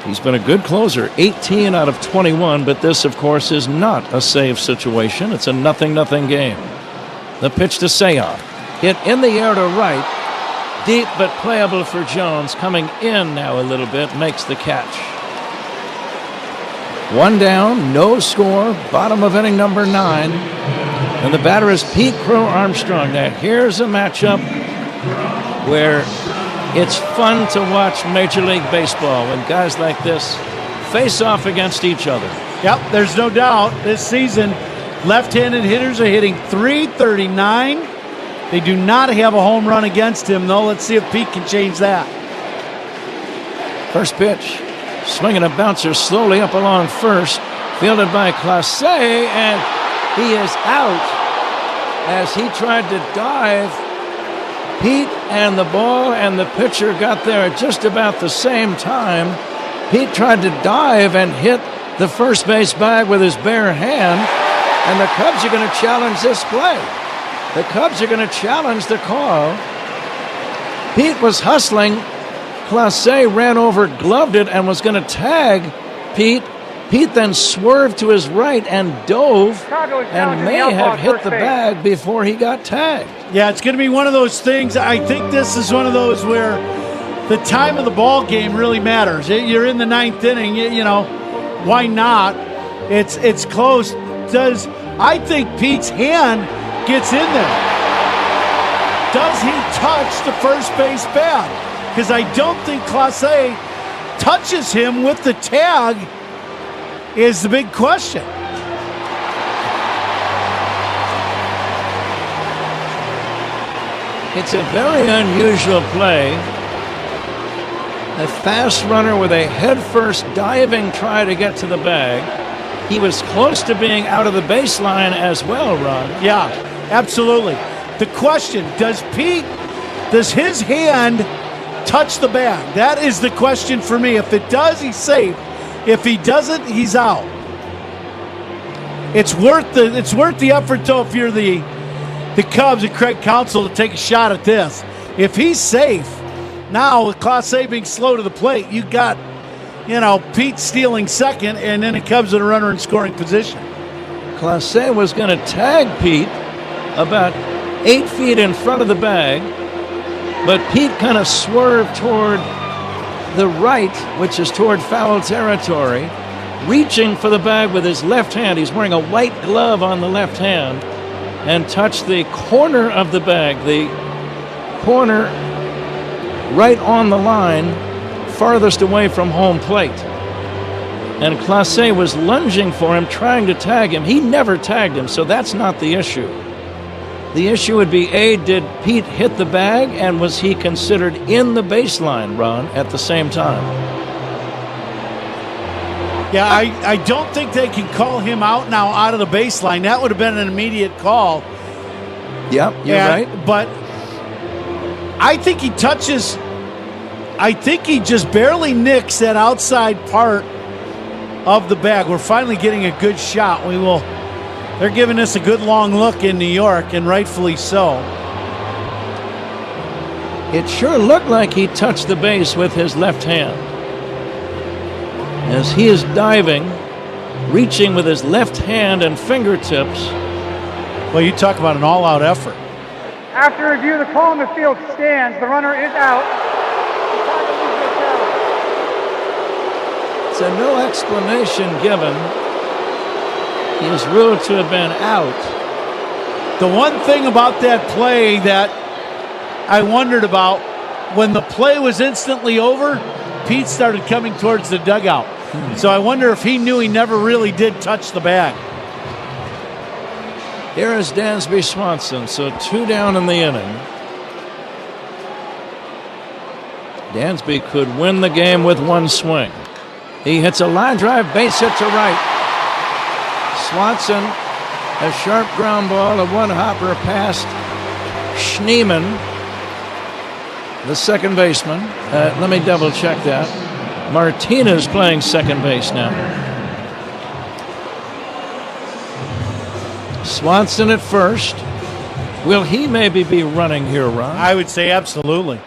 he's been a good closer. 18 out of 21. But this, of course, is not a save situation. It's a 0-0 game. The pitch to Seiya. Hit in the air to right. Deep but playable for Jones. Coming in now a little bit. Makes the catch. 1 down, no score, bottom of inning number 9. And the batter is Pete Crow Armstrong. Now here's a matchup where it's fun to watch Major League Baseball when guys like this face off against each other. Yep, there's no doubt. This season, left-handed hitters are hitting .339, They do not have a home run against him, though. Let's see if Pete can change that. First pitch, swinging a bouncer slowly up along first, fielded by Clase, and he is out as he tried to dive. Pete and the ball and the pitcher got there at just about the same time. Pete tried to dive and hit the first base bag with his bare hand, and the Cubs are going to challenge this play. The Cubs are going to challenge the call. Pete was hustling. Clase ran over, gloved it, and was going to tag Pete. Pete then swerved to his right and dove and may have hit the bag before he got tagged. Yeah, it's going to be one of those things. I think this is one of those where the time of the ball game really matters. You're in the ninth inning, you know, why not? It's close. I think Pete's hand gets in there. Does he touch the first base bag? Because I don't think Clase touches him with the tag is the big question. It's a very unusual play. A fast runner with a head-first diving try to get to the bag. He was close to being out of the baseline as well, Ron. Yeah, absolutely. The question, does his hand touch the bag? That is the question for me. If it does, he's safe. If he doesn't, he's out. It's worth the effort, though, if you're the Cubs and Craig Counsell, to take a shot at this. If he's safe, now with Clase being slow to the plate, you got, Pete stealing second, and then the Cubs with a runner in scoring position. Clase was going to tag Pete about 8 feet in front of the bag, but Pete kind of swerved toward the right, which is toward foul territory, reaching for the bag with his left hand. He's wearing a white glove on the left hand, and touched the corner of the bag, the corner right on the line, farthest away from home plate. And Clase was lunging for him, trying to tag him. He never tagged him, so that's not the issue. The issue would be, A, did Pete hit the bag, and was he considered in the baseline, Ron, at the same time? Yeah, I don't think they can call him out now out of the baseline. That would have been an immediate call. Yep, you're right. But I think he touches, I think he just barely nicks that outside part of the bag. We're finally getting a good shot. They're giving us a good long look in New York, and rightfully so. It sure looked like he touched the base with his left hand, as he is diving, reaching with his left hand and fingertips. Well, you talk about an all-out effort. After review, the call on the field stands. The runner is out. So no explanation given. He is ruled to have been out. The one thing about that play that I wondered about, when the play was instantly over, Pete started coming towards the dugout. So I wonder if he knew he never really did touch the bag. Here is Dansby Swanson, so 2 down in the inning. Dansby could win the game with 1 swing. He hits a line drive, base hit to right. Swanson, a sharp ground ball, a one-hopper past Schneemann, the second baseman. Let me double-check that. Martinez playing second base now. Swanson at first. Will he maybe be running here, Ron? I would say absolutely.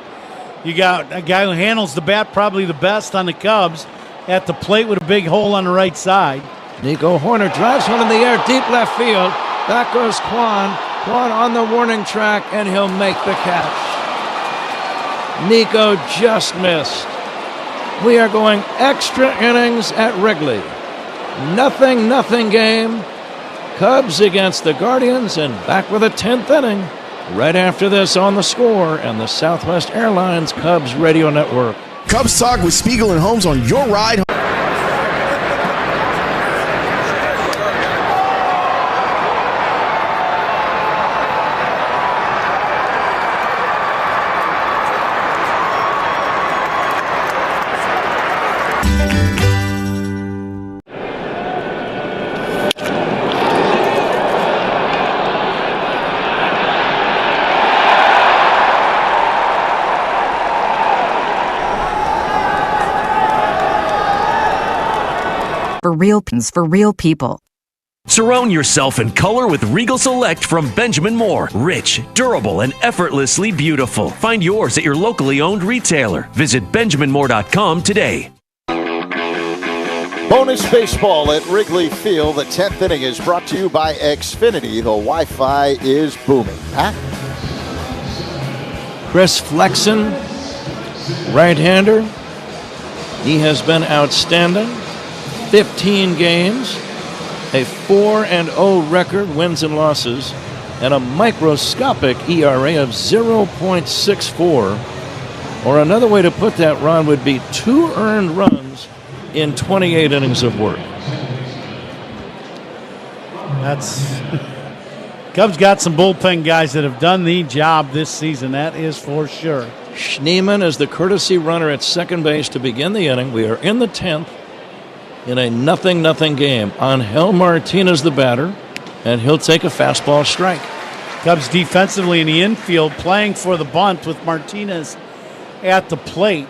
You got a guy who handles the bat probably the best on the Cubs at the plate with a big hole on the right side. Nico Horner drives one in the air, deep left field. Back goes Kwan. Kwan on the warning track, and he'll make the catch. Nico just missed. We are going extra innings at Wrigley. 0-0 game. Cubs against the Guardians, and back with a 10th inning right after this on The Score and the Southwest Airlines Cubs Radio Network. Cubs Talk with Spiegel and Holmes on your ride home. real people. Surround yourself in color with Regal Select from Benjamin Moore. Rich, durable, and effortlessly beautiful. Find yours at your locally owned retailer. Visit BenjaminMoore.com today. Bonus baseball at Wrigley Field. The 10th inning is brought to you by Xfinity. The Wi-Fi is booming. Pat? Chris Flexen, right-hander. He has been outstanding. 15 games, a 4-0 record, wins and losses, and a microscopic ERA of 0.64. Or another way to put that, Ron, would be 2 earned runs in 28 innings of work. Cubs got some bullpen guys that have done the job this season, that is for sure. Schneemann is the courtesy runner at second base to begin the inning. We are in the 10th in a 0-0 game. Angel Martinez the batter, and he'll take a fastball strike. Cubs defensively in the infield playing for the bunt with Martinez at the plate.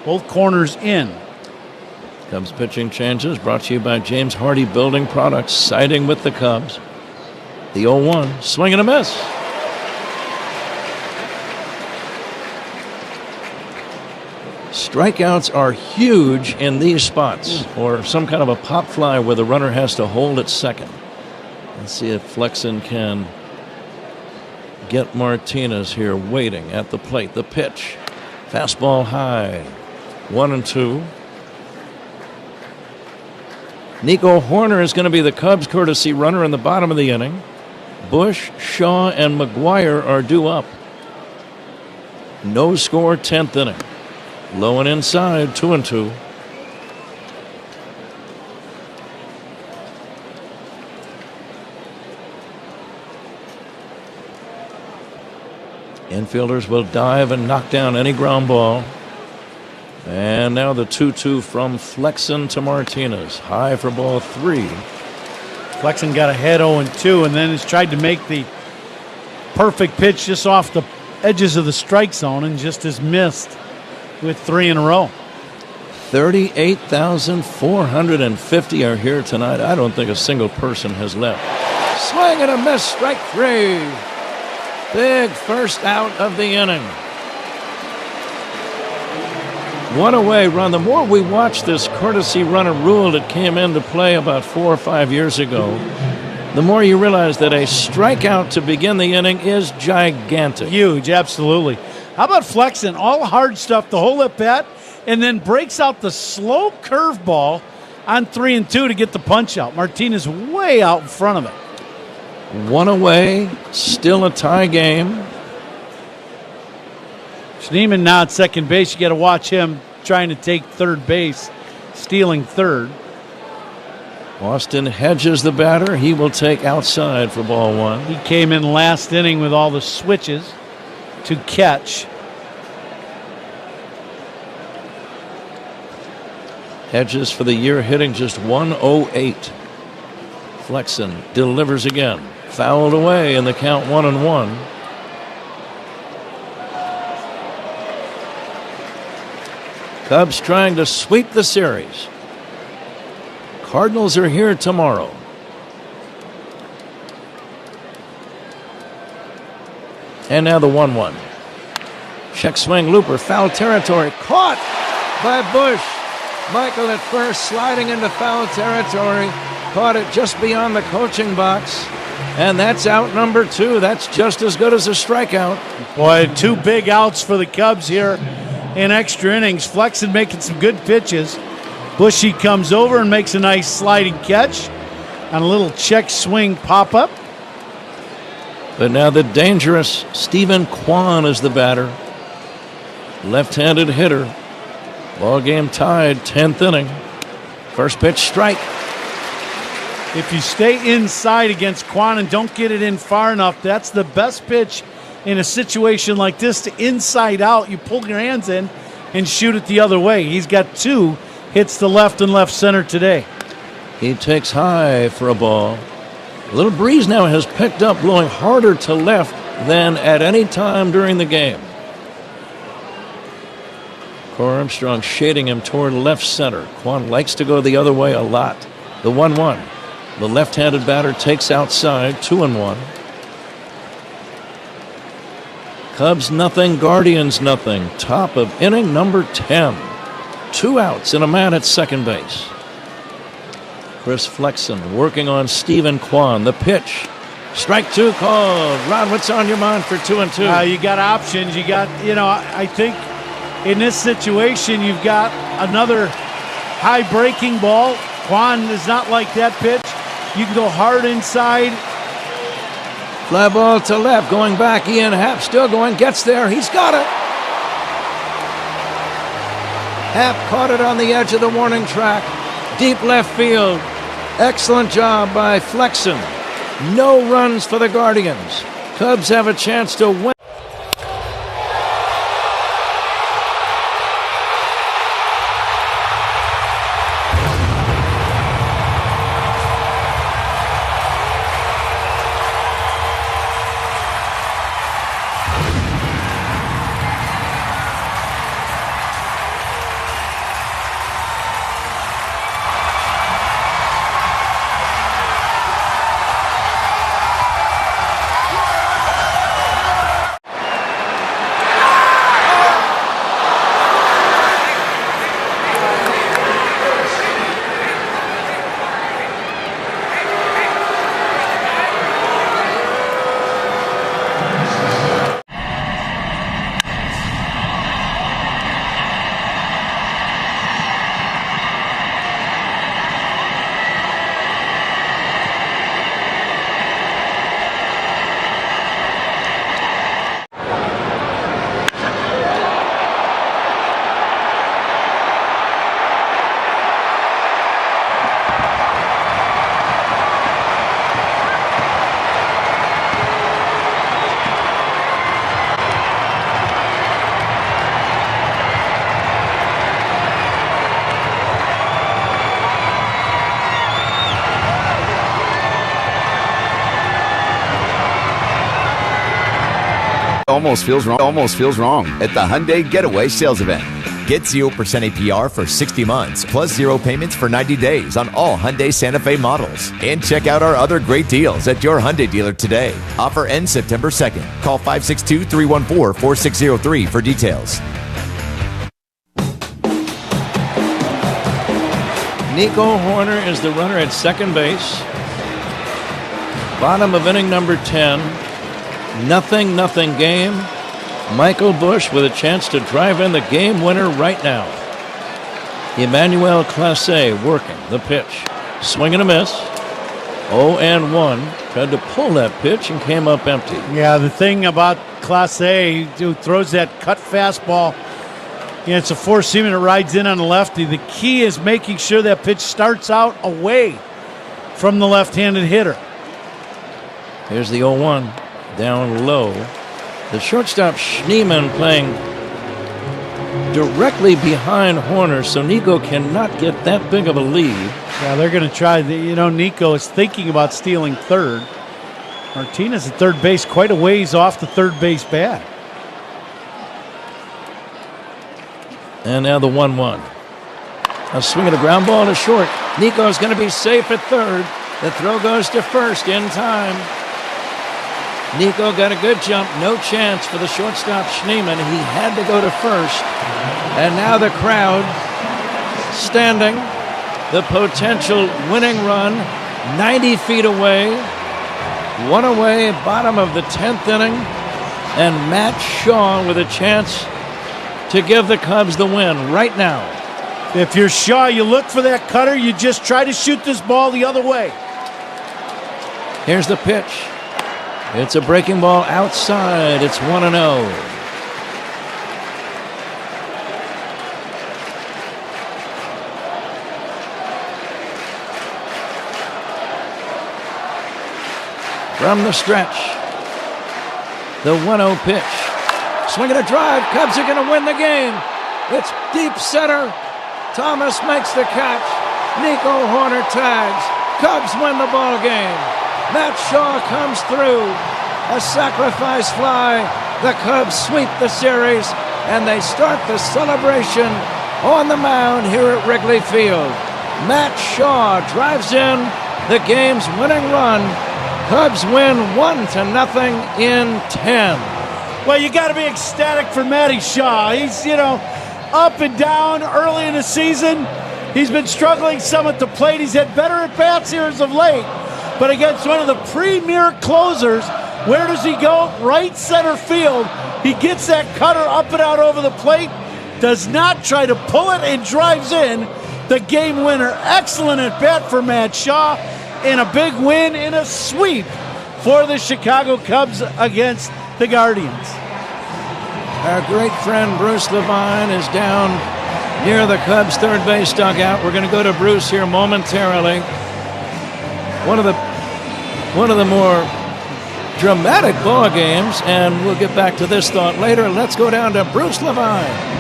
Both corners in. Cubs pitching changes brought to you by James Hardy Building Products, siding with the Cubs. The 0-1, swing and a miss. Strikeouts are huge in these spots, or some kind of a pop fly where the runner has to hold at second. Let's see if Flexen can get Martinez here waiting at the plate. The pitch, fastball high, 1-2. Nico Horner is going to be the Cubs courtesy runner in the bottom of the inning. Bush, Shaw, and McGuire are due up. No score, 10th inning. Low and inside, 2-2. Infielders will dive and knock down any ground ball. And now the 2-2 from Flexen to Martinez. High for ball 3. Flexen got ahead 0-2 and then has tried to make the perfect pitch just off the edges of the strike zone and just has missed with 3 in a row. 38,450 are here tonight. I don't think a single person has left. Swing and a miss, strike 3. Big first out of the inning. 1 away run. The more we watch this courtesy runner rule that came into play about 4 or 5 years ago, the more you realize that a strikeout to begin the inning is gigantic. Huge, absolutely. How about Flexen? All hard stuff, the whole at bat, and then breaks out the slow curveball on 3-2 to get the punch out. Martinez way out in front of it. 1 away, still a tie game. Schneemann now at second base. You got to watch him trying to take third base, stealing third. Austin Hedges the batter. He will take outside for ball 1. He came in last inning with all the switches to catch. Hedges for the year hitting just 108. Flexen delivers again. Fouled away in the count 1-1. Cubs trying to sweep the series. Cardinals are here tomorrow. And now the 1-1. Check swing, looper, foul territory. Caught by Bush. Michael at first, sliding into foul territory. Caught it just beyond the coaching box. And that's out number 2. That's just as good as a strikeout. Boy, 2 big outs for the Cubs here in extra innings. Flexen making some good pitches. Bushy comes over and makes a nice sliding catch on a little check swing pop-up. But now the dangerous Stephen Kwan is the batter. Left-handed hitter. Ball game tied, 10th inning. First pitch, strike. If you stay inside against Kwan and don't get it in far enough, that's the best pitch in a situation like this, to inside out. You pull your hands in and shoot it the other way. He's got 2 hits to left and left center today. He takes high for a ball. A little breeze now has picked up, blowing harder to left than at any time during the game. Armstrong shading him toward left center. Kwan likes to go the other way a lot. The 1-1. The left-handed batter takes outside, 2-1. Cubs nothing, Guardians nothing. Top of inning number 10. 2 outs and a man at second base. Chris Flexen working on Stephen Kwan. The pitch. Strike 2 called. Ron, what's on your mind for 2-2? You got options. You got, I think in this situation, you've got another high breaking ball. Kwan is not like that pitch. You can go hard inside. Fly ball to left, going back. Ian Happ still going, gets there. He's got it. Happ caught it on the edge of the warning track. Deep left field. Excellent job by Flexen. No runs for the Guardians. Cubs have a chance to win. Almost feels wrong at the Hyundai Getaway Sales Event. Get 0% APR for 60 months, plus 0 payments for 90 days on all Hyundai Santa Fe models. And check out our other great deals at your Hyundai dealer today. Offer ends September 2nd. Call 562-314-4603 for details. Nico Hoerner is the runner at second base. Bottom of inning number 10. Nothing game. Michael Busch with a chance to drive in the game winner right now. Emmanuel Clase working the pitch. Swing and a miss. 0-1. Tried to pull that pitch and came up empty. Yeah, the thing about Clase, who throws that cut fastball, it's a four-seamer that rides in on the lefty. The key is making sure that pitch starts out away from the left-handed hitter. Here's the 0-1. Down low. The shortstop Schneemann playing directly behind Hoerner, so Nico cannot get that big of a lead. Yeah, they're going to try. Nico is thinking about stealing third. Martinez at third base, quite a ways off the third base bat. And now the 1-1. A swing at a ground ball to short. Nico's going to be safe at third. The throw goes to first in time. Nico got a good jump. No chance for the shortstop Schneemann. He had to go to first. And now the crowd standing. The potential winning run 90 feet away. One away, bottom of the 10th inning. And Matt Shaw with a chance to give the Cubs the win right now. If you're Shaw, you look for that cutter. You just try to shoot this ball the other way. Here's the pitch. It's a breaking ball outside. It's 1-0. From the stretch, the 1-0 pitch. Swinging a drive. Cubs are going to win the game. It's deep center. Thomas makes the catch. Nico Hoerner tags. Cubs win the ball game. Matt Shaw comes through. A sacrifice fly. The Cubs sweep the series and they start the celebration on the mound here at Wrigley Field. Matt Shaw drives in the game's winning run. Cubs win 1-0 in 10. Well, you got to be ecstatic for Matty Shaw. He's, up and down early in the season. He's been struggling some at the plate. He's had better at-bats here as of late. But against one of the premier closers, where does he go? Right center field. He gets that cutter up and out over the plate, does not try to pull it, and drives in the game winner. Excellent at-bat for Matt Shaw, and a big win in a sweep for the Chicago Cubs against the Guardians. Our great friend Bruce Levine is down near the Cubs third base dugout. We're going to go to Bruce here momentarily. One of the more dramatic ball games, and we'll get back to this thought later. Let's go down to Bruce Levine.